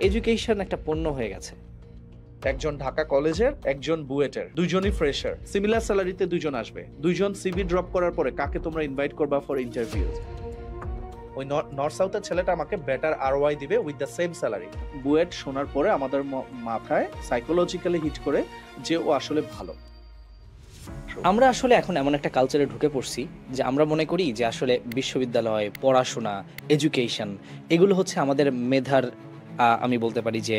Education একটা পণ্য হয়ে গেছে। একজন ঢাকা কলেজের, একজন বুয়েটের, দুইজনই ফ্রেশার, সিমিলার স্যালারিতে দুইজন আসবে। দুইজন সিভি ড্রপ করার পরে কাকে তোমরা ইনভাইট করবা ফর ইন্টারভিউ? ওই নর্থ সাউথের ছেলেটা আমাকে বেটার আরওআই দিবে with the same salary. BUET শোনার পরে আমাদের মাথায় সাইকোলজিক্যালি হিট করে যে ও আসলে ভালো। আমরা আসলে এখন এমন একটা কালচারে ঢুকে পড়ছি যে আমরা মনে করি যে আসলে বিশ্ববিদ্যালয়, পড়াশোনা, এডুকেশন এগুলো হচ্ছে আমাদের মেধার আমি বলতে পারি যে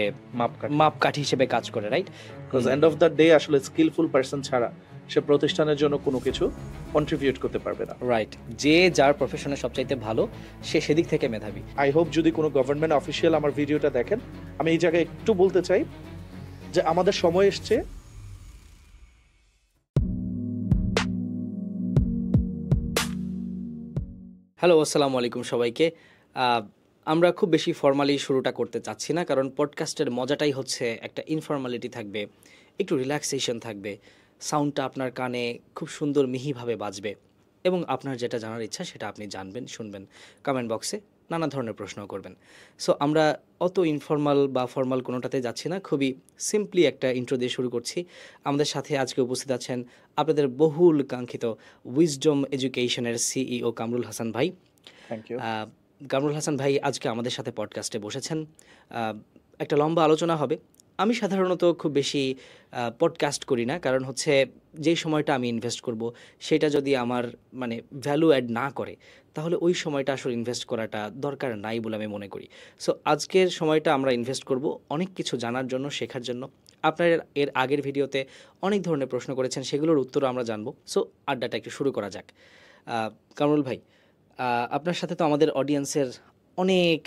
মাপকাঠি হিসেবে কাজ করে, right? Because end of the day আসলে স্কিলফুল পারসন ছাড়া সে প্রতিষ্ঠানের জন্য কোনো কিছু কন্ট্রিবিউট করতে পারবে না। রাইট, যে যার প্রফেশনে সবচাইতে ভালো সে সেদিক থেকে মেধাবী। আই হোপ যদি কোনো গভর্নমেন্ট অফিসিয়াল আমার ভিডিওটা দেখেন, আমি এই জায়গায় একটু বলতে চাই যে আমাদের সময় এসছে হ্যালো, আসসালামু আলাইকুম সবাইকে। আমরা খুব বেশি ফর্মালি শুরুটা করতে চাচ্ছি না, কারণ পডকাস্টের মজাটাই হচ্ছে একটা ইনফর্মালিটি থাকবে, একটু রিল্যাক্সেশন থাকবে, সাউন্ডটা আপনার কানে খুব সুন্দর মিহিভাবে বাজবে এবং আপনার যেটা জানার ইচ্ছা সেটা আপনি জানবেন, শুনবেন, কমেন্ট বক্সে নানা ধরনের প্রশ্ন করবেন। সো আমরা অত ইনফর্মাল বা ফর্মাল কোনোটাতে যাচ্ছি না, খুবই সিম্পলি একটা ইন্ট্রো দিয়ে শুরু করছি। আমাদের সাথে আজকে উপস্থিত আছেন আপনাদের বহুল কাঙ্ক্ষিত উইজডম এডুকেশনের সিইও কামরুল হাসান ভাই। Thank you. কামরুল হাসান ভাই আজকে আমাদের সাথে পডকাস্টে বসেছেন। একটা লম্বা আলোচনা হবে। আমি সাধারণত খুব বেশি পডকাস্ট করি না, কারণ হচ্ছে যেই সময়টা আমি ইনভেস্ট করব সেটা যদি আমার মানে ভ্যালু অ্যাড না করে তাহলে ওই সময়টা আসলে ইনভেস্ট করাটা দরকার নাই বলে আমি মনে করি। সো আজকের সময়টা আমরা ইনভেস্ট করব অনেক কিছু জানার জন্য, শেখার জন্য। আপনার এর আগের ভিডিওতে অনেক ধরনের প্রশ্ন করেছেন, সেগুলোর উত্তরও আমরা জানবো। সো আড্ডাটা একটু শুরু করা যাক। কামরুল ভাই, আপনার সাথে তো আমাদের অডিয়েন্সের অনেক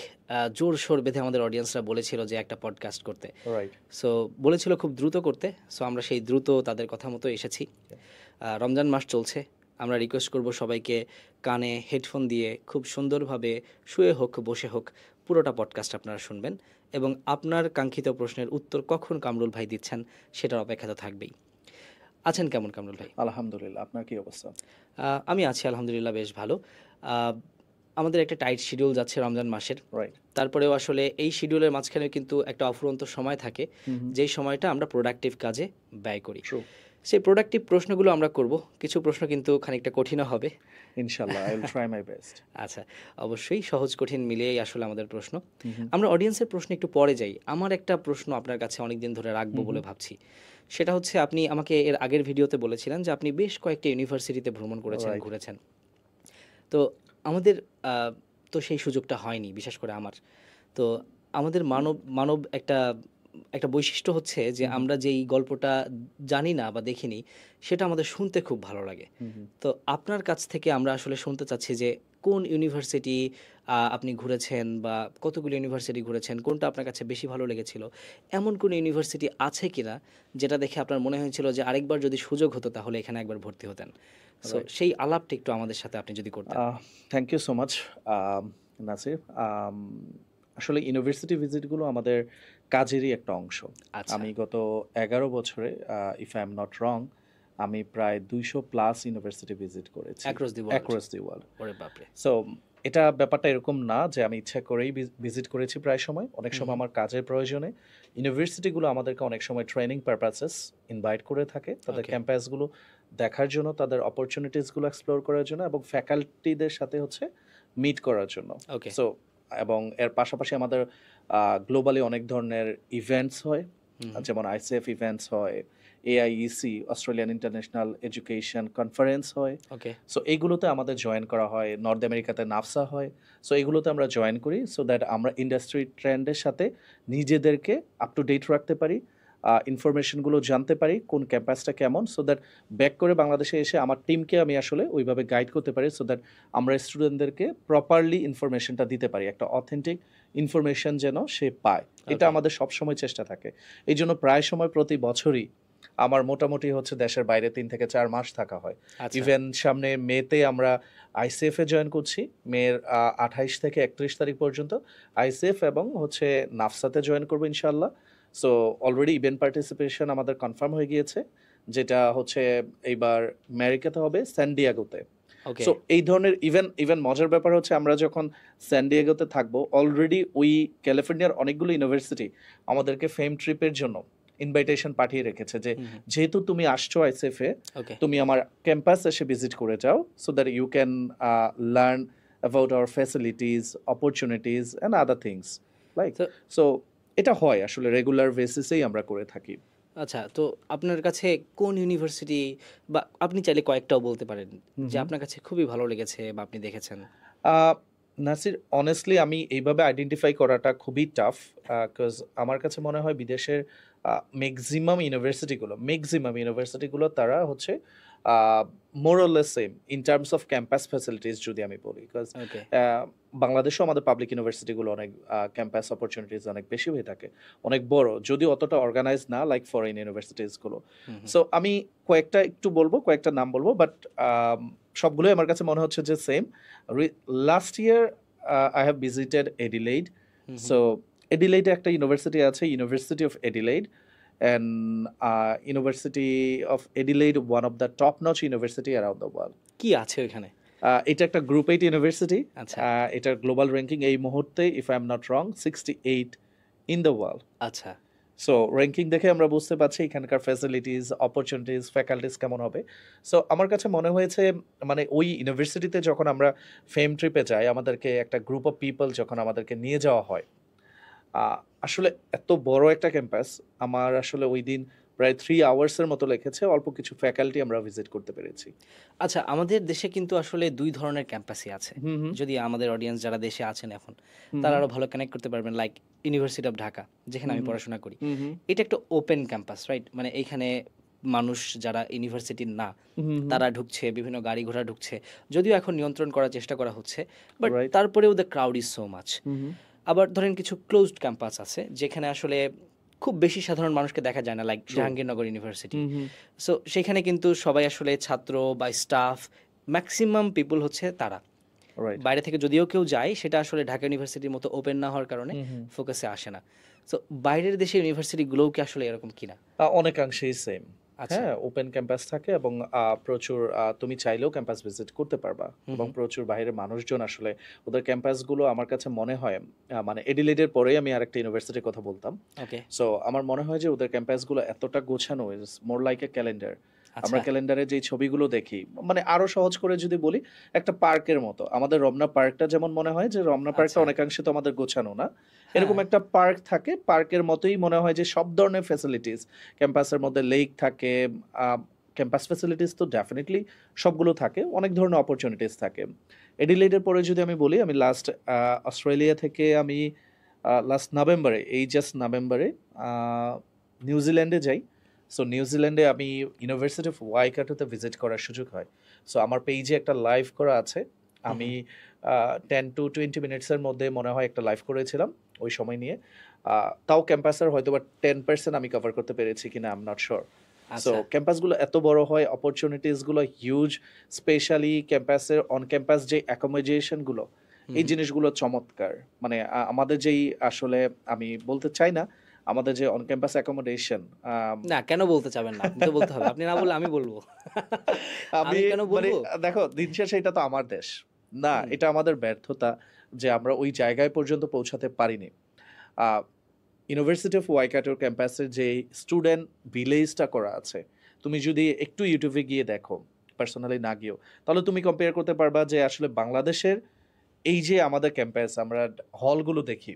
জোর সোর বেঁধে আমাদের অডিয়েন্সরা বলেছিল যে একটা পডকাস্ট করতে, রাইট। সো বলেছিল খুব দ্রুত করতে। সো আমরা সেই দ্রুত তাদের কথা মতো এসেছি। রমজান মাস চলছে, আমরা রিকোয়েস্ট করব সবাইকে কানে হেডফোন দিয়ে খুব সুন্দরভাবে শুয়ে হোক বসে হোক পুরোটা পডকাস্ট আপনারা শুনবেন এবং আপনার কাঙ্ক্ষিত প্রশ্নের উত্তর কখন কামরুল ভাই দিচ্ছেন সেটার অপেক্ষা তো থাকবেই। আছেন কেমন কামরুল ভাই? আলহামদুলিল্লাহ, আপনার কি অবস্থা? আমি আছি আলহামদুলিল্লাহ, বেশ ভালো। আমাদের একটা টাইট শিডিউল যাচ্ছে রমজান মাসের। রাইট। তারপরেও আসলে এই শিডিউলের মাঝখানে কিন্তু একটা অফুরন্ত সময় থাকে, যেই সময়টা আমরা প্রোডাক্টিভ কাজে ব্যয় করি। সেই প্রোডাক্টিভ প্রশ্নগুলো আমরা করব। কিছু প্রশ্ন কিন্তু খানিকটা কঠিনও হবে ইনশাআল্লাহ, I will try my best. আচ্ছা, অবশ্যই সহজ কঠিন মিলিয়েই আসলে আমাদের প্রশ্ন। আমরা অডিয়েন্সের প্রশ্ন একটু পরে যাই। আমার একটা প্রশ্ন আপনার কাছে অনেকদিন ধরে রাখবো বলে ভাবছি। সেটা হচ্ছে, আপনি আমাকে এর আগের ভিডিওতে বলেছিলেন যে আপনি বেশ কয়েকটা ইউনিভার্সিটিতে ভ্রমণ করেছেন, ঘুরেছেন। তো আমাদের তো সেই সুযোগটা হয়নি, বিশেষ করে আমার। তো আমাদের মানব একটা বৈশিষ্ট্য হচ্ছে যে আমরা যেই গল্পটা জানি না বা দেখিনি সেটা আমাদের শুনতে খুব ভালো লাগে। তো আপনার কাছ থেকে আমরা আসলে শুনতে চাচ্ছি যে কোন ইউনিভার্সিটি আপনি ঘুরেছেন বা কতগুলো ইউনিভার্সিটি ঘুরেছেন, কোনটা আপনার কাছে বেশি ভালো লেগেছিল, এমন কোন ইউনিভার্সিটি আছে কিনা যেটা দেখে আপনার মনে হয়েছিল যে আরেকবার যদি সুযোগ হতো তাহলে এখানে একবার ভর্তি হতেন। সো সেই আলাপটা একটু আমাদের সাথে আপনি যদি করতেন। Thank you so much Nasir. আসলে ইউনিভার্সিটি ভিজিটগুলো আমাদের কাজেরই একটা অংশ। আমি গত 11 বছরে, ইফ আই এম নট রং, আমি প্রায় 200+ ইউনিভার্সিটি ভিজিট করেছি অ্যাক্রস দি ওয়ার্ল্ড। সো এটা ব্যাপারটা এরকম না যে আমি ইচ্ছা করেই ভিজিট করেছি। প্রায় সময়, অনেক সময় আমার কাজের প্রয়োজনে ইউনিভার্সিটিগুলো আমাদেরকে অনেক সময় ট্রেনিং পারপাসেস ইনভাইট করে থাকে, তাদের ক্যাম্পাসগুলো দেখার জন্য, তাদের অপরচুনিটিসগুলো এক্সপ্লোর করার জন্য এবং ফ্যাকাল্টিদের সাথে হচ্ছে মিট করার জন্য। সো এবং এর পাশাপাশি আমাদের গ্লোবালি অনেক ধরনের ইভেন্টস হয়, যেমন আইসিএফ ইভেন্টস হয়, এআইইসি অস্ট্রেলিয়ান ইন্টারন্যাশনাল এডুকেশন কনফারেন্স হয়। সো এইগুলোতে আমাদের জয়েন করা হয়। নর্থ আমেরিকাতে নাফসা হয়। সো এইগুলোতে আমরা জয়েন করি সো দ্যাট আমরা ইন্ডাস্ট্রি ট্রেন্ডের সাথে নিজেদেরকে আপ টু ডেট রাখতে পারি, ইনফরমেশনগুলো জানতে পারি, কোন ক্যাম্পাসটা কেমন, সো দ্যাট ব্যাক করে বাংলাদেশে এসে আমার টিমকে আমি আসলে ওইভাবে গাইড করতে পারি সো দ্যাট আমরা স্টুডেন্টদেরকে প্রপারলি ইনফরমেশনটা দিতে পারি, একটা অথেন্টিক ইনফরমেশন যেন সে পায়। এটা আমাদের সবসময় চেষ্টা থাকে। এই জন্য প্রায় সময় প্রতি বছরই আমার মোটামুটি হচ্ছে দেশের বাইরে 3 থেকে 4 মাস থাকা হয়। ইভেন সামনে মেতে আমরা আইসিএফ এ জয়েন করছি, মের 28 থেকে 31 তারিখ পর্যন্ত আইসিএফ এবং হচ্ছে নাফসাতে জয়েন করবো ইনশাল্লাহ। সো অলরেডি ইভেন্ট পার্টিসিপেশন আমাদের কনফার্ম হয়ে গিয়েছে, যেটা হচ্ছে এইবার আমেরিকাতে হবে, স্যান ডিয়েগোতে। ওকে সো এই ধরনের ইভেন মজার ব্যাপার হচ্ছে আমরা যখন স্যান ডিয়েগোতে থাকবো অলরেডি ওই ক্যালিফোর্নিয়ার অনেকগুলো ইউনিভার্সিটি আমাদেরকে ফেম ট্রিপের জন্য ইনভাইটেশন পাঠিয়ে রেখেছে যে যেহেতু তুমি আসছো আইসএফ এ ওকে তুমি আমার ক্যাম্পাস এসে ভিজিট করে যাও so that you can learn about our facilities opportunities and other things like তো সো এটা হয় আসলে রেগুলার বেসিসেই আমরা করে থাকি। আচ্ছা, তো আপনার কাছে কোন ইউনিভার্সিটি, বা আপনি চাইলে কয়েকটাও বলতে পারেন, যে আপনার কাছে খুবই ভালো লেগেছে বা আপনি দেখেছেন? আহ, নাসির অনেস্টলি আমি এইভাবে আইডেন্টিফাই করাটা খুবই টাফ, বিকজ আমার কাছে মনে হয় বিদেশের ম্যাক্সিমাম ইউনিভার্সিটিগুলো তারা হচ্ছে more or less same in terms of campus facilities যদি আমি বলি, বিকজ ওকে বাংলাদেশেও আমাদের পাবলিক ইউনিভার্সিটিগুলো অনেক ক্যাম্পাস অপরচুনিটিস অনেক বেশি হয়ে থাকে, অনেক বড়, যদিও অতটা অর্গানাইজ না লাইক ফরেন ইউনিভার্সিটিসগুলো। সো আমি কয়েকটা একটু বলবো, কয়েকটা নাম বলবো, বাট সবগুলোই আমার কাছে মনে হচ্ছে যে same. Last year I have visited Adelaide. So এডিলেইডে একটা ইউনিভার্সিটি আছে, university of Adelaide, and university of Adelaide one of the top notch university around the world. কি আছে ওখানে? এটা একটা গ্রুপ 8 ইউনিভার্সিটি। আচ্ছা এটার গ্লোবাল র্যাঙ্কিং এই মুহূর্তে if I am not wrong 68 in the world. আচ্ছা সো র্যাঙ্কিং দেখে আমরা বুঝতে পারছি এখানকার ফ্যাসিলিটিস অপরচুনিটিস ফ্যাকাল্টিস কেমন হবে। সো আমার কাছে মনে হয়েছে মানে ওই ইউনিভার্সিটিতে যখন আমরা ফেম ট্রিপে যাই, আমাদেরকে একটা গ্রুপ অফ পিপল যখন আমাদেরকে নিয়ে যাওয়া হয়, আসলে এত বড় একটা ক্যাম্পাস, আমার আসলে ওই দিন প্রায় 3 আওয়ার্সের মতো লেগেছে, অল্প কিছু ফ্যাকাল্টি আমরা ভিজিট করতে পেরেছি। আচ্ছা, আমাদের দেশে কিন্তু আসলে দুই ধরনের ক্যাম্পাসই আছে। হুম হুম যদি আমাদের অডিয়েন্স যারা দেশে আছেন এখন, হুম তারা আরো ভালো কানেক্ট করতে পারবেন, লাইক ইউনিভার্সিটি অফ ঢাকা, যেখানে আমি পড়াশোনা করি। হুম হুম এটা একটা ওপেন ক্যাম্পাস, রাইট? মানে এইখানে মানুষ যারা ইউনিভার্সিটির না, হুম তারা ঢুকছে, বিভিন্ন গাড়ি ঘোড়া ঢুকছে, যদিও এখন নিয়ন্ত্রণ করার চেষ্টা করা হচ্ছে, বাট রাইট তারপরেও the crowd is so much. হুম হুম আবার ধরেন কিছু ক্লোজড ক্যাম্পাস আছে যেখানে আসলে খুব বেশি সাধারণ মানুষকে দেখা যায় না, লাইক জাহাঙ্গীরনগর ইউনিভার্সিটি। হুম হুম সো সেখানে কিন্তু সবাই আসলে ছাত্র বা স্টাফ, ম্যাক্সিমাম পিপল হচ্ছে তারা। রাইট বাইরে থেকে যদিও কেউ যায়, সেটা আসলে ঢাকা ইউনিভার্সিটির মতো ওপেন না হওয়ার কারণে হুম হুম ফোকাসে আসে না। সো বাইরের দেশের ইউনিভার্সিটিগুলোও কি আসলে এরকম কিনা? অনেকাংশেই সেম। আচ্ছা হ্যাঁ, ওপেন ক্যাম্পাস থাকে এবং প্রচুর তুমি চাইলেও ক্যাম্পাস ভিজিট করতে পারবা, এবং প্রচুর বাইরের মানুষজন আসলে ওদের ক্যাম্পাসগুলো আমার কাছে মনে হয় মানে এডিলেডের পরেই আমি আরেকটা ইউনিভার্সিটির কথা বলতাম। ওকে সো আমার মনে হয় যে ওদের ক্যাম্পাসগুলো এতটা গোছানো, is more like a calendar. আমরা আচ্ছা ক্যালেন্ডারে যে ছবিগুলো দেখি, মানে আরো সহজ করে যদি বলি, একটা পার্কের মতো আমাদের রমনা পার্কটা যেমন মনে হয় যে রমনা পার্কটা আচ্ছা। অনেকাংশে তো আমাদের গোছানো না, হ্যাঁ। এরকম একটা পার্ক থাকে, পার্কের মতোই মনে হয় যে সব ধরনের ফ্যাসিলিটিস ক্যাম্পাসের মধ্যে, লেক থাকে, ক্যাম্পাস ফ্যাসিলিটিস তো ডেফিনেটলি সবগুলো থাকে, অনেক ধরনের অপরচুনিটিস থাকে। এডিলেডের পরে যদি আমি বলি, আমি লাস্ট অস্ট্রেলিয়া থেকে আমি লাস্ট নভেম্বরে, এই জাস্ট নভেম্বরে নিউজিল্যান্ডে যাই। সো নিউজিল্যান্ডে আমি ইউনিভার্সিটি অফ ওয়াইকাটোতে ভিজিট করার সুযোগ হয়। সো আমার পেজে একটা লাইভ করা আছে, আমি 10 to 20 মিনিটসের মধ্যে মনে হয় একটা লাইভ করেছিলাম ওই সময় নিয়ে। তাও ক্যাম্পাসের হয়তো বা 10% আমি কভার করতে পেরেছি কিনা, I am not sure. So আচ্ছা ক্যাম্পাসগুলো এত বড় হয়, অপরচুনিটিসগুলো হিউজ, স্পেশালি ক্যাম্পাসের অন ক্যাম্পাস যে অ্যাকোমোডেশনগুলো, এই জিনিসগুলো চমৎকার। মানে আমাদের যেই আসলে আমি বলতে চাই না, আমাদের যে অন ক্যাম্পাস অ্যাকোমোডেশন, না, কেন বলতে চাবেন না? আপনি তো বলতে হবে। আপনি না বললে আমি বলবো। আমি আমি কেন মানে বলবো? দেখো দিন শেষে এটা তো আমার দেশ না, হুম। এটা আমাদের ব্যর্থতা যে আমরা ওই জায়গায় পর্যন্ত পৌঁছাতে পারিনি। ইউনিভার্সিটি অফ ওয়াইকাটোর ক্যাম্পাসের যে স্টুডেন্ট ভিলেজটা করা আছে, তুমি যদি একটু ইউটিউবে গিয়ে দেখো, পার্সোনালি না গিয়েও, তাহলে তুমি কম্পেয়ার করতে পারবা যে আসলে বাংলাদেশের এই যে আমাদের ক্যাম্পাস, আমরা হলগুলো দেখি,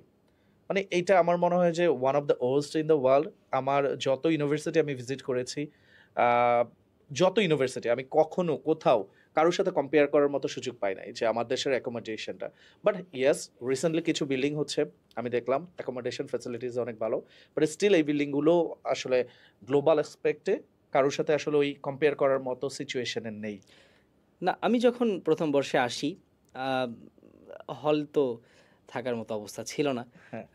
মানে এইটা আমার মনে হয় যে one of the oldest in the world. আমার যত ইউনিভার্সিটি আমি ভিজিট করেছি, আহ, যত ইউনিভার্সিটি আমি কখনো কোথাও কারোর সাথে কম্পেয়ার করার মতো সুযোগ পাই নাই যে আমার দেশের অ্যাকোমোডেশনটা। বাট ইয়েস, রিসেন্টলি কিছু বিল্ডিং হচ্ছে, আমি দেখলাম অ্যাকোমোডেশন ফ্যাসিলিটিস অনেক ভালো, বাট স্টিল এই বিল্ডিংগুলো আসলে গ্লোবাল এক্সপেক্টে কারোর সাথে আসলে ওই কম্পেয়ার করার মতো সিচুয়েশনে নেই। না, আমি যখন প্রথম বর্ষে আসি, হল তো থাকার মতো অবস্থা ছিল না। হ্যাঁ,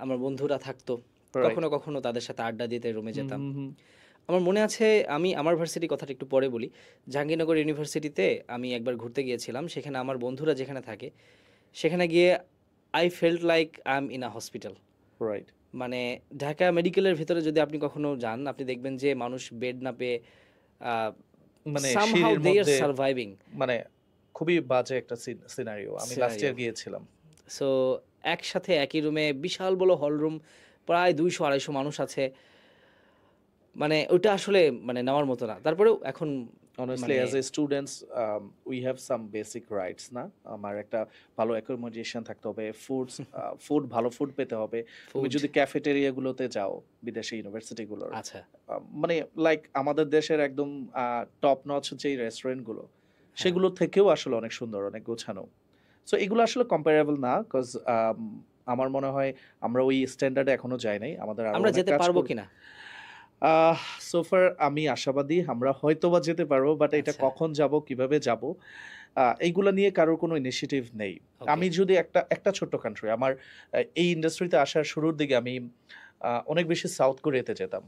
আমার বন্ধুরা থাকতো, রাইট। কখনো কখনো তাদের সাথে আড্ডা দিতে রুমে হুম যেতাম। হুম হুম আমার মনে আছে, আমি আমার ভার্সিটির কথাটা একটু পরে বলি। জাহাঙ্গীরনগর ইউনিভার্সিটিতে আমি একবার ঘুরতে গিয়েছিলাম। সেখানে আমার বন্ধুরা যেখানে থাকে, সেখানে গিয়ে I felt like I am in a hospital. Right. মানে ঢাকা মেডিকেলের ভিতরে যদি আপনি কখনো যান, আপনি দেখবেন যে মানুষ বেড না পেয়ে মানে সামহাউ সিঁড়ির দে আর মধ্যে, সার্ভাইভিং। মানে খুবই বাজে একটা সিনারিও। আমি লাস্ট ইয়ার সিনারিও। গিয়েছিলাম। সো একসাথে একই রুমে বিশাল বড় হল রুম, প্রায় ২০০-২৫০ মানুষ আছে। মানে ওইটা আসলে মানে নেওয়ার মতো না। তারপরেও এখন Honestly, মানে as a students, we have some basic rights না? আমার একটা ভালো accommodation থাকতে হবে, ফুড ভালো ফুড পেতে হবে। তুমি ফুড যদি ক্যাফেটেরিয়া গুলোতে যাও, বিদেশি ইউনিভার্সিটি গুলোর, আচ্ছা, মানে লাইক আমাদের দেশের একদম টপ নচ যেই রেস্টুরেন্ট গুলো, সেগুলো থেকেও আসলে অনেক সুন্দর, অনেক গোছানো। সো এগুলো আসলে কম্পারেবল না, কজ আমার মনে হয় আমরা ওই স্ট্যান্ডার্ডে এখনো যাই নাই। আমাদের আরো আমরা অনেক যেতে কাজ পারবো করতে। কিনা? সোফার আমি আশাবাদী আমরা হয়তোবা যেতে পারবো, বাট এটা আচ্ছা, কখন যাব, কিভাবে যাব, এইগুলা নিয়ে কারোর কোনো ইনিশিয়েটিভ নেই। ওকে, আমি যদি একটা ছোট্ট কান্ট্রি, আমার এই ইন্ডাস্ট্রিতে আসার শুরুর দিকে আমি অনেক বেশি সাউথ কোরিয়াতে যেতাম।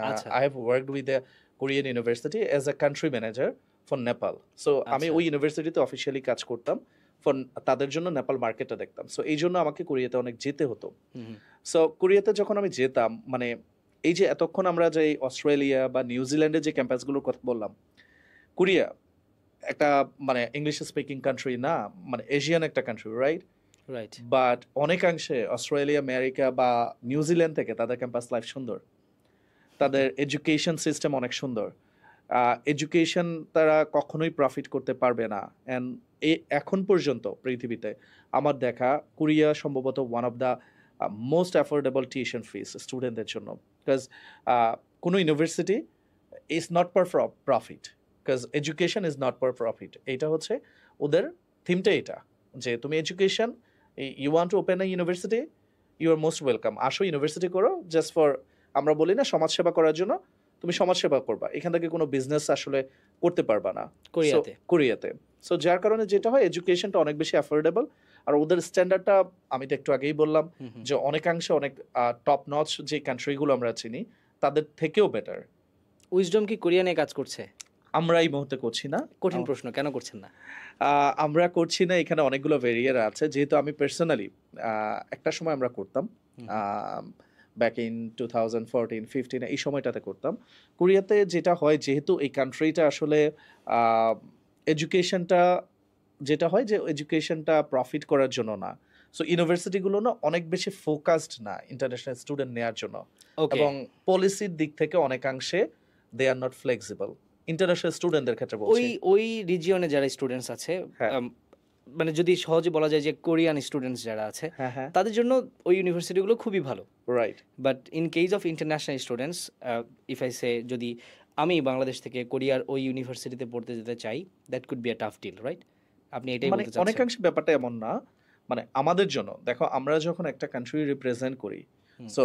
আচ্ছা, I have worked with a Korean university as a country manager for Nepal. So আমি আচ্ছা, ওই ইউনিভার্সিটিতে অফিসিয়ালি কাজ করতাম, ফর তাদের জন্য নেপাল মার্কেটটা দেখতাম। সো এই জন্য আমাকে কোরিয়াতে অনেক যেতে হতো। হুম, হুম, সো কোরিয়াতে যখন আমি যেতাম, মানে এই যে এতক্ষণ আমরা যে অস্ট্রেলিয়া বা নিউজিল্যান্ডের যে ক্যাম্পাসগুলোর কথা বললাম, কোরিয়া একটা মানে ইংলিশ স্পিকিং কান্ট্রি না, মানে এশিয়ান একটা কান্ট্রি, রাইট? রাইট, বাট অনেকাংশে অস্ট্রেলিয়া, আমেরিকা বা নিউজিল্যান্ড থেকে তাদের ক্যাম্পাস লাইফ সুন্দর, তাদের এডুকেশন সিস্টেম অনেক সুন্দর। এডুকেশন তারা কখনোই প্রফিট করতে পারবে না। অ্যান্ড এখন পর্যন্ত পৃথিবীতে আমার দেখা কোরিয়া সম্ভবত one of the most affordable tuition fees স্টুডেন্টদের জন্য। বিকজ কোনো university is not for profit, because education is not for profit. এইটা হচ্ছে ওদের থিমটা, এটা যে তুমি education, you want to open a university, you are most welcome, আসো ইউনিভার্সিটি করো, জাস্ট ফর, আমরা বলি না সমাজসেবা করার জন্য, তুমি সমাজসেবা করবা, এখান থেকে কোনো বিজনেস আসলে করতে পারবা না কোরিয়াতে। কোরিয়াতে। সো যার কারণে যেটা হয়, এডুকেশনটা অনেক বেশি অ্যাফোর্ডেবল, আর ওদের স্ট্যান্ডার্ডটা আমি তো একটু আগেই বললাম হুম, হুম। যে অনেকাংশে অনেক টপ নচ যে কান্ট্রিগুলো আমরা চিনি তাদের থেকেও বেটার। উইজডম কি কোরিয়া নিয়ে কাজ করছে? আমরা এই মুহূর্তে করছি না। কঠিন প্রশ্ন, কেন করছেন না? আমরা করছি না, এখানে অনেকগুলো ভেরিয়ার আছে। যেহেতু আমি পার্সোনালি একটা সময় আমরা করতাম, ব্যাক ইন 2014-15 এই সময়টাতে করতাম। কোরিয়াতে যেটা হয়, যেহেতু এই কান্ট্রিটা আসলে এডুকেশনটা, যেটা হয় যে এডুকেশনটা প্রফিট করার জন্য না, সো ইউনিভার্সিটিগুলো না অনেক বেশি ফোকাসড না ইন্টারন্যাশনাল স্টুডেন্ট নেওয়ার জন্য, ওকে, এবং পলিসির দিক থেকে অনেকাংশে দে আর নট ফ্লেক্সিবল ইন্টারন্যাশনাল স্টুডেন্টদের ক্ষেত্রে ওই বলছি। ওই রিজিয়নে যারা স্টুডেন্টস আছে, হ্যাঁ, আম, মানে যদি সহজে বলা যায় যে কোরিয়ান স্টুডেন্টস যারা আছে, হ্যাঁ, হ্যাঁ, তাদের জন্য ওই ইউনিভার্সিটিগুলো খুবই ভালো। Right. But in case of international students, if I say, যদি আমি বাংলাদেশ থেকে কোরিয়ার ওই ইউনিভার্সিটিতে পড়তে যেতে চাই, that could be a tough deal, right? আপনি এটাই মানে বলতে চাচ্ছেন? অনেকাংশে ব্যাপারটা এমন না, মানে আমাদের জন্য দেখো, আমরা যখন একটা কান্ট্রি রিপ্রেজেন্ট করি, সো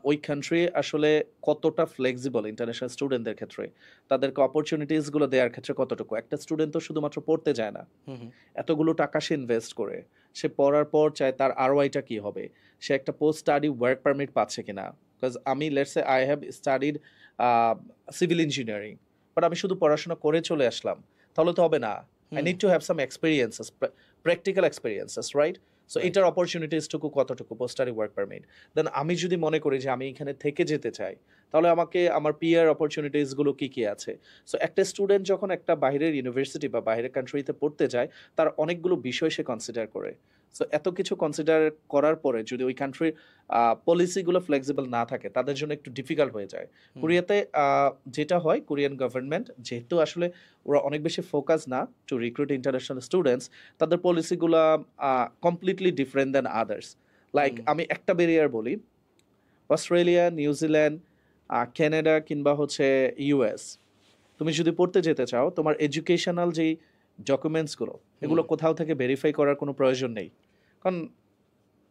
ওই কান্ট্রি আসলে কতটা ফ্লেক্সিবল ইন্টারন্যাশনাল স্টুডেন্টদের ক্ষেত্রে, তাদেরকে অপরচুনিটিসগুলো দেওয়ার ক্ষেত্রে কতটুকু। একটা স্টুডেন্ট তো শুধুমাত্র পড়তে যায় না, হুম, হুম, এতগুলো টাকা সে ইনভেস্ট করে, সে পড়ার পর চায় তার আরওআইটা কি হবে, সে একটা পোস্ট স্টাডি ওয়ার্ক পারমিট পাচ্ছে কিনা। বিকজ আমি let's say I have studied civil engineering, but আমি শুধু পড়াশোনা করে চলে আসলাম, তাহলে তো হবে না। I need to have some experiences, practical experiences, right? So Right. এটার অপরচুনিটিসটুকু কতটুকু, পোস্ট স্টাডি ওয়ার্ক পারমিট। দেন আমি যদি মনে করি যে আমি এখানে থেকে যেতে চাই, তাহলে আমাকে আমার পিয়ার অপরচুনিটিসগুলো কী কী আছে। সো একটা স্টুডেন্ট যখন একটা বাইরের ইউনিভার্সিটি বা বাইরের কান্ট্রিতে পড়তে যায়, তার অনেকগুলো বিষয় সে কনসিডার করে। সো এত কিছু কনসিডার করার পরে যদি ওই কান্ট্রির পলিসিগুলো ফ্লেক্সিবল না থাকে, তাদের জন্য একটু ডিফিকাল্ট হয়ে যায়। কোরিয়াতে যেটা হয়, কোরিয়ান গভর্নমেন্ট যেহেতু আসলে ওরা অনেক বেশি ফোকাস না টু রিক্রুট ইন্টারন্যাশনাল স্টুডেন্টস, তাদের পলিসিগুলো completely different than others. Like আমি একটা ব্যারিয়ার বলি, অস্ট্রেলিয়া, নিউজিল্যান্ড, কানাডা কিংবা হচ্ছে ইউএস, তুমি যদি পড়তে যেতে চাও, তোমার এডুকেশনাল যেই ডকুমেন্টসগুলো, এগুলো কোথাও থেকে ভেরিফাই করার কোনো প্রয়োজন নেই, কারণ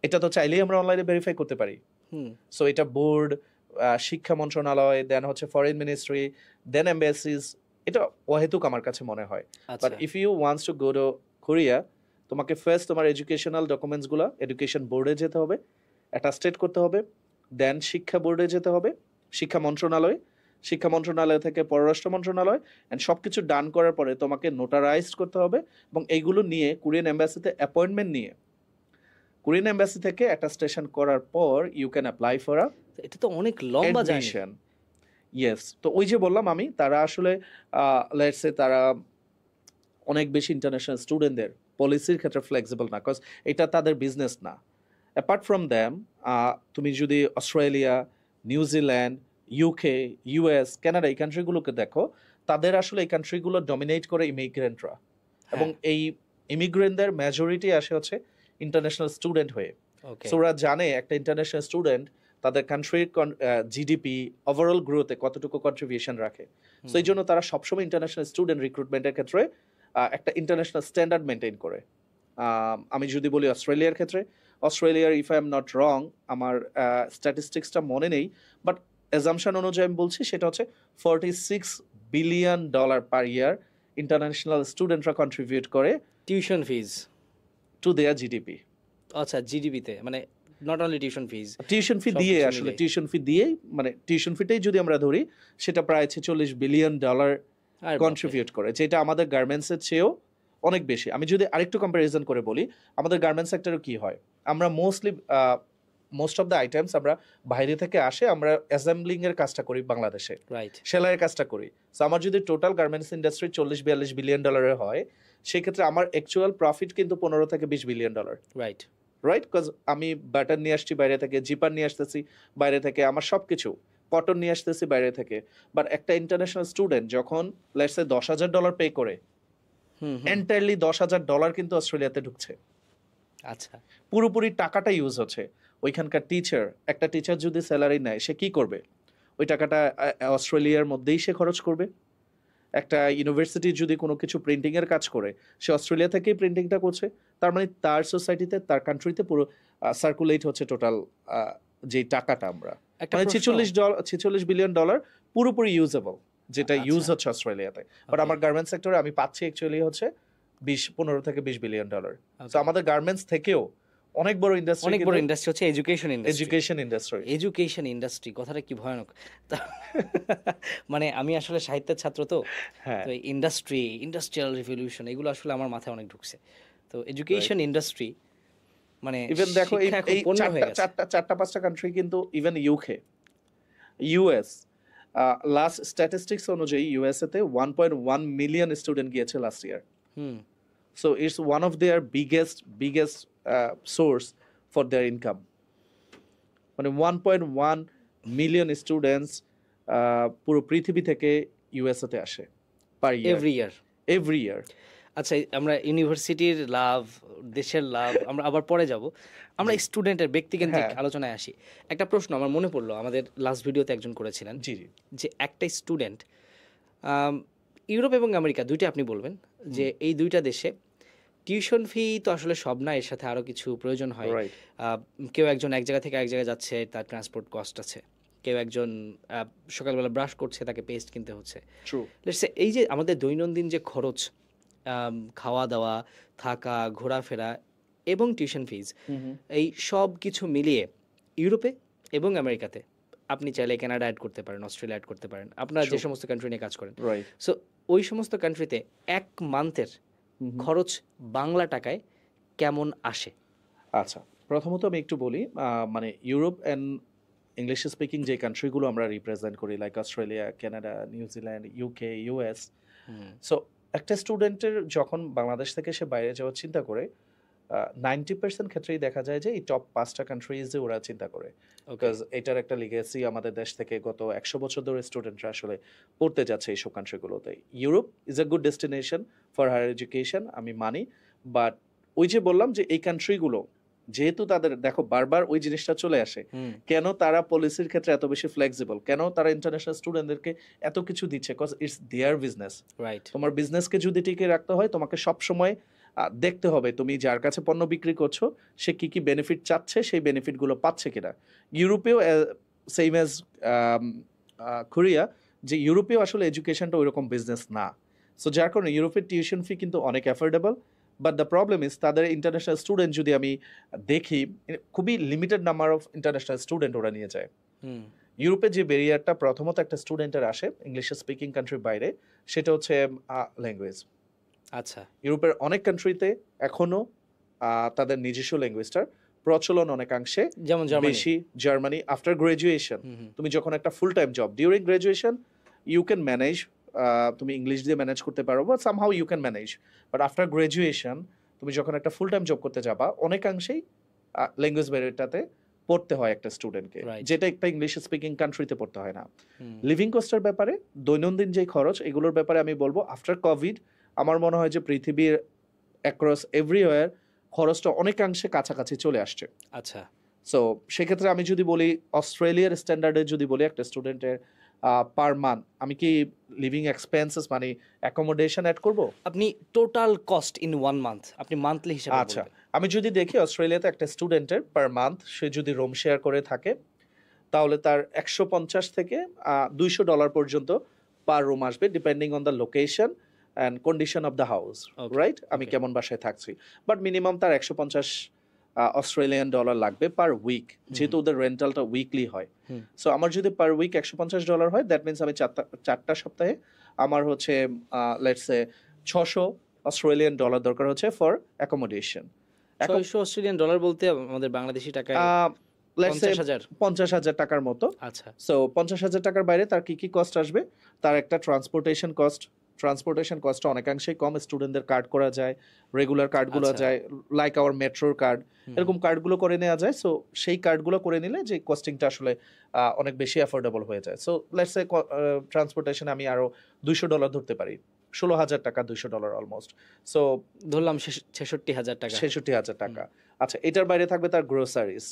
এটা তো চাইলেই আমরা অনলাইনে ভেরিফাই করতে পারি। হুম, সো এটা বোর্ড, শিক্ষা মন্ত্রণালয়, দেন হচ্ছে ফরেন মিনিস্ট্রি, দেন এম্বাসিজ, এটা অহেতুক আমার কাছে মনে হয়। আচ্ছা, but if you wants to go to Korea, তোমাকে ফার্স্ট তোমার এডুকেশনাল ডকুমেন্টসগুলো এডুকেশন বোর্ডে যেতে হবে, অ্যাটাস্টেড করতে হবে, দেন শিক্ষা বোর্ডে যেতে হবে, শিক্ষা মন্ত্রণালয়, শিক্ষা মন্ত্রণালয় থেকে পররাষ্ট্র মন্ত্রণালয়, অ্যান্ড সব কিছু ডান করার পরে তোমাকে নোটারাইজড করতে হবে, এবং এইগুলো নিয়ে কোরিয়ান এম্বাসিতে অ্যাপয়েন্টমেন্ট নিয়ে, কোরিয়ান এম্বাসি থেকে অ্যাটাস্টেশন করার পর you can apply for a এটা তো অনেক লম্বা জার্নি। অ্যাডমিশন। ইয়েস, তো ওই যে বললাম আমি, তারা আসলে লেটস সে তারা অনেক বেশি ইন্টারন্যাশনাল স্টুডেন্টদের পলিসির ক্ষেত্রে ফ্লেক্সিবল না, বিকজ এটা তাদের বিজনেস না। অ্যাপার্ট ফ্রম দ্যাম, তুমি যদি Australia, New Zealand, UK, US, Canada এই কান্ট্রিগুলোকে দেখো, তাদের আসলে এই কান্ট্রিগুলো ডমিনেট করে ইমিগ্রেন্টরা, এবং এই ইমিগ্রেন্টদের মেজরিটি আসে হচ্ছে ইন্টারন্যাশনাল স্টুডেন্ট হয়ে। সো ওরা জানে একটা ইন্টারন্যাশনাল স্টুডেন্ট তাদের কান্ট্রির জিডিপি ওভারঅল গ্রোথে কতটুকু কন্ট্রিবিউশন রাখে। সো এই জন্য তারা সবসময় ইন্টারন্যাশনাল স্টুডেন্ট রিক্রুটমেন্টের ক্ষেত্রে একটা ইন্টারন্যাশনাল স্ট্যান্ডার্ড মেনটেন করে। আমি যদি বলি অস্ট্রেলিয়ার ক্ষেত্রে, অস্ট্রেলিয়ার ইফ আই এম নট রং, আমার স্ট্যাটিস্টিক্সটা মনে নেই, বাট অ্যাজাম্পশন অনুযায়ী আমি বলছি সেটা হচ্ছে $46 বিলিয়ন পার ইয়ার ইন্টারন্যাশনাল স্টুডেন্টরা কন্ট্রিবিউট করে tuition fees to their GDP. আচ্ছা, জিডিপিতে মানে not only tuition fees, tuition fee দিয়ে, আসলে টিউশন ফি দিয়েই, মানে টিউশন ফিটাই যদি আমরা ধরি সেটা প্রায় $46 বিলিয়ন কন্ট্রিবিউট করে, যেটা আমাদের গার্মেন্টসের চেয়েও অনেক বেশি। আমি যদি আরেকটু কম্প্যারিজন করে বলি, আমাদের গার্মেন্টস সেক্টরে কি হয়, আমরা মোস্ট অফ দ্য আইটেমস আমরা বাইরে থেকে আসে, আমরা অ্যাসেম্বলিং এর কাজটা করি বাংলাদেশে, রাইট, সেলাইয়ের কাজটা করি। সো আমার যদি টোটাল গার্মেন্টস ইন্ডাস্ট্রি $40-42 বিলিয়ন হয়, সেক্ষেত্রে আমার অ্যাকচুয়াল প্রফিট কিন্তু $15-20 বিলিয়ন। রাইট, বিকজ আমি বাটার নিয়ে আসছি বাইরে থেকে, জিপার নিয়ে আসতেছি বাইরে থেকে, আমার সব কিছু কটন নিয়ে আসতেছি বাইরে থেকে। বাট একটা ইন্টারন্যাশনাল স্টুডেন্ট যখন লেটস সে $10,000 পে করে, এন্টায়ারলি $10,000 কিন্তু অস্ট্রেলিয়াতে ঢুকছে। আচ্ছা, পুরোপুরি টাকাটা ইউজ হচ্ছে। ওইখানকার একটা টিচার যদি স্যালারি নেয়, সে কি করবে? ওই টাকাটা অস্ট্রেলিয়ার মধ্যেই সে খরচ করবে। একটা ইউনিভার্সিটি যদি কোনো কিছু প্রিন্টিং এর কাজ করে, সে অস্ট্রেলিয়া থেকেই প্রিন্টিংটা করছে। তার মানে তার সোসাইটিতে, তার কান্ট্রিতে পুরো সার্কুলেট হচ্ছে টোটাল যে টাকাটা, আমরা মানে $46 বিলিয়ন পুরোপুরি ইউজেবল, যেটা ইউজ হচ্ছে অস্ট্রেলিয়াতে। বাট আমার গার্মেন্টস সেক্টরে আমি পাচ্ছি অ্যাকচুয়ালি হচ্ছে $15-20 বিলিয়ন। তো আমাদের গার্মেন্টস থেকেও অনেক বড় ইন্ডাস্ট্রি হচ্ছে এডুকেশন ইন্ডাস্ট্রি। কথাটা কি ভয়ানক! মানে আমি আসলে সাহিত্যের ছাত্র, তো ইন্ডাস্ট্রিয়াল রিভলিউশন এগুলো আসলে আমার মাথায় অনেক ঢুকছে। তো এডুকেশন ইন্ডাস্ট্রি মানে ইভেন দেখো এই 4-5টা কান্ট্রি কিন্তু, ইভেন ইউএস, লাস্ট স্ট্যাটিস্টিক্স অনুযায়ী ইউএসএ তে 1.1 মিলিয়ন স্টুডেন্ট গিয়েছে last year. So it's one of their biggest source for their income. মানে 1.1 মিলিয়ন স্টুডেন্টস পুরো পৃথিবী থেকে ইউএসএ তে আসে পার ইয়ার, এভরি ইয়ার। আচ্ছা, আমরা ইউনিভার্সিটির লাভ, দেশের লাভ আমরা আবার পরে যাব। আমরা স্টুডেন্টের ব্যক্তিকেন্দ্রিক আলোচনায় আসি। একটা প্রশ্ন আমার মনে পড়লো, আমাদের লাস্ট ভিডিওতে একজন করেছিলেন, যে একটা স্টুডেন্ট ইউরোপ এবং আমেরিকা দুইটা, আপনি বলবেন যে এই দুইটা দেশে টিউশন ফি তো আসলে সব না, এর সাথে আরও কিছু প্রয়োজন হয়। কেউ একজন এক জায়গা থেকে এক জায়গায় যাচ্ছে, তার ট্রান্সপোর্ট কস্ট আছে। কেউ একজন সকালবেলা ব্রাশ করছে, তাকে পেস্ট কিনতে হচ্ছে। এই যে আমাদের দৈনন্দিন যে খরচ, খাওয়া দাওয়া, থাকা, ঘোরাফেরা এবং টিউশন ফিজ, এই সব কিছু মিলিয়ে ইউরোপে এবং আমেরিকাতে, আপনি চাইলে কানাডা অ্যাড করতে পারেন, অস্ট্রেলিয়া অ্যাড করতে পারেন, আপনারা যে সমস্ত কান্ট্রি নিয়ে কাজ করেন। সো ওই সমস্ত কান্ট্রিতে এক মান্থের খরচ বাংলা টাকায় কেমন আসে? আচ্ছা, প্রথমত আমি একটু বলি, মানে ইউরোপ অ্যান্ড ইংলিশ স্পিকিং যে কান্ট্রিগুলো আমরা রিপ্রেজেন্ট করি, like Australia, Canada, New Zealand, UK, US. So একটা স্টুডেন্টের যখন বাংলাদেশ থেকে সে বাইরে যাওয়ার চিন্তা করে, 90% ক্ষেত্রেই দেখা যায় যে এই টপ 5টা কান্ট্রিজে ওরা চিন্তা করে। বিকজ এটার একটা লিগেসি আমাদের দেশ থেকে গত 100 বছর ধরে স্টুডেন্টরা আসলে পড়তে যাচ্ছে এইসব কান্ট্রিগুলোতে। Europe is a good destination for higher education, আমি মানি। বাট ওই যে বললাম যে এই কান্ট্রিগুলো যেহেতু তাদের, দেখো বারবার ওই জিনিসটা চলে আসে, কেন তারা পলিসির ক্ষেত্রে এত বেশি ফ্লেক্সিবল, কেন তারা ইন্টারন্যাশনাল স্টুডেন্টদেরকে এত কিছু দিচ্ছে? Because it's there business. তোমার বিজনেসকে যদি টিকে রাখতে হয়, তোমাকে সব সময় দেখতে হবে তুমি যার কাছে পণ্য বিক্রি করছো সে কি কি বেনিফিট চাচ্ছে, সেই বেনিফিটগুলো পাচ্ছে কিনা। ইউরোপেও সেম অ্যাজ কোরিয়া, যে ইউরোপেও আসলে এডুকেশনটা ওইরকম বিজনেস না। সো যার কারণে ইউরোপের টিউশন ফি কিন্তু অনেক affordable. But the problem is, তাদের ইন্টারন্যাশনাল স্টুডেন্ট যদি আমি দেখি, খুবই limited number of international student ওরা নিয়ে যায়। ইউরোপে যে ব্যারিয়ারটা প্রথমত একটা স্টুডেন্টের আসে ইংলিশ স্পিকিং কান্ট্রির বাইরে, সেটা হচ্ছে ল্যাঙ্গুয়েজ। আচ্ছা, ইউরোপের অনেক কান্ট্রিতে এখনো তাদের নিজস্ব ল্যাঙ্গুয়েজটার প্রচলন অনেকাংশে বেশি। জার্মানি, আফটার গ্রাজুয়েশন তুমি যখন একটা full time job, during graduation you can manage তুমি ইংলিশ দিয়ে ম্যানেজ করতে পারো, বা somehow you can manage. But after graduation তুমি যখন একটা ফুল টাইম জব করতে যাবা, অনেকাংশেই ল্যাঙ্গুয়েজ ব্যারিয়ারটাতে পড়তে হয় একটা স্টুডেন্টকে, Right. যেটা একটা ইংলিশ স্পিকিং কান্ট্রিতে পড়তে হয় না। হুম। লিভিং কস্টের ব্যাপারে, দৈনন্দিন যে খরচ, এগুলোর ব্যাপারে আমি বলবো আফটার কোভিড আমার মনে হয় যে পৃথিবীর অ্যাক্রস এভরিওয়্যার খরচটা অনেকাংশে কাছাকাছি চলে আসছে। আচ্ছা, সো সেক্ষেত্রে আমি যদি বলি অস্ট্রেলিয়ার স্ট্যান্ডার্ডে যদি বলি একটা স্টুডেন্টের পার মান্থ, আমি কি লিভিং এক্সপেন্সেস মানে অ্যাকোমোডেশন অ্যাড করব? আপনি টোটাল কস্ট ইন 1 মান্থ আপনি মান্থলি হিসাবে আচ্ছা, বলবেন। আমি যদি দেখি অস্ট্রেলিয়াতে একটা স্টুডেন্টের পার মান্থ সে যদি রুম শেয়ার করে থাকে, তাহলে তার 150 থেকে $200 পর্যন্ত পার রুম আসবে, depending on the location and condition of the house, Okay, right? আমি okay. কেমন বাসায় থাকছি, বাট মিনিমাম তার 150 অস্ট্রেলিয়ান ডলার লাগবে পার উইক, যেহেতু ওদের রেন্টালটা উইকলি হয়। হুম। সো আমার যদি পার উইক $150 হয়, দ্যাট মিনস আমি চারটা সপ্তাহে আমার হচ্ছে লেটস সে $600 দরকার হচ্ছে ফর অ্যাকোমোডেশন। $600 বলতে আমাদের বাংলাদেশি টাকায় লেটস সে 50,000। 50,000 টাকার মতো। আচ্ছা, সো 50,000 টাকার বাইরে তার কি কি কস্ট আসবে? তার একটা ট্রান্সপোর্টেশন কস্টটা অনেকাংশেই কম, স্টুডেন্টদের কার্ড করা যায়, রেগুলার কার্ডগুলো আচ্ছা। যায়, লাইক আওয়ার মেট্রোর কার্ড, এরকম কার্ডগুলো করে নেওয়া যায়। সো সেই কার্ডগুলো করে নিলে যে কস্টিংটা আসলে অনেক বেশি অ্যাফোর্ডেবল হয়ে যায়। সো লেটস সে ট্রান্সপোর্টেশন আমি আরো $200 ধরতে পারি, 16,000 টাকা, $200 অলমোস্ট। সো ধরলাম 66,000 টাকা। 66,000 টাকা। আচ্ছা, এটার বাইরে থাকবে তার গ্রোসারিজ,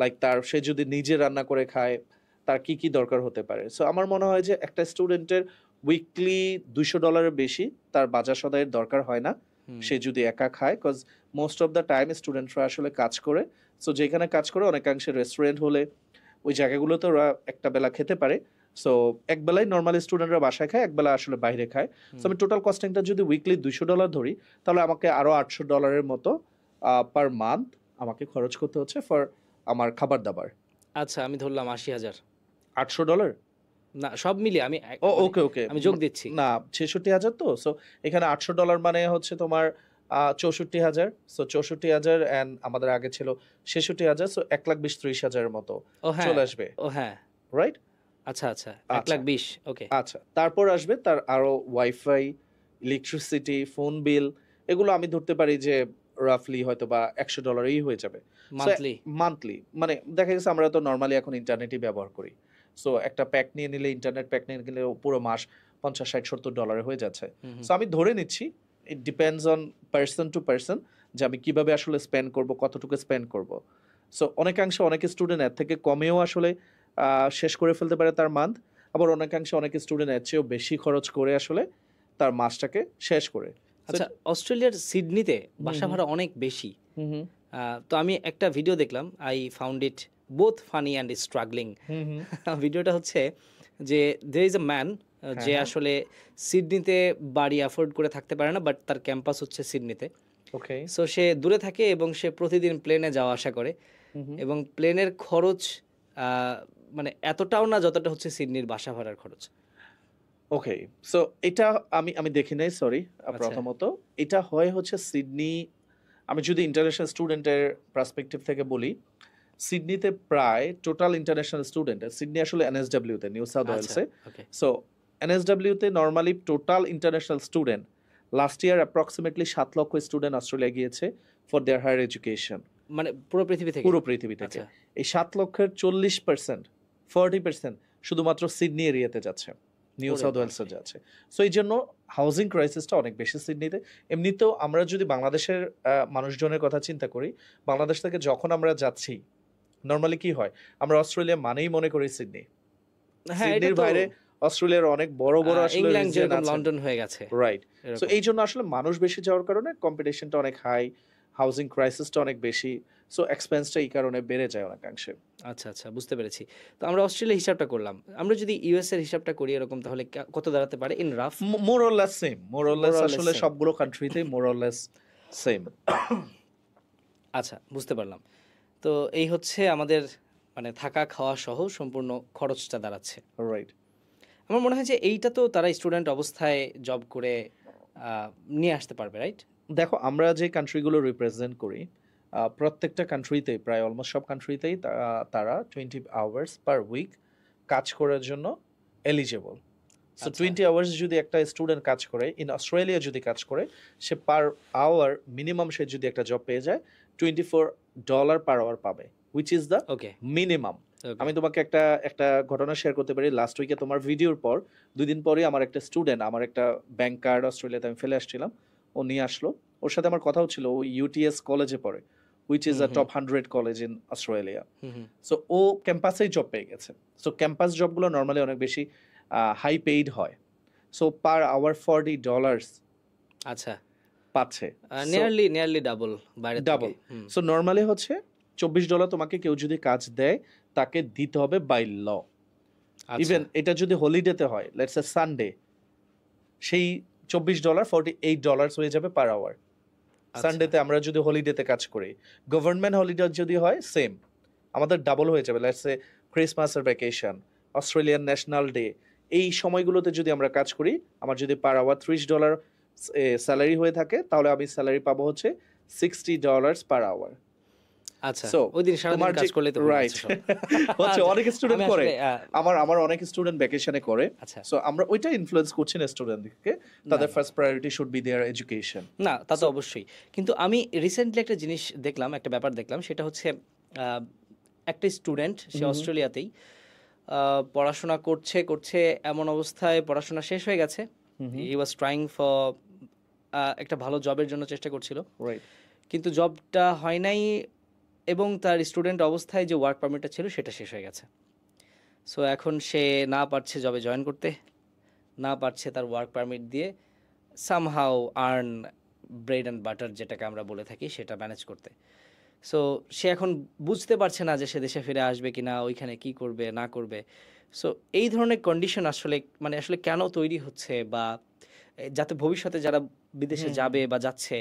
লাইক তার সে যদি নিজে রান্না করে খায় তার কি কি দরকার হতে পারে। সো আমার মনে হয় যে একটা স্টুডেন্টের উইকলি $200 বেশি তার বাজার সদাইয়ের দরকার হয় না, সে যদি একা খায়, cause most of the time স্টুডেন্টরা আসলে কাজ করে। সো যেখানে কাজ করে অনেকাংশে রেস্টুরেন্ট হলে ওই জায়গাগুলোতে ওরা একটা বেলা খেতে পারে। সো এক বেলায় নর্মালি স্টুডেন্টরা বাসায় খায়, এক বেলা আসলে বাইরে খায়। সো আমি টোটাল কস্টিংটা যদি উইকলি $200 ধরি, তাহলে আমাকে আরো $800 মতো পার মান্থ আমাকে খরচ করতে হচ্ছে ফর আমার খাবার দাবার। আচ্ছা, আমি ধরলাম 80,000। $800? না, সব মিলিয়ে আমি ও ওকে ওকে, আমি যোগ দিচ্ছি। না 66,000 তো। সো এখানে $800 মানে হচ্ছে তোমার 64,000। সো 64,000 অ্যান্ড আমাদের আগে ছিল 66,000, সো 1,20,30,000 এর মতো ও হ্যাঁ, চলে আসবে, ও হ্যাঁ, রাইট? আচ্ছা, আচ্ছা, আচ্ছা। 1,20,000, ওকে। আচ্ছা, তারপর আসবে তার আরো ওয়াইফাই, ইলেকট্রিসিটি, ফোন বিল, এগুলো আমি ধরতে পারি যে রাফলি হয়তো বা $100 হয়ে যাবে মান্থলি। মান্থলি। মানে দেখা গেছে আমরা তো নর্মালি এখন ইন্টারনেটই ব্যবহার করি। সো একটা প্যাক নিয়ে নিলে, ইন্টারনেট প্যাক নিয়ে নিলে পুরো মাস $50, 60, 70 হয়ে যাচ্ছে। সো আমি ধরে নিচ্ছি it depends on person to person যে আমি কিভাবে আসলে স্পেন্ড করব, কতটুকু স্পেন্ড করব। সো অনেকাংশে অনেক স্টুডেন্ট এর থেকে কমেও আসলে শেষ করে ফেলতে পারে তার মান্থ, আবার অনেকাংশে অনেক স্টুডেন্ট এর চেয়েও বেশি খরচ করে আসলে তার মাসটাকে শেষ করে। আচ্ছা, অস্ট্রেলিয়ার সিডনিতে বাসা ভাড়া অনেক বেশি। তো আমি একটা ভিডিও দেখলাম, I found it both funny and struggling. ভিডিওটা হচ্ছে যে দেয়ার ইজ আ ম্যান যে আসলে সিডনিতে বাড়ি অ্যাফোর্ড করে থাকতে পারে না, বাট তার ক্যাম্পাস হচ্ছে সিডনিতে। ওকে, সো সে দূরে থাকে এবং সে প্রতিদিন প্লেনে যাওয়া আসা করে, এবং প্লেনের খরচ মানে এতটাও না যতটা হচ্ছে সিডনির বাসা ভাড়ার খরচ। ওকে। সো এটা আমি দেখি নাই, সরি। প্রথমত এটা হয় হচ্ছে সিডনি, আমি যদি ইন্টারন্যাশনাল স্টুডেন্টের পার্সপেক্টিভ থেকে বলি, সিডনিতে প্রায় টোটাল ইন্টারন্যাশনাল স্টুডেন্ট, সিডনি আসলে এনএসডব্লিউতে, নিউ সাউথ ওয়েলসে। ওকে, সো এনএসডব্লিউতে normally total international student last year approximately 7 লক্ষ স্টুডেন্ট অস্ট্রেলিয়া গিয়েছে ফর দেয়ার হায়ার এডুকেশন, মানে পুরো পৃথিবী থেকে। পুরো পৃথিবী থেকে। আচ্ছা। এই 7 লক্ষের 40% শুধুমাত্র সিডনি এরিয়াতে যাচ্ছে, নিউ ওরে সাউথ ওয়েলসে বাপরে। যাচ্ছে। সো এই জন্য হাউজিং ক্রাইসিসটা অনেক বেশি সিডনিতে। এমনিতেও আমরা যদি বাংলাদেশের মানুষজনের কথা চিন্তা করি, বাংলাদেশ থেকে যখন আমরা যাচ্ছি নর্মালি কি হয়, আমরা অস্ট্রেলিয়া মানেই মনে করি সিডনি। হ্যাঁ, এটা সিডনির তো বাইরে অস্ট্রেলিয়ার অনেক বড় বড় আসলে ইংল্যান্ড রিজিয়ন যেরকম আছে, লন্ডন হয়ে গেছে রাইট? সো এরকম। এই জন্য আসলে মানুষ বেশি যাওয়ার কারণে কম্পিটিশনটা অনেক হাই, হাউজিং ক্রাইসিসটা অনেক বেশি। সো এক্সপেন্সটা এই কারণে বেড়ে যায় অনেকাংশে। আচ্ছা, আচ্ছা, বুঝতে পেরেছি। তো আমরা অস্ট্রেলিয়া হিসাবটা করলাম, আমরা যদি ইউএস এর হিসাবটা করি এরকম, তাহলে কত দাঁড়াতে পারে in rough? More or less same, more or less More or less আসলে same. সবগুলো কান্ট্রিতেই মোর অর লেস সেম। আচ্ছা, বুঝতে পারলাম। তো এই হচ্ছে আমাদের মানে থাকা খাওয়া সহ সম্পূর্ণ খরচটা দাঁড়াচ্ছে। রাইট। আমার মনে হয় যে এইটা তো তারা স্টুডেন্ট অবস্থায় জব করে নিয়ে আসতে পারবে, রাইট? দেখো, আমরা যে কান্ট্রিগুলো রিপ্রেজেন্ট করি প্রত্যেকটা কান্ট্রিতেই, প্রায় অলমোস্ট সব কান্ট্রিতেই তারা 20 আওয়ার্স পার উইক কাজ করার জন্য এলিজেবল। সো 20 আওয়ার্স যদি একটা স্টুডেন্ট কাজ করে ইন অস্ট্রেলিয়া, যদি কাজ করে, সে পার আওয়ার মিনিমাম সে যদি একটা জব পেয়ে যায় $24 পার আওয়ার পাবে, হুইচ ইজ দ্য মিনিমাম। আমি তোমাকে একটা ঘটনা শেয়ার করতে পারি। লাস্ট উইকে তোমার ভিডিওর পর 2 দিন পরে আমার একটা স্টুডেন্ট, আমার একটা ব্যাংক কার্ড অস্ট্রেলিয়াতে আমি ফেলে আসছিলাম, ও নিয়ে আসলো। ওর সাথে আমার কথা হচ্ছিল, ও ইউটিএস কলেজে পড়ে, which is a top 100 college in Australia. So ও ক্যাম্পাসেই জব পেয়ে গেছে। সো ক্যাম্পাস জবগুলো নর্মালি অনেক বেশি হাই পেইড হয়। সো পার আওয়ার $40 আচ্ছা পাচ্ছে, নিয়ারলি ডাবল, বাইরে ডাবল। সো নর্মালি হচ্ছে $24 তোমাকে কেউ যদি কাজ দেয় তাকে দিতে হবে বাই ল। ইভেন এটা যদি হলিডেতে হয়, লেটস সে সানডে, সেই $24 $48 হয়ে যাবে পার আওয়ার। সানডেতে আমরা যদি হলিডেতে কাজ করি, গভর্নমেন্ট হলিডে যদি হয় সেম, আমাদের ডাবল হয়ে যাবে। লেটস সে ক্রিসমাসের ভ্যাকেশন, অস্ট্রেলিয়ান ন্যাশনাল ডে, এই সময়গুলোতে যদি আমরা কাজ করি, আমার যদি পার আওয়ার $30 স্যালারি হয়ে থাকে, তাহলে আমি স্যালারি পাবো হচ্ছে $60 পার আওয়ার। আচ্ছা, ওই দিন সারা দিন কাজ করলে তো রাইট হচ্ছে। অনেক স্টুডেন্ট করে, আমার অনেক স্টুডেন্ট ভ্যাকেশনে করে। সো আমরা ওইটা ইনফ্লুয়েন্স করছি না স্টুডেন্টদেরকে, তাদের first priority should be their education. না, তা তো অবশ্যই। কিন্তু আমি রিসেন্টলি একটা জিনিস দেখলাম, একটা ব্যাপার দেখলাম, সেটা হচ্ছে একটা স্টুডেন্ট, সে অস্ট্রেলিয়াতেই পড়াশোনা করছে এমন অবস্থায় পড়াশোনা শেষ হয়ে গেছে। হি ওয়াজ ট্রাইং ফর একটা ভালো জবের জন্য চেষ্টা করছিল, কিন্তু জবটা হয় নাই, এবং তার স্টুডেন্ট অবস্থায় যে ওয়ার্ক পারমিটটা ছিল সেটা শেষ হয়ে গেছে। সো এখন সে না পারছে জবে জয়েন করতে, না পারছে তার ওয়ার্ক পারমিট দিয়ে somehow earn bread and butter, যেটাকে আমরা বলে থাকি, সেটা ম্যানেজ করতে। সো সে এখন বুঝতে পারছে না যে সে দেশে ফিরে আসবে কি না, ওইখানে কি করবে না করবে। সো এই ধরনের কন্ডিশন আসলে কেন তৈরি হচ্ছে, বা যাতে ভবিষ্যতে যারা বিদেশে যাবে বা যাচ্ছে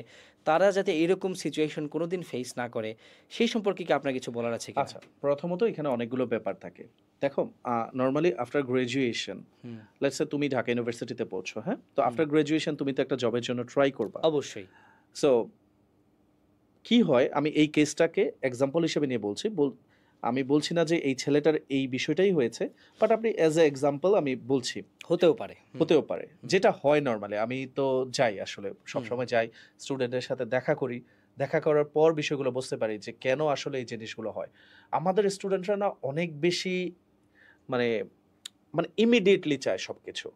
তারা যাতে এরকম সিচুয়েশন কোনোদিন ফেস না করে, সেই সম্পর্কে কি আপনার কিছু বলার আছে? আচ্ছা, প্রথমত এখানে অনেকগুলো ব্যাপার থাকে। দেখো, normally after graduation, let's say তুমি ঢাকা ইউনিভার্সিটিতে পড়ছো, হ্যাঁ, তো আফটার গ্রাজুয়েশন তুমি তো একটা জবের জন্য ট্রাই করবা, অবশ্যই। সো কি হয়, আমি এই কেসটাকে এক্সাম্পল হিসেবে নিয়ে বলছি, আমি বলছি না যে এই ছেলেটার এই বিষয়টাই হয়েছে, বাট আপনি অ্যাজ এ এক্সাম্পল আমি বলছি, হতেও পারে যেটা হয় নর্মালি। আমি তো যাই, আসলে সবসময় যাই, স্টুডেন্টের সাথে দেখা করি, দেখা করার পর বিষয়গুলো বুঝতে পারি যে কেন আসলে এই জিনিসগুলো হয়। আমাদের স্টুডেন্টরা না অনেক বেশি মানে ইমিডিয়েটলি চায় সবকিছু।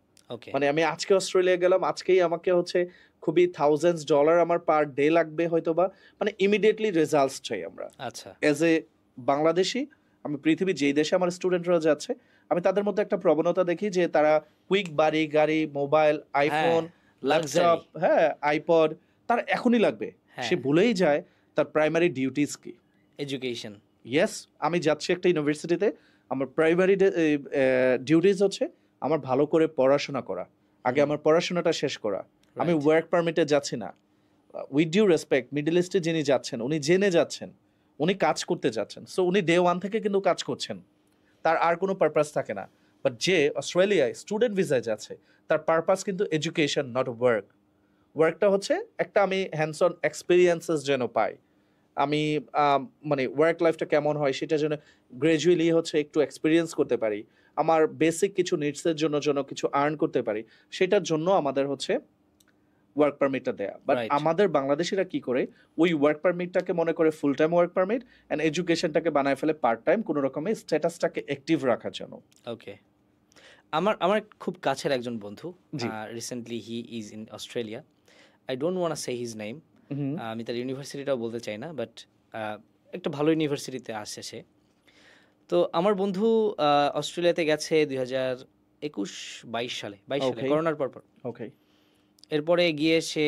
মানে আমি আজকে অস্ট্রেলিয়া গেলাম, আজকেই আমাকে হচ্ছে খুবই $1000s আমার পার ডে লাগবে হয়তো, বা মানে ইমিডিয়েটলি রেজাল্টস চাই আমরা। আচ্ছা, অ্যাজ এ বাংলাদেশি, আমি পৃথিবীর যেই দেশে আমার স্টুডেন্টরা যাচ্ছে, আমি তাদের মধ্যে একটা প্রবণতা দেখি যে তারা কুইক বাড়ি গাড়ি, মোবাইল, আইফোন, ল্যাপটপ, হ্যাঁ, আইপড, তার এখনই লাগবে। সে ভুলেই যায় তার প্রাইমারি ডিউটিস কি, এডুকেশন। ইয়েস, আমি যাচ্ছি একটা ইউনিভার্সিটিতে, আমার প্রাইমারি ডিউটিস হচ্ছে আমার ভালো করে পড়াশোনা করা, আগে আমার পড়াশোনাটা শেষ করা। আমি ওয়ার্ক পারমিটে যাচ্ছি না। উইথ ডিউ রেসপেক্ট, মিডল ইস্টে যিনি যাচ্ছেন, উনি জেনে যাচ্ছেন, উনি কাজ করতে যাচ্ছেন। সো উনি ডে 1 থেকে কিন্তু কাজ করছেন, তার আর কোনো পারপাস থাকে না। বাট যে অস্ট্রেলিয়ায় স্টুডেন্ট ভিসায় যাচ্ছে, তার পারপাস কিন্তু এডুকেশন, নট ওয়ার্ক। ওয়ার্কটা হচ্ছে একটা আমি হ্যান্ডস অন এক্সপিরিয়েন্সেস যেন পাই, আমি মানে ওয়ার্ক লাইফটা কেমন হয় সেটা যেন গ্র্যাজুয়ালি হচ্ছে একটু এক্সপিরিয়েন্স করতে পারি, আমার বেসিক কিছু নিডসের জন্য কিছু আর্ন করতে পারি, সেটার জন্য আমাদের হচ্ছে ওয়ার্ক পারমিটটা দেয়া। বাট আমাদের বাংলাদেশিরা কি করে, ওই ওয়ার্ক পারমিটটাকে মনে করে full time work permit, and এডুকেশনটাকে বানায় ফেলে পার্ট টাইম, কোনো রকমে স্ট্যাটাসটাকে অ্যাক্টিভ রাখার জন্য। ওকে, আমার খুব কাছের একজন বন্ধু, recently he is in Australia, I don't want to say his name, আমি তার ইউনিভার্সিটিটাও বলতে চাই না, বাট একটা ভালো ইউনিভার্সিটিতে আসছে সে। তো আমার বন্ধু অস্ট্রেলিয়াতে গেছে 2021-22 সালে, করোনার পর। ওকে, এরপরে গিয়ে সে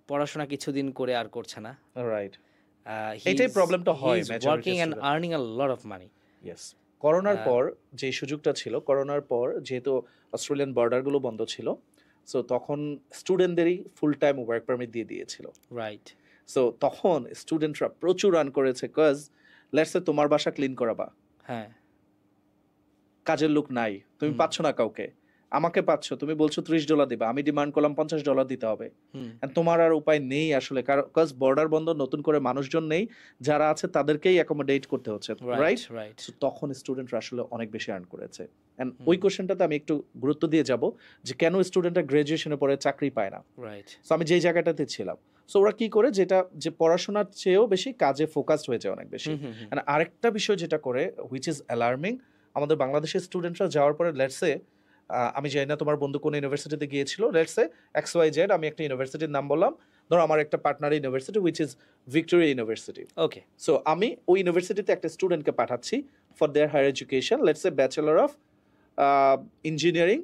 পড়াশোনা কিছুদিন করে আর করছে না। রাইট, এটাই প্রবলেমটা হয়, working and earning a lot of money. Yes, করোনার পর যে সুযোগটা ছিল, করোনার পর যেহেতু অস্ট্রেলিয়ান বর্ডারগুলো বন্ধ ছিল, সো তখন স্টুডেন্টদেরই ফুল টাইম ওয়ার্ক পারমিট দিয়ে দিয়েছিল। রাইট, সো তখন স্টুডেন্টরা প্রচুর রান করেছে, কজ লেটস সে তোমার বাসা ক্লিন করাবা, হ্যাঁ, কাজের লোক নাই, তুমি পাচ্ছ না কাউকে, আমাকে পাচ্ছ, তুমি বলছো $30 দিবা, আমি ডিমান্ড করলাম $50 দিতে হবে। And তোমার আর উপায় নেই আসলে, কারণ বর্ডার বন্ধ, নতুন করে মানুষজন নেই, যারা আছে তাদেরকেই অ্যাকোমোডেট করতে হচ্ছে, রাইট? রাইট। তখন স্টুডেন্টরা আসলে অনেক বেশি আর্ন করেছে। এন্ড ওই কোশ্চেনটাতে আমি একটু গুরুত্ব দিয়ে যাব যে কেন স্টুডেন্টরা গ্রাজুয়েশনের পরে চাকরি পায় না। রাইট। সো আমি যেই জায়গাটাতে ছিলাম, সো ওরা কি করে, যে পড়াশোনার চেয়েও বেশি কাজে ফোকাসড হয়ে যায় অনেক বেশি। And আরেকটা বিষয় যেটা করে, হুইচ ইজ অ্যালার্মিং, আমাদের বাংলাদেশের স্টুডেন্টরা যাওয়ার পরে, লেটসে আমি জানি না তোমার বন্ধু কোন ইউনিভার্সিটিতে গিয়েছিল, লেটসে XYZ, আমি একটা ইউনিভার্সিটির নাম বললাম, ধরো আমার একটা partner university which is Victoria university. Okay. So আমি ওই ইউনিভার্সিটিতে একটা স্টুডেন্টকে পাঠাচ্ছি for their higher education, let's say bachelor of engineering,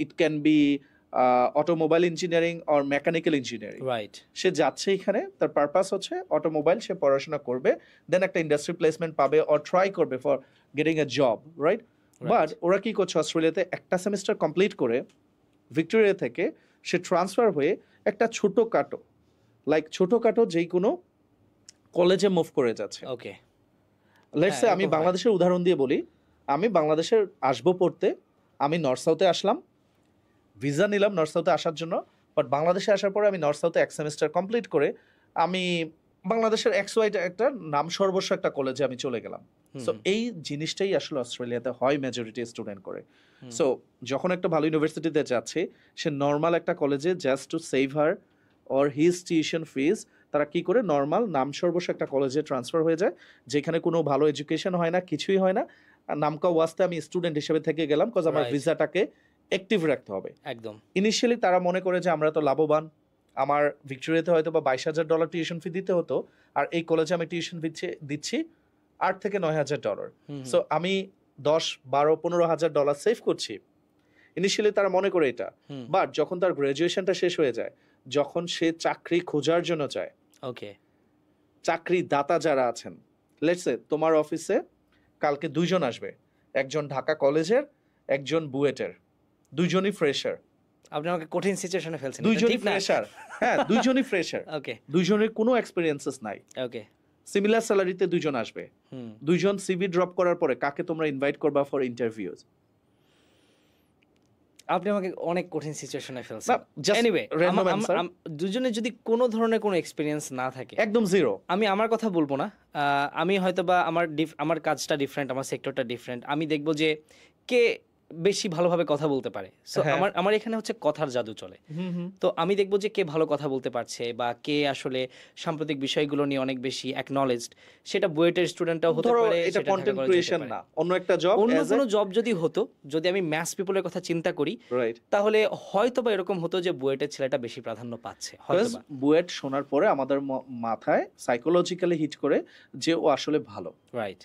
it can be automobile engineering or mechanical engineering. Right. সে যাচ্ছে এখানে, তার পারপাস হচ্ছে অটোমোবাইল, সে পড়াশোনা করবে, দেন একটা ইন্ডাস্ট্রি প্লেসমেন্ট পাবে অর ট্রাই করবে for getting a job, right? But ওরা কি করছে, অস্ট্রেলিয়াতে একটা সেমিস্টার কমপ্লিট করে ভিক্টোরিয়া থেকে সে ট্রান্সফার হয়ে একটা ছোটোখাটো যেই কোনো কলেজে মুভ করে যাচ্ছে। ওকে। লেটস সে আমি বাংলাদেশের উদাহরণ দিয়ে বলি, আমি বাংলাদেশের আসবো পড়তে, আমি নর্থ সাউথে আসলাম, ভিসা নিলাম নর্থ সাউথে আসার জন্য, বাট বাংলাদেশে আসার পরে আমি নর্থ সাউথে এক সেমিস্টার কমপ্লিট করে আমি বাংলাদেশের XY একটা নাম সর্বস্ব একটা কলেজে আমি চলে গেলাম। সো এই জিনিসটাই আসলে অস্ট্রেলিয়াতে হয়, মেজরিটি স্টুডেন্ট করে। সো যখন একটা ভালো ইউনিভার্সিটিতে যাচ্ছে, সে নর্মাল একটা কলেজে just to save her or his tuition ফিজ, তারা কি করে নর্মাল নাম সর্বস্ব একটা কলেজে ট্রান্সফার হয়ে যায়, যেখানে কোনো ভালো এডুকেশন হয় না, কিছুই হয় না। নামকা ওয়াস্তে আমি স্টুডেন্ট হিসেবে থেকে গেলাম, কজ আমার ভিসাটাকে অ্যাক্টিভ রাখতে হবে। একদম। ইনিশিয়ালি তারা মনে করে যে আমরা তো লাভবান, আমার ভিক্টোরিয়াতে হয়তো বা $22,000 টিউশন ফি দিতে হতো, আর এই কলেজে আমি টিউশন ফি দিচ্ছি $8,000 থেকে $9,000। সো আমি $10,000, $12,000, $15,000 সেভ করছি। ইনিশিয়ালি তারা মনে করে এটা, বাট যখন তার গ্রাজুয়েশনটা শেষ হয়ে যায়, যখন সে চাকরি খোঁজার জন্য যায়, ওকে, চাকরি দাতা যারা আছেন, লেটস সে তোমার অফিসে কালকে 2 জন আসবে, একজন ঢাকা কলেজের, একজন বুয়েটের, দুইজনই ফ্রেশার। আপনি আমাকে কঠিন সিচুয়েশনে ফেলছেন। দুইজনই ফ্রেশার, হ্যাঁ দুইজনই ফ্রেশার। ওকে, দুইজনের কোনো এক্সপেরিয়েন্সেস নাই। ওকে, সিমিলার স্যালারিতে দুইজন আসবে। দুইজন সিভি ড্রপ করার পরে কাকে তোমরা ইনভাইট করবা ফর ইন্টারভিউজ? আপনি আমাকে অনেক কঠিন সিচুয়েশনে ফেলছেন। এনিওয়ে, দুজনে যদি কোনো ধরনের কোনো এক্সপেরিয়েন্স না থাকে, একদম জিরো, আমি আমার কথা বলবো না। আমি হয়তো বা আমার কাজটা ডিফারেন্ট, আমার সেক্টরটা ডিফারেন্ট, আমি দেখবো যে কে বেশি ভালোভাবে কথা বলতে পারে। সো আমার এখানে হচ্ছে কথার জাদু চলে। তো আমি দেখবো যে কে ভালো কথা বলতে পারছে, বা কে আসলে সাম্প্রতিক বিষয়গুলো নিয়ে অনেক বেশি অ্যাকনলেজড। সেটা বুয়েটের স্টুডেন্টটাও হতে পারে, এটা কন্টেন্ট ক্রিয়েশন না, অন্য একটা জব, অন্য কোনো জব যদি হতো, যদি আমি ম্যাথস পিপলের কথা চিন্তা করি, তাহলে হয়তো বা এরকম হতো যে বুয়েটের ছেলেটা বেশি প্রাধান্য পাচ্ছে। হয়তো বুয়েট শোনার পরে আমাদের মাথায় সাইকোলজিক্যালি হিট করে যে ও আসলে ভালো, রাইট?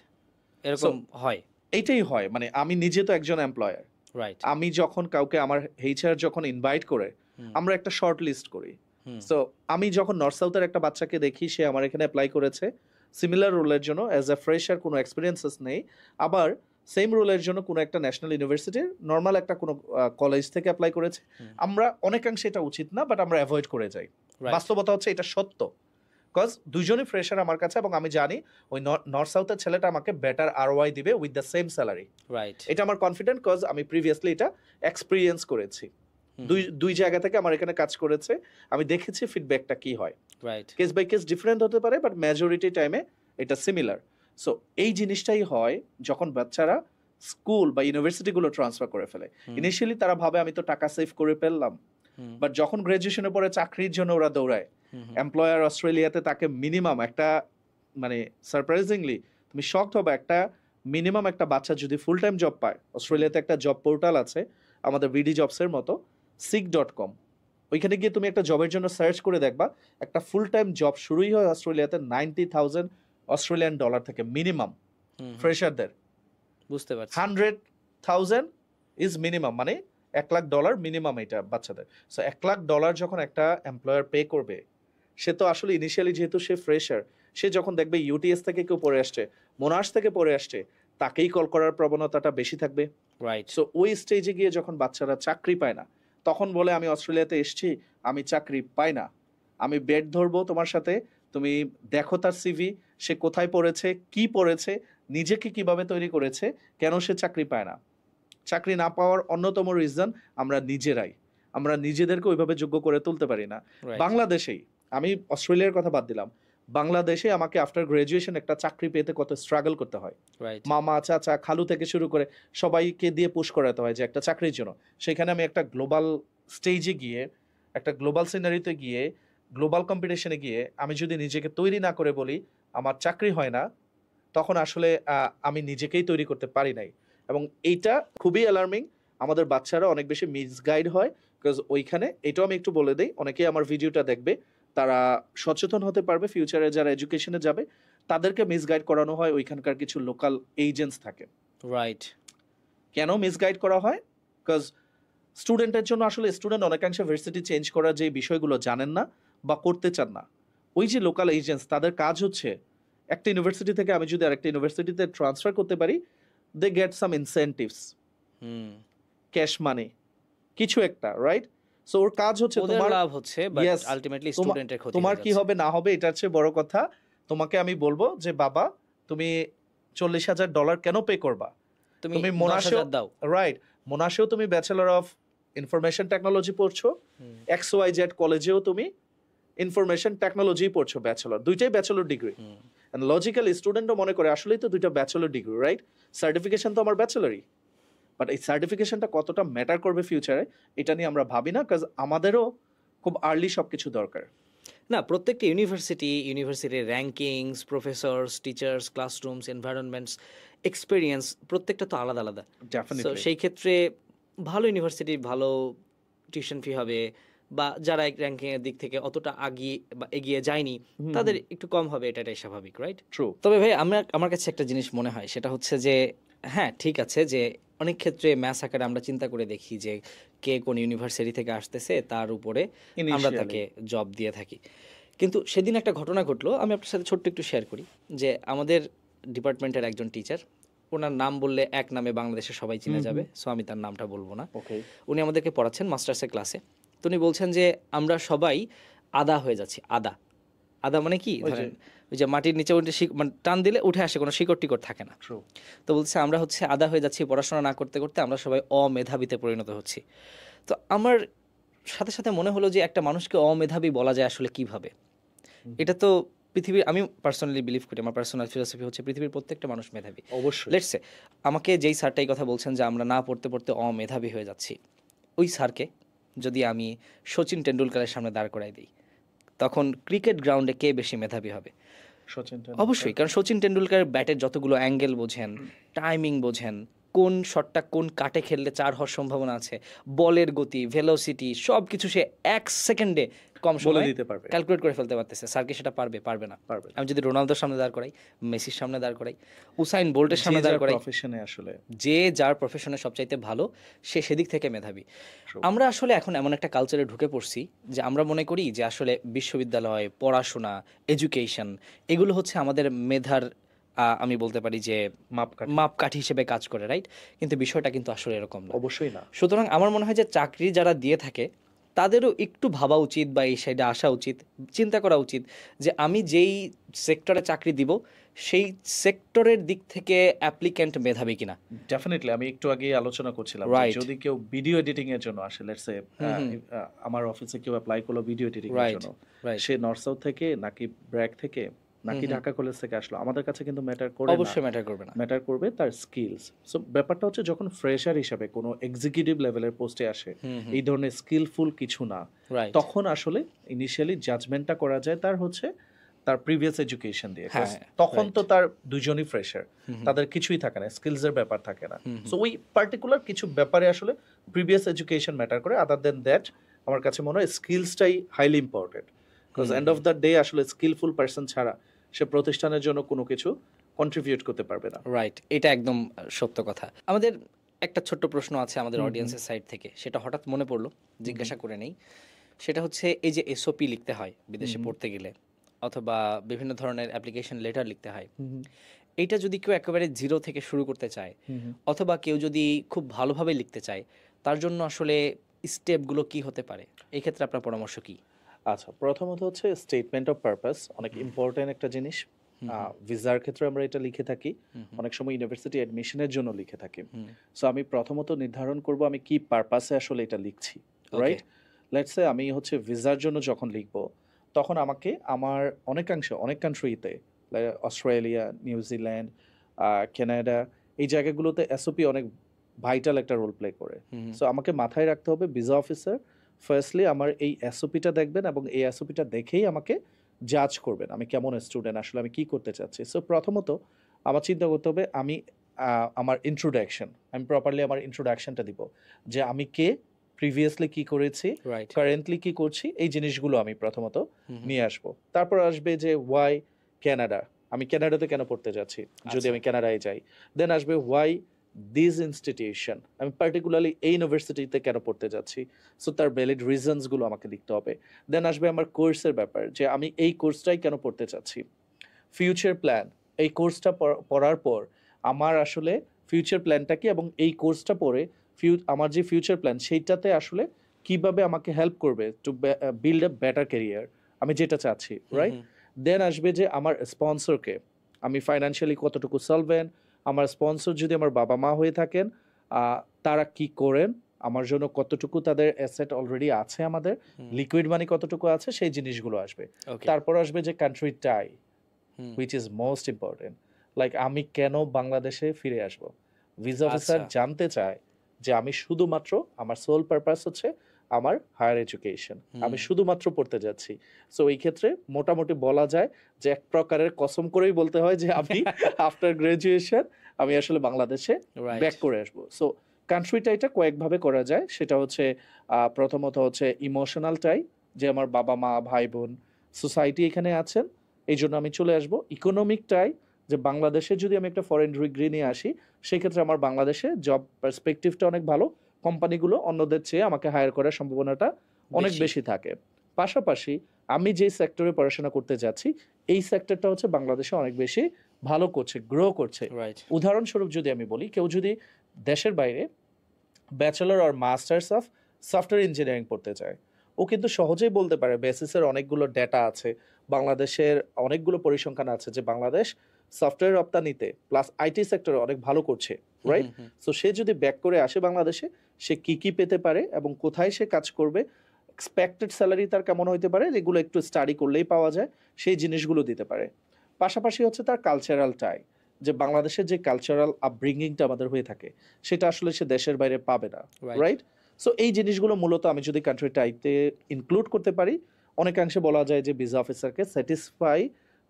এরকম হয়, এইটাই হয়। মানে আমি নিজে তো একজন এমপ্লয়ার, রাইট? আমি যখন কাউকে আমার HR যখন ইনভাইট করে, আমরা একটা শর্ট লিস্ট করি। সো আমি যখন নর্থ সাউথের একটা বাচ্চাকে দেখি, সে আমার এখানে অ্যাপ্লাই করেছে সিমিলার রোলের জন্য, অ্যাজ এ ফ্রেশার, কোনো এক্সপিরিয়েন্সেস নেই, আবার সেম রোলের জন্য কোনো একটা ন্যাশনাল ইউনিভার্সিটির নর্মাল একটা কোনো কলেজ থেকে অ্যাপ্লাই করেছে, আমরা অনেকাংশে এটা উচিত না, বাট আমরা অ্যাভয়েড করে যাই। বাস্তবতা হচ্ছে এটা সত্য, বিকজ দুজনই ফ্রেশার আমার কাছে, এবং আমি জানি ওই নর্থ সাউথের ছেলেটা আমাকে বেটার ROI দিবে with the same salary, right? এটা আমার কনফিডেন্ট, বিকজ আমি প্রিভিয়াসলি এটা এক্সপিরিয়েন্স করেছি। দুই জায়গা থেকে আমার এখানে কাজ করেছে, আমি দেখেছি ফিডব্যাকটা কি হয়, right? Case by case different হতে পারে, বাট মেজরিটি টাইমে এটা সিমিলার। সো এই জিনিসটাই হয় যখন বাচ্চারা স্কুল বা ইউনিভার্সিটিগুলো ট্রান্সফার করে ফেলে। ইনিশিয়ালি তারা ভাবে আমি তো টাকা সেভ করে ফেললাম, বাট যখন গ্রাজুয়েশনের পরে চাকরির জন্য ওরা দৌড়ায়, এমপ্লয়ার অস্ট্রেলিয়াতে তাকে মিনিমাম একটা, মানে সারপ্রাইজিংলি তুমি শকড হবে, একটা মিনিমাম একটা বাচ্চা যদি ফুল টাইম জব পায়, অস্ট্রেলিয়াতে একটা জব পোর্টাল আছে আমাদের VD জবসের মতো, seek.com, ওইখানে গিয়ে তুমি একটা জবের জন্য সার্চ করে দেখবা, একটা ফুল টাইম জব শুরুই হয় অস্ট্রেলিয়াতে $90,000 অস্ট্রেলিয়ান ডলার থেকে মিনিমাম ফ্রেশারদের। বুঝতে পারছি, $100,000 ইজ মিনিমাম, মানে $1,00,000 মিনিমাম এটা বাচ্চাদের। সো $1,00,000 যখন একটা এমপ্লয়ার পে করবে, সে তো আসলে ইনিশিয়ালি যেহেতু সে ফ্রেশার, সে যখন দেখবে UTS থেকে কেউ পড়ে আসছে, মোনাশ থেকে পড়ে আসছে, তাকেই কল করার প্রবণতাটা বেশি থাকবে, রাইট? সো ওই স্টেজে গিয়ে যখন বাচ্চারা চাকরি পায় না, তখন বলে আমি অস্ট্রেলিয়াতে এসেছি, আমি চাকরি পাই না, আমি বেড ধরবো তোমার সাথে, তুমি দেখো তার CV, সে কোথায় পড়েছে, কি পড়েছে, নিজেকে কিভাবে তৈরি করেছে, কেন সে চাকরি পায় না। চাকরি না পাওয়ার অন্যতম রিজন আমরা নিজেদেরকে ওইভাবে যোগ্য করে তুলতে পারি না। Right. বাংলাদেশেই, আমি অস্ট্রেলিয়ার কথা বাদ দিলাম, বাংলাদেশে আমাকে আফটার গ্রাজুয়েশন একটা চাকরি পেতে কত স্ট্রাগল করতে হয়। রাইট মামা চাচা খালু থেকে শুরু করে সবাইকে দিয়ে পুশ করাতে হয় যে একটা চাকরির জন্য। সেখানে আমি একটা গ্লোবাল স্টেজে গিয়ে, একটা গ্লোবাল সিনারিতে গিয়ে, গ্লোবাল কম্পিটিশনে গিয়ে আমি যদি নিজেকে তৈরি না করে বলি আমার চাকরি হয় না, তখন আসলে আমি নিজেকেই তৈরি করতে পারি নাই। এবং এইটা খুবই অ্যালার্মিং। আমাদের বাচ্চারা অনেক বেশি মিসগাইড হয়, বিকজ ওইখানে এটাও আমি একটু বলে দিই, অনেকেই আমার ভিডিওটা দেখবে, তারা সচেতন হতে পারবে। ফিউচারে যারা এডুকেশনে যাবে তাদেরকে মিসগাইড করানো হয়, ওইখানকার কিছু লোকাল এজেন্টস থাকে। রাইট কেন মিসগাইড করা হয়? বিকজ স্টুডেন্টের জন্য আসলে স্টুডেন্ট অনেকাংশে ভার্সিটি চেঞ্জ করার যে বিষয়গুলো জানেন না বা করতে চান না। ওই যে লোকাল এজেন্টস, তাদের কাজ হচ্ছে একটা ইউনিভার্সিটি থেকে আমি যদি আরেকটা ইউনিভার্সিটিতে ট্রান্সফার করতে পারি, they get some incentives, cash money, কিছু একটা, রাইট? সো ওর কাজ হচ্ছে ওদের তোমার লাভ হচ্ছে বাট Yes, আলটিমেটলি স্টুডেন্টের ক্ষতি তোমার হয়ে কি যাচ্ছে। হবে না হবে এটার চেয়ে বড় কথা, তোমাকে আমি বলবো যে বাবা তুমি $40,000 কেন পে করবা? তুমি তুমি 10,000 দাও। রাইট, মোনাশেও তুমি ব্যাচেলর অফ ইনফরমেশন টেকনোলজি পড়ছো, XYZ কলেজেও তুমি ইনফরমেশন টেকনোলজি পড়ছো, ব্যাচেলর, দুইটাই ব্যাচেলর ডিগ্রি। এন্ড লজিক্যালি স্টুডেন্টও মনে করে আসলেই তো দুইটা ব্যাচেলর ডিগ্রি, রাইট? সার্টিফিকেশন তো আমার ব্যাচেলরই, বাট এই সার্টিফিকেশনটা কতটা ম্যাটার করবে ফিউচারে এটা নিয়ে আমরা ভাবি না, কাজ আমাদেরও খুব আর্লি সবকিছু দরকার। না, প্রত্যেকটা ইউনিভার্সিটির rankings, professors, teachers, classrooms, environments, experience প্রত্যেকটা তো আলাদা আলাদা। সো ডেফিনেটলি সেই ক্ষেত্রে ভালো ইউনিভার্সিটি ভালো টিউশন ফি হবে, বা যারা র্যাঙ্কিং এর দিক থেকে অতটা এগিয়ে যায়নি তাদের একটু কম হবে, এটাই স্বাভাবিক, রাইট? ট্রু। তবে ভাই আমার কাছে একটা জিনিস মনে হয়, সেটা হচ্ছে যে হ্যাঁ ঠিক আছে যে অনেক ক্ষেত্রে ম্যাথ আকারে আমরা চিন্তা করে দেখি যে কে কোন ইউনিভার্সিটি থেকে আসতেছে তার উপরে আমরা Initially. তাকে জব দিয়ে থাকি। কিন্তু সেদিন একটা ঘটনা ঘটলো, আমি আপনার সাথে ছোট্ট একটু শেয়ার করি। যে আমাদের ডিপার্টমেন্টের একজন টিচার, ওনার নাম বললে এক নামে বাংলাদেশে সবাই চিনে যাবে, সো আমি তার নামটা বলবো না। ওকে। উনি আমাদেরকে পড়াচ্ছেন মাস্টার্সের ক্লাসে। তো উনি বলছেন যে আমরা সবাই আদা হয়ে যাচ্ছি। আদা আদা মানে কি, ওই যে- ধরেন ওই যে মাটির নিচে উঠে মানে টান দিলে উঠে আসে, কোনো শিকড় টিকড় থাকে না। ট্রু। তো বলছে আমরা হচ্ছে আদা হয়ে যাচ্ছি, পড়াশোনা না করতে করতে আমরা সবাই অমেধাবীতে পরিণত হচ্ছি। তো আমার সাথে সাথে মনে হলো যে একটা মানুষকে অমেধাবী বলা যায় আসলে কিভাবে? এটা তো পৃথিবীর, আমি পার্সোনালি বিলিভ করি, আমার পার্সোনাল ফিলোসফি হচ্ছে পৃথিবীর প্রত্যেকটা মানুষ মেধাবী। অবশ্যই। লেটস সে আমাকে যেই স্যারটাই কথা বলছেন যে আমরা না পড়তে পড়তে অমেধাবী হয়ে যাচ্ছি, ওই স্যারকে যদি আমি সচিন টেন্ডুলকারের সামনে দাঁড় করাই দিই, তখন ক্রিকেট গ্রাউন্ডে কে বেশি মেধাবী হবে? সচিন অবশ্যই, কারণ সচিন টেন্ডুলকার ব্যাটের যতগুলো অ্যাঙ্গেল বোঝেন, টাইমিং বোঝেন, কোন শটটা কোন কাটে খেললে চার হওয়ার সম্ভাবনা আছে, বলের গতি, ভেলোসিটি, সব কিছু সে 1 সেকেন্ডে কম বলে সময়ে দিতে পারবে। ক্যালকুলেট করে ফেলতে পারতেছে। স্যার কি সেটা পারবে? পারবে না। পারবে। আমি যদি রোনালদোর সামনে দাঁড় করাই, মেসির সামনে দাঁড় করাই, উসাইন বোল্টের সামনে দাঁড় করাই, প্রফেশনে আসলে যে যার প্রফেশনে সবচাইতে ভালো সে সেদিক থেকে মেধাবী। True. আমরা আসলে এখন এমন একটা কালচারে ঢুকে পড়ছি যে আমরা মনে করি যে আসলে বিশ্ববিদ্যালয়, পড়াশোনা, এডুকেশন এগুলো হচ্ছে আমাদের মেধার আমি বলতে পারি যে মাপকাঠি। মাপকাঠি হিসেবে কাজ করে, রাইট? কিন্তু বিষয়টা কিন্তু আসলে এরকম না। অবশ্যই না। সুতরাং আমার মনে হয় যে চাকরি যারা দিয়ে থাকে তাদেরও একটু ভাবা উচিত বা এই সাইডে আসা উচিত, চিন্তা করা উচিত যে আমি যেই সেক্টরে চাকরি দিব সেই সেক্টরের দিক থেকে অ্যাপ্লিক্যান্ট মেধাবী কিনা। ডেফিনেটলি আমি একটু আগে আলোচনা করছিলাম যে Right. যদি কেউ ভিডিও এডিটিং এর জন্য আসে, লেটস সে আমার অফিসে কেউ অ্যাপ্লাই করলো ভিডিও এডিটিং এর Right, জন্য, right. সে নর্থ সাউথ থেকে নাকি ব্র্যাক থেকে নাকি ঢাকা কলেজ থেকে আসলো, আমাদের কাছে কিন্তু ম্যাটার করে না। অবশ্যই ম্যাটার করবে না। ম্যাটার করবে তার স্কিলস। সো ব্যাপারটা হচ্ছে যখন ফ্রেশার হিসাবে কোনো এক্সিকিউটিভ লেভেলের পোস্টে আসে, এই ধরনের স্কিলফুল কিছু না, রাইট। তখন আসলে ইনিশিয়ালি জাজমেন্টটা করা যায় তার হচ্ছে তার প্রিভিয়াস এডুকেশন দিয়ে। হ্যাঁ, তখন তো তার দুজনই ফ্রেশার, তাদের কিছুই থাকে না, স্কিলস এর ব্যাপার থাকে না। সো ওই পার্টিকুলার কিছু ব্যাপারে আসলে প্রিভিয়াস এডুকেশন ম্যাটার করে। আদার দেন দ্যাট আমার কাছে মনে হয় স্কিলসটাই highly important, because end of the day আসলে স্কিলফুল পারসন ছাড়া সে প্রতিষ্ঠানের জন্য কোনো কিছু কন্ট্রিবিউট করতে পারবে না। রাইট, এটা একদম সত্য কথা। আমাদের একটা ছোট্ট প্রশ্ন আছে আমাদের অডিয়েন্সের সাইড থেকে, সেটা হঠাৎ মনে পড়লো, জিজ্ঞাসা করে নেই। সেটা হচ্ছে এই যে এসওপি লিখতে হয় বিদেশে পড়তে গেলে, অথবা বিভিন্ন ধরনের অ্যাপ্লিকেশন লেটার লিখতে হয়, এইটা যদি কেউ একেবারে জিরো থেকে শুরু করতে চায়, অথবা কেউ যদি খুব ভালোভাবে লিখতে চায়, তার জন্য আসলে স্টেপগুলো কি হতে পারে? এই ক্ষেত্রে আপনার পরামর্শ কি? আচ্ছা, প্রথমত হচ্ছে স্টেটমেন্ট অফ পারপাস অনেক ইম্পর্টেন্ট একটা জিনিস। ভিসার ক্ষেত্রে আমরা এটা লিখে থাকি, অনেক সময় ইউনিভার্সিটি অ্যাডমিশনের জন্য লিখে থাকি। সো আমি প্রথমত নির্ধারণ করব আমি কি পারপাসে আসলে এটা লিখছি, রাইট? লেটস সে আমি হচ্ছে ভিসার জন্য যখন লিখব তখন আমাকে আমার অনেকাংশে অনেক কান্ট্রিতে অস্ট্রেলিয়া, নিউজিল্যান্ড, কানাডা, এই জায়গাগুলোতে এসওপি অনেক ভাইটাল একটা রোল প্লে করে। সো আমাকে মাথায় রাখতে হবে ভিসা অফিসার ফার্স্টলি আমার এই এসওপিটা দেখবেন এবং এই এসওপিটা দেখেই আমাকে জাজ করবেন আমি কেমন স্টুডেন্ট, আসলে আমি কি করতে চাচ্ছি। সো প্রথমত আমার চিন্তা করতে হবে আমি আমার ইন্ট্রোডাকশন, আমি প্রপারলি আমার ইন্ট্রোডাকশনটা দিব যে আমি কে, প্রিভিয়াসলি কি করেছি, কারেন্টলি কি করছি, এই জিনিসগুলো আমি প্রথমত নিয়ে আসবো। তারপর আসবে যে ওয়াই ক্যানাডা, আমি ক্যানাডাতে কেন পড়তে যাচ্ছি যদি আমি ক্যানাডায় যাই। দেন আসবে ওয়াই দিস ইনস্টিটিউশন, আমি পার্টিকুলারলি এই ইউনিভার্সিটিতে কেন পড়তে যাচ্ছি, সো তার ভ্যালিড রিজনসগুলো আমাকে লিখতে হবে। দেন আসবে আমার কোর্সের ব্যাপার, যে আমি এই কোর্সটাই কেন পড়তে চাচ্ছি। ফিউচার প্ল্যান, এই কোর্সটা পড়ার পর আমার আসলে ফিউচার প্ল্যানটা কি, এবং এই কোর্সটা পড়ে আমার যে ফিউচার প্ল্যান সেইটাতে আসলে কিভাবে আমাকে হেল্প করবে to build a better career, আমি যেটা চাচ্ছি, রাইট? দেন আসবে যে আমার স্পন্সরকে, আমি ফাইন্যান্সিয়ালি কতটুকু সলভেন্ট, আমার স্পন্সর যদি আমার বাবা মা হয়ে থাকেন তারা কি করেন, আমার জন্য কতটুকু তাদের অ্যাসেট অলরেডি আছে, আমাদের লিকুইড মানি কতটুকু আছে, সেই জিনিসগুলো আসবে। তারপর আসবে যে country tie, which is most important, like আমি কেন বাংলাদেশে ফিরে আসব। ভিসা অফিসার জানতে চায় যে আমি শুধুমাত্র, আমার সোল পারপাস হচ্ছে আমার হায়ার এডুকেশন, আমি শুধুমাত্র পড়তে যাচ্ছি। সো এই ক্ষেত্রে মোটামুটি বলা যায় যে এক প্রকারের কসম করেই বলতে হয় যে আমি আফটার গ্রাজুয়েশন আমি আসলে বাংলাদেশে ব্যাক করে আসবো। সো কান্ট্রিটা এটা কয়েকভাবে করা যায়, সেটা হচ্ছে প্রথমত হচ্ছে ইমোশনাল টাই, যে আমার বাবা মা ভাই বোন সোসাইটি এখানে আছেন এই জন্য আমি চলে আসবো। ইকোনমিক টাই, যে বাংলাদেশে যদি আমি একটা ফরেন ডিগ্রি নিয়ে আসি সেই ক্ষেত্রে আমার বাংলাদেশে জব পার্সপেক্টিভটা অনেক ভালো, কোম্পানিগুলো অন্যদের চেয়ে আমাকে হায়ার করার সম্ভাবনাটা অনেক বেশি থাকে। পাশাপাশি আমি যে সেক্টরে পড়াশোনা করতে যাচ্ছি এই সেক্টরটা হচ্ছে বাংলাদেশে অনেক বেশি ভালো করছে, গ্রো করছে। উদাহরণস্বরূপ যদি আমি বলি, কেউ যদি দেশের বাইরে ব্যাচেলর আর মাস্টার্স অফ সফটওয়্যার ইঞ্জিনিয়ারিং পড়তে চায়, ও কিন্তু সহজেই বলতে পারে বেসিসের অনেকগুলো ডেটা আছে, বাংলাদেশের অনেকগুলো পরিসংখ্যান আছে যে বাংলাদেশ সফটওয়্যার রপ্তানিতে প্লাস আইটি সেক্টরে অনেক ভালো করছে, রাইট? সো সে যদি ব্যাক করে আসে বাংলাদেশে, সে কি কি পেতে পারে এবং কোথায় সে কাজ করবে, এক্সপেক্টেড স্যালারি তার কেমন হইতে পারে, যেগুলো একটু স্টাডি করলেই পাওয়া যায়, সেই জিনিসগুলো দিতে পারে। পাশাপাশি হচ্ছে তার কালচারাল টাই, যে বাংলাদেশের যে কালচারাল আপব্রিঙ্গিংটা আমাদের হয়ে থাকে সেটা আসলে সে দেশের বাইরে পাবে না, রাইট? সো এই জিনিসগুলো মূলত আমি যদি কান্ট্রি টাইপে ইনক্লুড করতে পারি, অনেকাংশে বলা যায় যে ভিসা অফিসারকে স্যাটিসফাই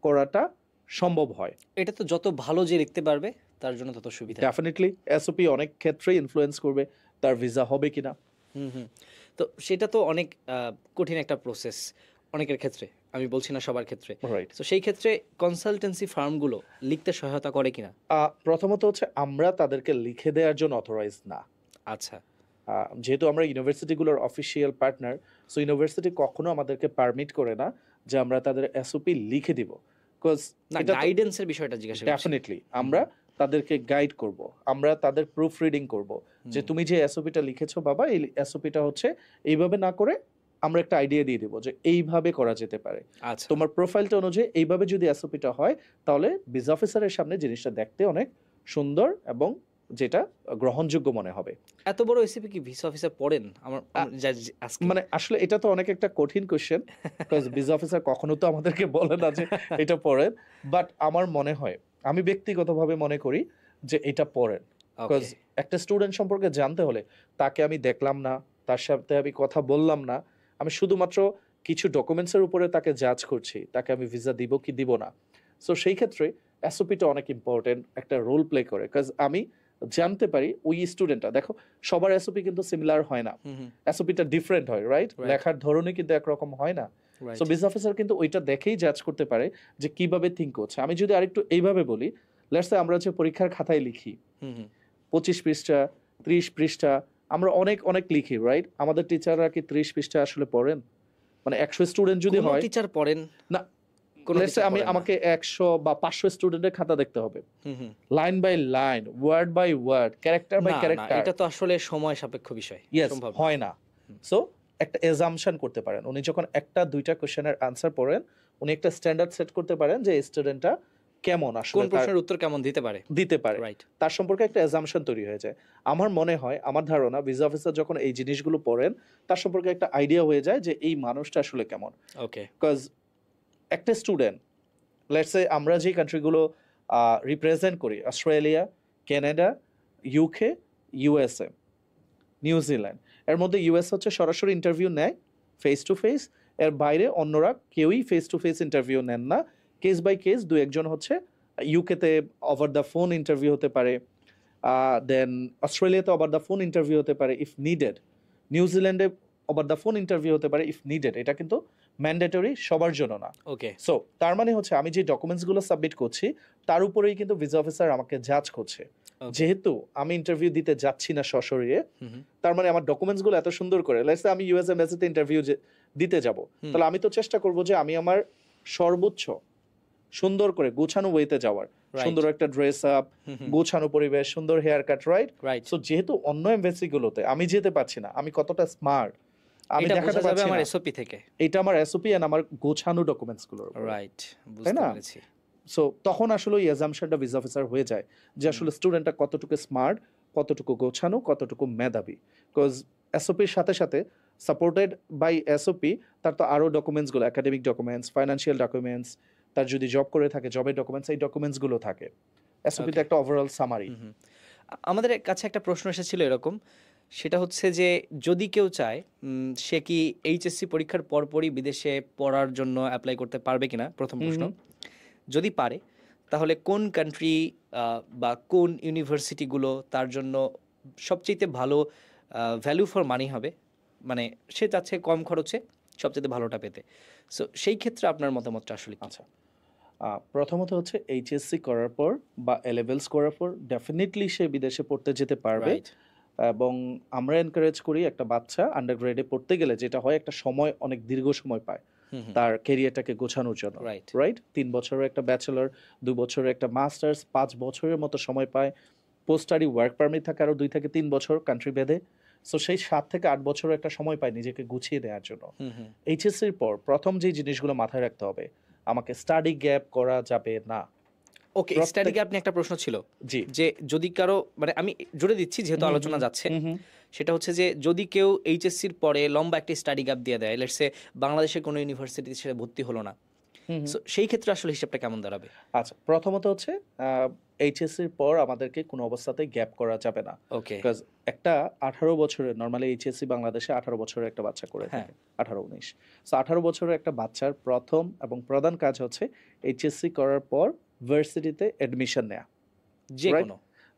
করাটা সম্ভব হয়। এটা তো যত ভালো যে লিখতে পারবে তার জন্য তত সুবিধা। ডেফিনেটলি এসওপি অনেক ক্ষেত্রে ইনফ্লুয়েন্স করবে তার ভিসা হবে কিনা। তো সেটা তো অনেক কঠিন একটা প্রসেস অনেকের ক্ষেত্রে, আমি বলছি না সবার ক্ষেত্রে, রাইট? তো সেই ক্ষেত্রে কনসালটেন্সি ফার্মগুলো লিখতে সহায়তা করে কিনা? প্রথমত হচ্ছে আমরা তাদেরকে লিখে দেওয়ার জন্য অথরাইজ না। আচ্ছা। যেহেতু আমরা ইউনিভার্সিটিগুলোর অফিসিয়াল পার্টনার, সো ইউনিভার্সিটি কখনো আমাদেরকে পারমিট করে না যে আমরা তাদের এসওপি লিখে দিব। বিকজ এটা গাইডেন্সের বিষয়টা জিজ্ঞাসা করছি। ডেফিনেটলি আমরা তাদেরকে গাইড করব, আমরা তাদের প্রুফ রিডিং করব যে তুমি যে এসওপিটা লিখেছো বাবা, এই এসওপিটা হচ্ছে এইভাবে না করে আমরা একটা আইডিয়া দিয়ে দিব যে এইভাবে করা যেতে পারে। আচ্ছা, তোমার প্রোফাইলটা অনুযায়ী এইভাবে যদি এসওপিটা হয় তাহলে ভিসা অফিসারের সামনে জিনিসটা দেখতে অনেক সুন্দর এবং যেটা গ্রহণযোগ্য মনে হবে। এত বড় এসিপি কি ভিসা অফিসার পড়েন? আমার মানে আসলে এটা তো অনেক একটা কঠিন কোশ্চেন, বিকজ ভিসা অফিসার কখনো তো আমাদেরকে বলে না যে এটা পড়েন, বাট আমার মনে হয়, আমি ব্যক্তিগতভাবে মনে করি যে এটা পড়েন। বিকজ একটা স্টুডেন্ট সম্পর্কে জানতে হলে তাকে আমি দেখলাম না, তার সাথে আমি কথা বললাম না, আমি শুধুমাত্র কিছু ডকুমেন্টসের উপরে তাকে জাজ করছি, তাকে আমি ভিসা দিব কি দিব না। সো সেই ক্ষেত্রে এসওপিটা অনেক ইম্পর্টেন্ট একটা রোল প্লে করে, বিকজ আমি জানতে পারি ওই স্টুডেন্টটা, দেখো সবার এসওপি কিন্তু সিমিলার হয় না, এসওপিটা ডিফারেন্ট হয়, রাইট? লেখার ধরনই কিন্তু একরকম হয় না। সো ভিসা অফিসার কিন্তু ওইটা দেখেই জাজ করতে পারে যে কিভাবে থিঙ্ক করছে। আমি যদি আরেকটু এইভাবে বলি, লেটস সে আমরা যে পরীক্ষার খাতায় লিখি 25 পৃষ্ঠা 30 পৃষ্ঠা আমরা অনেক অনেক লিখি, রাইট? আমাদের টিচাররা কি 30 পৃষ্ঠা আসলে পড়েন? মানে 100 স্টুডেন্ট যদি হয়, টিচার পড়েন না, আমাকে 100 বা 500 স্টুডেন্টের খাতা দেখতে হবে, line by line, word by word, character by character. এটা তো আসলে সময় সাপেক্ষ বিষয়, সম্ভব হয় না। সো একটা এজাম্পশন করতে পারেন, উনি যখন একটা দুইটা কোশ্চেনের আনসার পড়েন উনি একটা স্ট্যান্ডার্ড সেট করতে পারেন যে স্টুডেন্টটা কেমন কোন আসলে প্রশ্নের উত্তর কেমন দিতে পারে। দিতে পারে, রাইট। তার সম্পর্কে একটা অ্যাজাম্পশন তৈরি হয়ে যায়। আমার মনে হয়, আমার ধারণা ভিসা অফিসার যখন এই জিনিসগুলো পড়েন তার সম্পর্কে একটা আইডিয়া হয়ে যায় যে এই মানুষটা আসলে কেমন। ওকে। বিকজ একটা স্টুডেন্ট, লেটস সে আমরা যে কান্ট্রিগুলো রিপ্রেজেন্ট করি, Australia, Canada, UK, USA, New Zealand, এর মধ্যে ইউএস হচ্ছে সরাসরি ইন্টারভিউ নেয় ফেস টু ফেস, এর বাইরে অন্যরা কেউই ফেস টু ফেস ইন্টারভিউ নেন না, কেস বাই কেস দু একজন হচ্ছে। ইউকেতে ওভার দ্য ফোন ইন্টারভিউ হতে পারে, দেন অস্ট্রেলিয়াতে ওভার দ্য ফোন ইন্টারভিউ হতে পারে ইফ নিডেড, নিউজিল্যান্ডে ওভার দ্য ফোন ইন্টারভিউ হতে পারে ইফ নিডেড। এটা কিন্তু ম্যান্ডেটরি, সবার জন্য না। ওকে। সো তার মানে হচ্ছে আমি যে ডকুমেন্টসগুলো সাবমিট করছি তার উপরেই কিন্তু ভিসা অফিসার আমাকে জাজ করছে। যেহেতু আমি ইন্টারভিউ দিতে যাচ্ছি না সশরীরে, তার মানে আমার ডকুমেন্টসগুলো এত সুন্দর করে, লেটস সে আমি ইউএস এমবাসিতে ইন্টারভিউ দিতে যাব, তাহলে আমি তো চেষ্টা করব যে আমি আমার সর্বোচ্চ সুন্দর করে গোছানো ওয়েতে যাওয়ার, সুন্দর একটা ড্রেস আপ, গোছানো পরিবেশ, সুন্দর haircut, right. Right. So যেহেতু অন্য এমবাসিগুলোতে আমি যেতে পারছি না, আমি কতটা স্মার্ট আমি দেখাতে পারছি আমার না, এসওপি থেকে। এটা আমার এসওপি এন্ড আমার গোছানো ডকুমেন্টসগুলো, রাইট, বুঝতে পেরেছি। সো তখন আসলে ওই অ্যাজাম্পশনটা ভিসা অফিসার হয়ে যায় যে আসলে স্টুডেন্টটা কতটুকু স্মার্ট, কতটুকু গোছানো, কতটুকু মেধাবী। বিকজ এসওপির সাথে সাথে সাপোর্টেড বাই এসওপি তার তো আরও ডকুমেন্টসগুলো, একাডেমিক ডকুমেন্টস, ফাইন্যান্সিয়াল ডকুমেন্টস, তার যদি জব করে থাকে জবের ডকুমেন্টস, এই ডকুমেন্টসগুলো থাকে। এসওপিতে একটা ওভারঅল সামারি। আমাদের কাছে একটা প্রশ্ন এসেছিল এরকম, সেটা হচ্ছে যে যদি কেউ চায় সে কি এইচএসসি পরীক্ষার পরপরই বিদেশে পড়ার জন্য অ্যাপ্লাই করতে পারবে কিনা, প্রথম প্রশ্ন। যদি পারে তাহলে কোন কান্ট্রি বা কোন ইউনিভার্সিটিগুলো তার জন্য সবচেয়ে ভালো ভ্যালু ফর মানি হবে, মানে সে চাচ্ছে কম খরচে সবচেয়ে ভালোটা পেতে। সো সেই ক্ষেত্রে আপনার মতামতটা আসলে কি? আচ্ছা, প্রথমত হচ্ছে এইচএসসি করার পর বা এলেভেলস করার পর ডেফিনেটলি সে বিদেশে পড়তে যেতে পারবে। এবং আমরা এনকারেজ করি একটা বাচ্চা আন্ডার গ্রেডে পড়তে গেলে যেটা হয়, একটা সময়, অনেক দীর্ঘ সময় পায় তার ক্যারিয়ারটাকে গোছানোর জন্য, রাইট। 3 বছরের একটা ব্যাচেলর, 2 বছরের একটা মাস্টার্স, 5 বছরের মতো সময় পায়। পোস্ট স্টাডি ওয়ার্ক পারমিট থাকে আরও 2 থেকে 3 বছর কান্ট্রি ভেদে। সো সেই 7 থেকে 8 বছরের একটা সময় পায় নিজেকে গুছিয়ে দেওয়ার জন্য। এইচএসসির পর প্রথম যে জিনিসগুলো মাথায় রাখতে হবে, আমাকে স্টাডি গ্যাপ করা যাবে না। ওকে, স্টাডি গ্যাপ নিয়ে একটা প্রশ্ন ছিল, জি, যে যদি কারো, মানে আমি জুড়ে দিচ্ছি যেহেতু আলোচনা যাচ্ছে, সেটা হচ্ছে যে যদি কেউ এইচএসসির পরে লম্বা একটা স্টাডি গ্যাপ দিয়ে দেয়, লেটস সে বাংলাদেশের কোনো ইউনিভার্সিটিতে সে ভর্তি হলো না, সেই ক্ষেত্রে আসলে হিসাবটা কেমন দাঁড়াবে? আচ্ছা, প্রথমত হচ্ছে এইচএসসির পর আমাদেরকে কোনো অবস্থাতেই গ্যাপ করা যাবে না। ওকে। বিকজ একটা 18 বছরের, নর্মালি এইচএসসি বাংলাদেশে 18 বছরের একটা বাচ্চা করে থাকে, 18-19। সো 18 বছরের একটা বাচ্চার প্রথম এবং প্রধান কাজ হচ্ছে এইচএসসি করার পর ভার্সিটিতে অ্যাডমিশন নেওয়া,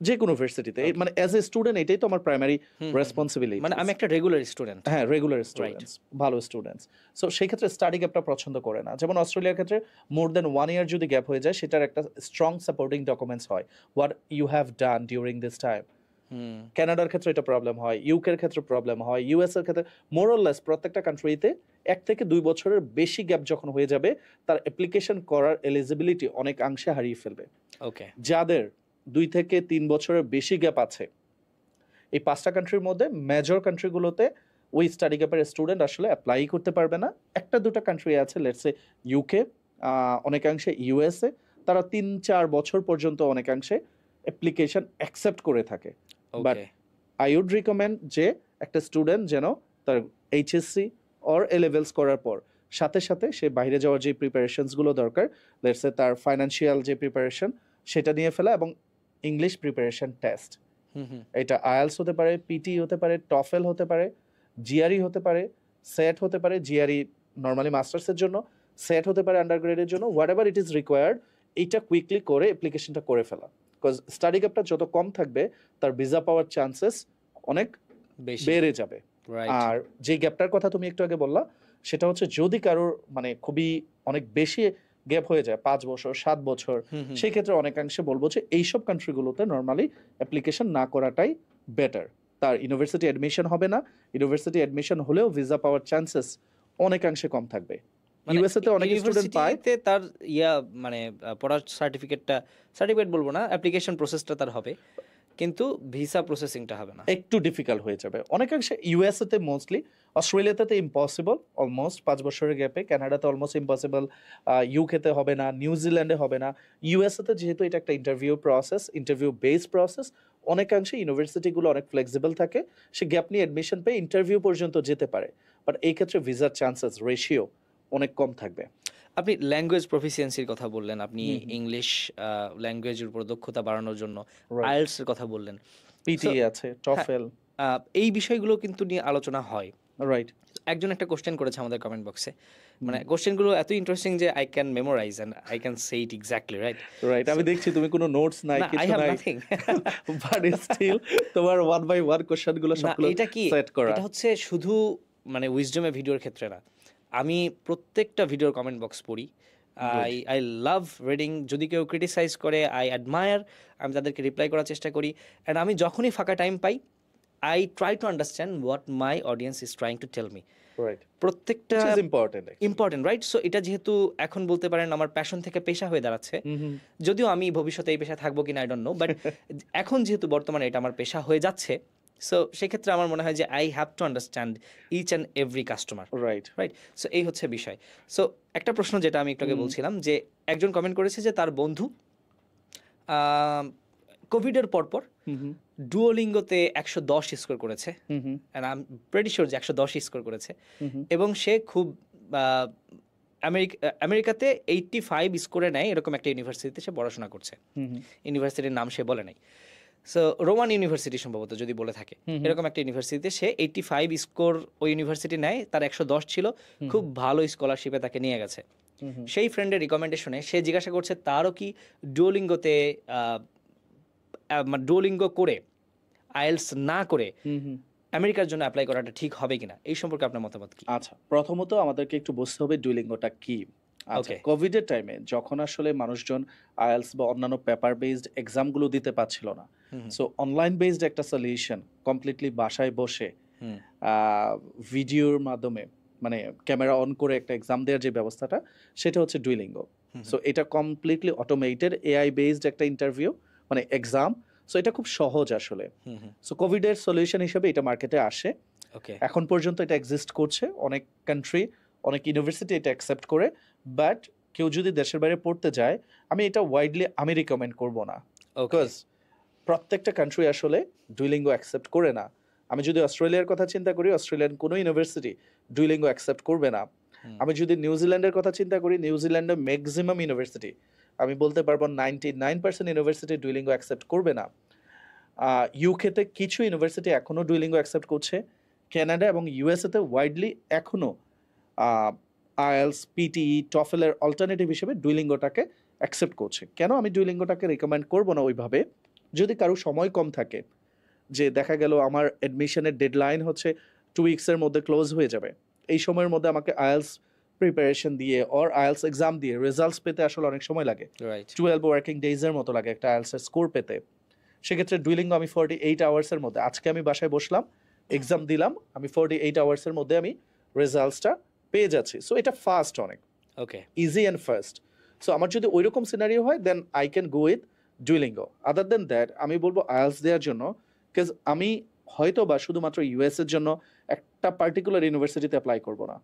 যে কোনো ভার্সিটিতে, মানে অ্যাজ এ স্টুডেন্ট এটাই তো আমার প্রাইমারি রেসপন্সিবিলিটি, মানে আমি একটা রেগুলার স্টুডেন্ট। হ্যাঁ, রেগুলার স্টুডেন্টস, ভালো স্টুডেন্টস। সো সেই ক্ষেত্রে স্টাডি গ্যাপটা পছন্দ করে না। যেমন অস্ট্রেলিয়ার ক্ষেত্রে মোর দেন 1 ইয়ার যদি গ্যাপ হয়ে যায়, সেটার একটা স্ট্রং সাপোর্টিং ডকুমেন্টস হয়, what you have done during this time. কানাডার ক্ষেত্রে এটা প্রবলেম হয়, ইউকের ক্ষেত্রে প্রবলেম হয়, ইউএস এর ক্ষেত্রে মোরলেস প্রত্যেকটা কান্ট্রিতে 1 থেকে 2 বছরের বেশি গ্যাপ যখন হয়ে যাবে, তার অ্যাপ্লিকেশন করার এলিজিবিলিটি অনেকাংশে হারিয়ে ফেলবে। ওকে। যাদের 2 থেকে 3 বছরের বেশি গ্যাপ আছে, এই 5টা কান্ট্রির মধ্যে মেজর কান্ট্রিগুলোতে ওই স্টাডি গ্যাপের স্টুডেন্ট আসলে অ্যাপ্লাই করতে পারবে না। 1-2টা কান্ট্রি আছে, লেটস সে ইউকে, অনেকাংশে ইউএসএ, তারা 3-4 বছর পর্যন্ত অনেকাংশে অ্যাপ্লিকেশন অ্যাকসেপ্ট করে থাকে। বাট আই উড রিকমেন্ড যে একটা স্টুডেন্ট যেন তার এইচএসসি অর এ লেভেলস করার পর সাথে সাথে সে বাইরে যাওয়ার যে প্রিপারেশনসগুলো দরকার, লেটস সে তার ফাইন্যান্সিয়াল যে প্রিপারেশন সেটা নিয়ে ফেলা, এবং ইংলিশ প্রিপারেশন টেস্ট, এটা আইএলস হতে পারে, পিটি হতে পারে, টফেল হতে পারে, জিআরই হতে পারে, সেট হতে পারে, জিআরই নর্মালি মাস্টার্সের জন্য, সেট হতে পারে আন্ডার গ্রেডের জন্য, what ever it is required, এইটা কুইকলি করে অ্যাপ্লিকেশনটা করে ফেলা। বিকজ স্টাডি গ্যাপটা যত কম থাকবে তার ভিসা পাওয়ার চান্সেস অনেক বেড়ে যাবে। আর যে গ্যাপটার কথা তুমি একটু আগে বললা, সেটা হচ্ছে যদি কারোর মানে খুবই অনেক বেশি গ্যাপ হয়ে যায়, 5 বছর 7 বছর, সেই ক্ষেত্রে অনেকাংশে বলবো যে এইসব কান্ট্রিগুলোতে নর্মালি অ্যাপ্লিকেশন না করাটাই বেটার। তার ইউনিভার্সিটি অ্যাডমিশন হবে না, ইউনিভার্সিটি অ্যাডমিশন হলেও ভিসা পাওয়ার চান্সেস অনেকাংশে কম থাকবে। ইউএসএ তে অনেক স্টুডেন্ট পায়, তার মানে পড়ার সার্টিফিকেট বলবো না, অ্যাপ্লিকেশন প্রসেসটা তার হবে, কিন্তু ভিসা প্রসেসিংটা হবে না। একটু ডিফিকাল্ট হয়ে যাবে অনেকাংশে। ইউএসএতে মোস্টলি, অস্ট্রেলিয়াতে ইম্পসিবল অলমোস্ট 5 বছরের গ্যাপে, কানাডাতে অলমোস্ট ইম্পসিবল, ইউকেতে হবে না, নিউজিল্যান্ডে হবে না। ইউএসএতে যেহেতু এটা একটা ইন্টারভিউ বেসড প্রসেস, অনেকাংশে ইউনিভার্সিটিগুলো অনেক ফ্লেক্সিবল থাকে, সে গ্যাপ নিয়ে অ্যাডমিশন পেয়ে ইন্টারভিউ পর্যন্ত যেতে পারে। বাট এই ক্ষেত্রে ভিসার চান্সেস রেশিও অনেক কম থাকবে। আপনি ল্যাঙ্গুয়েজ প্রফিসিয়েন্সির কথা বললেন, আপনি ইংলিশ ল্যাঙ্গুয়েজের উপর দক্ষতা বাড়ানোর জন্য আইএলটিএস এর কথা বললেন, পিটি আছে, টফেল, এই বিষয়গুলো কিন্তু নিয়ে আলোচনা হয়। রাইট। একজন একটা কোশ্চেন করেছে আমাদের কমেন্ট বক্সে, মানে কোশ্চেনগুলো এত ইন্টারেস্টিং যে I can memorise and I can say it exactly, right? Right, আমি দেখছি তুমি কোনো নোটস নাই, আই কিছু হ্যাভ নাই, নাথিং। বাট স্টিল তোমার ওয়ান বাই ওয়ান কোশ্চেনগুলো সবগুলো এটা কি, সেট করা। এটা হচ্ছে শুধু মানে উইজডমের ভিডিওর ক্ষেত্রে না, আমি প্রত্যেকটা ভিডিওর কমেন্ট বক্স পড়ি। I love reading. যদি কেউ ক্রিটিসাইজ করে, আই অ্যাডমায়ার, আমি তাদেরকে রিপ্লাই করার চেষ্টা করি। অ্যান্ড আমি যখনই ফাঁকা টাইম পাই, I try to understand what my audience is trying to tell me. Right, প্রত্যেকটা ইম্পর্টেন্ট, রাইট? সো এটা যেহেতু এখন বলতে পারেন আমার প্যাশন থেকে পেশা হয়ে দাঁড়াচ্ছে, যদিও আমি ভবিষ্যতে এই পেশা থাকবো কিনা আই ডোন্ট নো, বাট এখন যেহেতু বর্তমানে এটা আমার পেশা হয়ে যাচ্ছে, সো সেক্ষেত্রে আমার মনে হয় যে I have to understand each and every customer, right. So এই হচ্ছে বিষয়। সো একটা প্রশ্ন যেটা আমি একটু আগে বলছিলাম, যে একজন কমেন্ট করেছে যে তার বন্ধু কোভিডের পরপর ডুওলিঙ্গোতে 110 স্কোর করেছে, and I am pretty sure যে 110 স্কোর করেছে, এবং সে খুব আমেরিকাতে 85 স্কোরে নেয় এরকম একটা ইউনিভার্সিটিতে সে পড়াশোনা করছে। ইউনিভার্সিটির নাম সে বলে নাই, সো রোমান ইউনিভার্সিটি সম্ভবত যদি বলে থাকে, এরকম একটা ইউনিভার্সিটিতে সে 85 স্কোর ওই ইউনিভার্সিটি নেয়, তার 110 ছিল, খুব ভালো স্কলারশিপে তাকে নিয়ে গেছে। সেই ফ্রেন্ডের রিকমেন্ডেশনে সে জিজ্ঞাসা করছে তারও কি ডুওলিঙ্গোতে ডুওলিঙ্গো করে আইএলটিএস না করে আমেরিকার জন্য অ্যাপ্লাই করাটা ঠিক হবে কিনা, এই সম্পর্কে আপনার মতামত কি? আচ্ছা, প্রথমত আমাদেরকে একটু বুঝতে হবে ডুওলিঙ্গোটা কি। আচ্ছা, কোভিডের টাইমে যখন আসলে মানুষজন আইএলটিএস বা অন্যান্য পেপার বেসড এক্সামগুলো দিতে পারছিল না, সো অনলাইন বেসড একটা সলিউশন, কমপ্লিটলি বাসায় বসে ভিডিওর মাধ্যমে, মানে ক্যামেরা অন করে একটা এক্সাম দেওয়ার যে ব্যবস্থাটা, সেটা হচ্ছে ডুওলিঙ্গো। সো এটা কমপ্লিটলি অটোমেটেড এআই বেসড একটা ইন্টারভিউ, মানে এক্সাম। সো এটা খুব সহজ আসলে। সো কোভিডের সলিউশন হিসেবে এটা মার্কেটে আসে, এখন পর্যন্ত এটা এক্সিস্ট করছে, অনেক কান্ট্রি, অনেক ইউনিভার্সিটি এটা অ্যাকসেপ্ট করে। বাট কেউ যদি দেশের বাইরে পড়তে যায়, আমি এটা ওয়াইডলি আমি রিকমেন্ড করব না, বিকজ প্রত্যেকটা কান্ট্রি আসলে ডুওলিঙ্গো অ্যাকসেপ্ট করে না। আমি যদি অস্ট্রেলিয়ার কথা চিন্তা করি, অস্ট্রেলিয়ান কোনো ইউনিভার্সিটি ডুওলিঙ্গো অ্যাকসেপ্ট করবে না। আমি যদি নিউজিল্যান্ডের কথা চিন্তা করি, নিউজিল্যান্ডের ম্যাক্সিমাম ইউনিভার্সিটি, আমি বলতে পারবো 99% ইউনিভার্সিটি ডুওলিঙ্গো অ্যাকসেপ্ট করবে না। ইউকেতে কিছু ইউনিভার্সিটি এখনও ডুওলিঙ্গো অ্যাকসেপ্ট করছে, কানাডা এবং ইউএসএতে ওয়াইডলি এখনও আইএলটিএস, পিটিই, টফেলের অল্টারনেটিভ হিসেবে ডুওলিঙ্গোটাকে অ্যাকসেপ্ট করছে। কেন আমি ডুওলিঙ্গোটাকে রিকমেন্ড করবো না ওইভাবে? যদি কারো সময় কম থাকে, যে দেখা গেল আমার অ্যাডমিশনের ডেডলাইন হচ্ছে 2 উইক্সের মধ্যে ক্লোজ হয়ে যাবে, এই সময়ের মধ্যে আমাকে আইএলটিএস প্রিপারেশন দিয়ে অর আইএলটিএস এক্সাম দিয়ে রেজাল্টস পেতে আসলে অনেক সময় লাগে, 12 ওয়ার্কিং ডেজের মতো লাগে একটা আইএলটিএস স্কোর পেতে। সেক্ষেত্রে ডুওলিঙ্গো আমি 48 আওয়ার্সের মধ্যে, আজকে আমি বাসায় বসলাম, এক্সাম দিলাম, আমি 48 আওয়ার্সের মধ্যে আমি রেজাল্টসটা পেয়ে যাচ্ছি। সো এটা ফাস্ট, অনেক ইজি অ্যান্ড ফাস্ট। সো আমার যদি ওইরকম সিনারিও হয়, then I can go with Duolingo. Other than that আমি বলবো আইএলটিএস দেওয়ার জন্য, বিকজ আমি হয়তো বা শুধুমাত্র ইউএস এর জন্য একটা পার্টিকুলার ইউনিভার্সিটিতে অ্যাপ্লাই করবো না,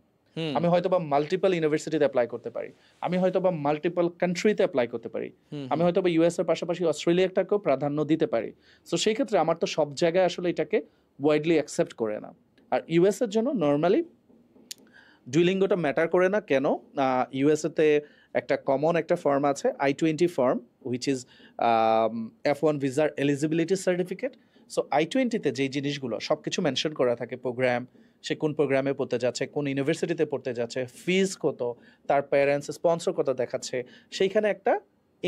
আমি হয়তো বা মাল্টিপল ইউনিভার্সিটিতে অ্যাপ্লাই করতে পারি, আমি হয়তো বা মাল্টিপল কান্ট্রিতে অ্যাপ্লাই করতে পারি, আমি হয়তো বা ইউএস এর পাশাপাশি অস্ট্রেলিয়াটাকেও প্রাধান্য দিতে পারি। সো সেই ক্ষেত্রে আমার তো সব জায়গায় আসলে এটাকে ওয়াইডলি অ্যাকসেপ্ট করে না। আর ইউএস এর জন্য নর্মালি ডুওলিঙ্গোটা ম্যাটার করে না। কেন? ইউএসএতে একটা কমন একটা ফর্ম আছে, I-20 form, which is F1 ভিসার এলিজিবিলিটি সার্টিফিকেট। সো I-20তে যেই জিনিসগুলো সব কিছু মেনশন করা থাকে, প্রোগ্রাম, সে কোন প্রোগ্রামে পড়তে যাচ্ছে, কোন ইউনিভার্সিটিতে পড়তে যাচ্ছে, ফিজ কত, তার প্যারেন্টস স্পন্সর কত দেখাচ্ছে, সেইখানে একটা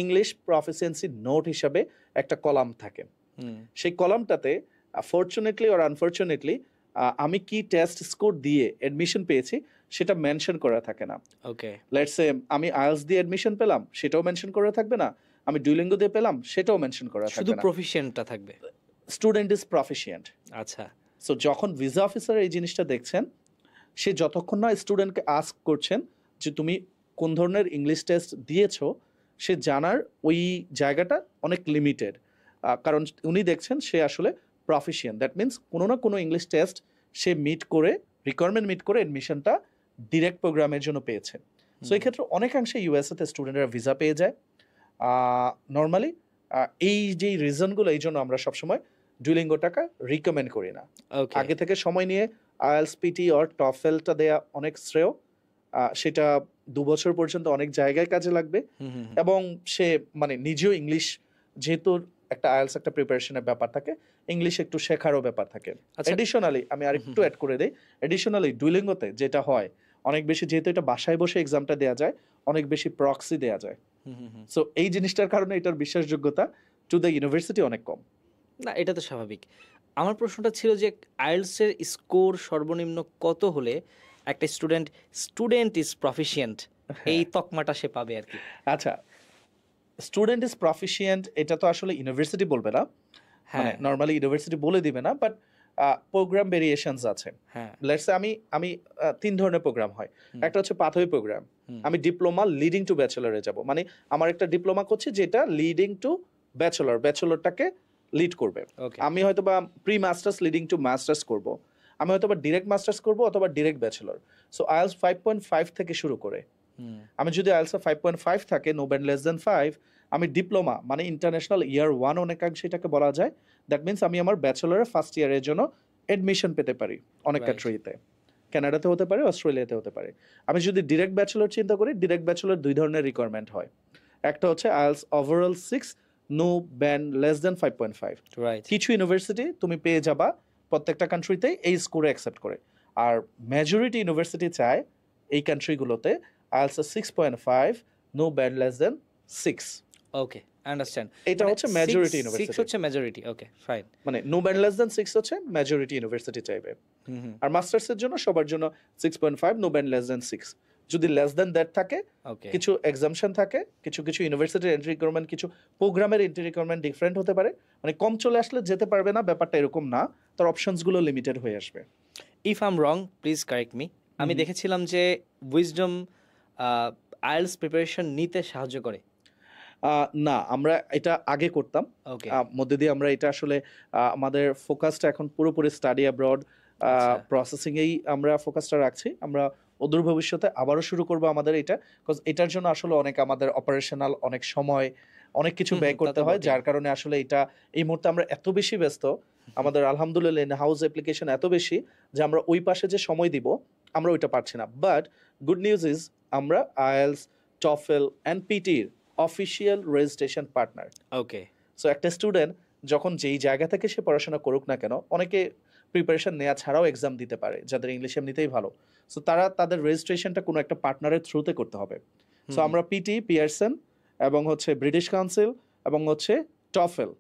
ইংলিশ প্রফিসিয়েন্সি নোট হিসাবে একটা কলাম থাকে। সেই কলামটাতে ফরচুনেটলি অর আনফরচুনেটলি আমি কি টেস্ট স্কোর দিয়ে অ্যাডমিশন পেয়েছি সেটা মেনশন করা থাকে না। লেটস সে আমি আইএলটিএস দিয়ে অ্যাডমিশন পেলাম, সেটাও মেনশন করা থাকবে না, আমি ডুওলিঙ্গো দিয়ে পেলাম, সেটাও মেনশন করা থাকবে না, শুধু প্রফিশিয়েন্টটা থাকবে, স্টুডেন্ট ইজ প্রফিশিয়েন্ট। আচ্ছা, সো যখন ভিসা অফিসার এই জিনিসটা দেখছেন, সে যতক্ষণ না স্টুডেন্টকে আস্ক করছেন যে তুমি কোন ধরনের ইংলিশ টেস্ট দিয়েছো, সে জানার ওই জায়গাটা অনেক লিমিটেড। কারণ উনি দেখছেন সে আসলে প্রফিশিয়েন্ট, দ্যাট মিনস কোনো না কোনো ইংলিশ টেস্ট সে মিট করে, রিকোয়ারমেন্ট মিট করে অ্যাডমিশনটা ডিরেক্ট প্রোগ্রামের জন্য পেয়েছে। সো এই ক্ষেত্রে অনেকাংশে ইউএসএতে স্টুডেন্টরা ভিসা পেয়ে যায় নর্মালি। এই যে রিজনগুলো, এই জন্য আমরা সবসময় ডুইলিঙ্গোটাকে রিকমেন্ড করি না। আগে থেকে সময় নিয়ে আইএলটিএস পিটি অর টফেলটা দেয়া অনেক শ্রেয়। সেটা 2 বছর পর্যন্ত অনেক জায়গায় কাজে লাগবে এবং সে মানে নিজেও ইংলিশ, যেহেতু একটা আইএলটিএস একটা প্রিপারেশনের ব্যাপার থাকে, ইংলিশ একটু শেখারও ব্যাপার থাকে। এডিশনালি আমি আরেকটু অ্যাড করে দেই, এডিশনালি ডুইলিঙ্গোতে যেটা হয় অনেক বেশি, যেহেতু এটা বাসায় বসে এক্সামটা দেওয়া যায়, অনেক বেশি প্রক্সি দেওয়া যায়। সো এই জিনিসটার কারণে এটার বিশ্বাসযোগ্যতা টু দ্য ইউনিভার্সিটি অনেক কম। না, এটা তো স্বাভাবিক। আমার প্রশ্নটা ছিল যে আইএলটিএসের স্কোর সর্বনিম্ন কত হলে একটা স্টুডেন্ট ইজ প্রফিশিয়েন্ট এই তকমাটা সে পাবে আর কি? আচ্ছা, স্টুডেন্ট ইজ প্রফিশিয়েন্ট এটা তো আসলে ইউনিভার্সিটি বলবে না, মানে নর্মালি ইউনিভার্সিটি বলে দিবে না, বাট প্রোগ্রাম ভেরিয়েশনস আছে। লেটস সে আমি 3 ধরনের প্রোগ্রাম হয়। একটা হচ্ছে পাথওয়ে প্রোগ্রাম, আমি ডিপ্লোমা লিডিং টু ব্যাচেলরে যাব, মানে আমার একটা ডিপ্লোমা করছি যেটা লিডিং টু ব্যাচেলরটাকে লিড করবে। আমি হয়তো বা pre masters leading to masters করব, আমি হয়তো বা ডিরেক্ট মাস্টার্স করব অথবা ডিরেক্ট ব্যাচেলর। সো আইএলটিএস 5.5 থেকে শুরু করে, আমি যদি আইএলটিএস 5.5 থাকে, নো ব্যান্ড লেস দেন 5, আমি ডিপ্লোমা মানে ইন্টারন্যাশনাল ইয়ার 1 অনেকাংশে এটাকে বলা যায়। দ্যাট মিনস আমি আমার ব্যাচেলরের ফার্স্ট ইয়ারের জন্য এডমিশন পেতে পারি অনেক কান্ট্রিতে, কানাডাতে হতে পারে, অস্ট্রেলিয়াতে হতে পারে। আমি যদি ডিরেক্ট ব্যাচেলর চিন্তা করি, ডিরেক্ট ব্যাচেলর 2 ধরনের রিকোয়ারমেন্ট হয়। একটা হচ্ছে IELTS overall 6, no band less than 5.5। কিছু ইউনিভার্সিটি তুমি পেয়ে যাবা প্রত্যেকটা কান্ট্রিতেই এই স্কোরে অ্যাকসেপ্ট করে, আর মেজরিটি ইউনিভার্সিটি চায় এই কান্ট্রিগুলোতে IELTS 6.5, no band less than 6। Okay, understand. এটা হচ্ছে মেজরিটি ইউনিভার্সিটি, 6 হচ্ছে মেজরিটি। Okay, fine. মানে নো ব্যান্ড লেস দেন 6 হচ্ছে মেজরিটি ইউনিভার্সিটি চাইবে। আর মাস্টার্সের জন্য সবার জন্য 6.5, নো ব্যান্ড লেস দেন 6। যদি লেস দেন দ্যাট থাকে, কিছু এক্সামশন থাকে, কিছু ইউনিভার্সিটির এন্ট্রি রিকোয়ারমেন্ট, কিছু প্রোগ্রামের এন্ট্রি রিকোয়ারমেন্ট ডিফারেন্ট হতে পারে, মানে কম চলে আসলে যেতে পারবে না, ব্যাপারটা এরকম না, তার অপশনসগুলো লিমিটেড হয়ে আসবে। If I M wrong, please correct me. আমি দেখেছিলাম যে উইজডম আইএলটিএস প্রিপারেশন নিতে সাহায্য করে। না, আমরা এটা আগে করতাম, মধ্যে দিয়ে আমরা এটা আসলে আমাদের ফোকাসটা এখন পুরোপুরি স্টাডি অ্যাব্রড প্রসেসিংয়েই আমরা ফোকাসটা রাখছি। আমরা অদূর ভবিষ্যতে আবারও শুরু করবো আমাদের এটা, বিকজ এটার জন্য আসলে অনেক আমাদের অপারেশনাল অনেক সময় অনেক কিছু ব্যয় করতে হয়, যার কারণে আসলে এটা এই মুহূর্তে আমরা এত বেশি ব্যস্ত, আমাদের আলহামদুলিল্লাহ ইন হাউস অ্যাপ্লিকেশন এত বেশি যে আমরা ওই পাশে যে সময় দিব আমরা ওইটা পারছি না। বাট গুড নিউজ ইজ আমরা আইএলটিএস, টফেল অ্যান্ড পিটির official registration partner. Okay, so একটা স্টুডেন্ট যখন যেই জায়গা থেকে সে পড়াশোনা করুক না কেন, অনেকে প্রিপারেশন নেওয়া ছাড়াও এক্সাম দিতে পারে যাদের ইংলিশ এমনিতেই ভালো, সো তারা তাদের রেজিস্ট্রেশনটা কোনো একটা পার্টনারের থ্রুতে করতে হবে। সো আমরা পিটি, পিয়ারসন এবং হচ্ছে ব্রিটিশ কাউন্সিল এবং হচ্ছে টফেল,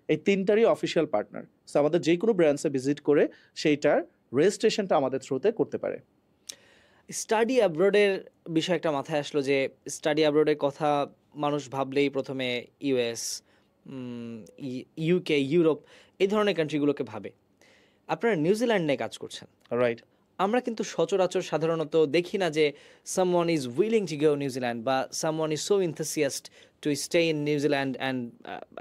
এই 3টারই অফিসিয়াল পার্টনার। সো আমাদের যে কোনো ব্রাঞ্চে ভিজিট করে সেইটার রেজিস্ট্রেশনটা আমাদের থ্রুতে করতে পারে। স্টাডি অ্যাব্রোডের বিষয় একটা মাথায় আসলো যে স্টাডি অ্যাব্রোডের কথা মানুষ ভাবলেই প্রথমে ইউএস, ইউকে, ইউরোপ এই ধরনের কান্ট্রিগুলোকে ভাবে। আপনারা নিউজিল্যান্ডে কাজ করছেন, রাইট? আমরা কিন্তু সচরাচর সাধারণত দেখি না যে someone is willing to go New Zealand বা someone is so enthusiast to stay in New Zealand and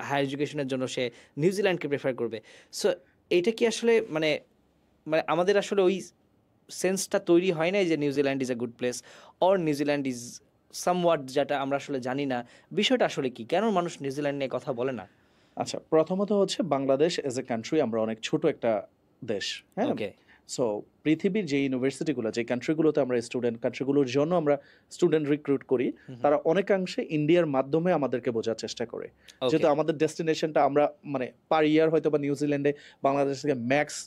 higher এডুকেশনের জন্য সে নিউজিল্যান্ডকে প্রেফার করবে। সো এটা কি আসলে মানে মানে আমাদের আসলে ওই সেন্সটা তৈরি হয় নাই যে New Zealand is a good place or New Zealand is somewhat, যেটা আমরা আসলে জানি না বিষয়টা আসলে কি, কেন মানুষ নিউজিল্যান্ড নিয়ে কথা বলে না? আচ্ছা, প্রথমত হচ্ছে বাংলাদেশ এজ এ কান্ট্রি আমরা অনেক ছোট একটা দেশ, হ্যাঁ। সো পৃথিবীর যে ইউনিভার্সিটিগুলো, যে কান্ট্রিগুলোতে আমরা কান্ট্রিগুলোর জন্য আমরা স্টুডেন্ট রিক্রুট করি, তারা অনেকাংশে ইন্ডিয়ার মাধ্যমে আমাদেরকে বোঝার চেষ্টা করে। যেহেতু আমাদের ডেস্টিনেশনটা আমরা মানে পার ইয়ার হয়তো বা নিউজিল্যান্ডে বাংলাদেশ থেকে ম্যাক্স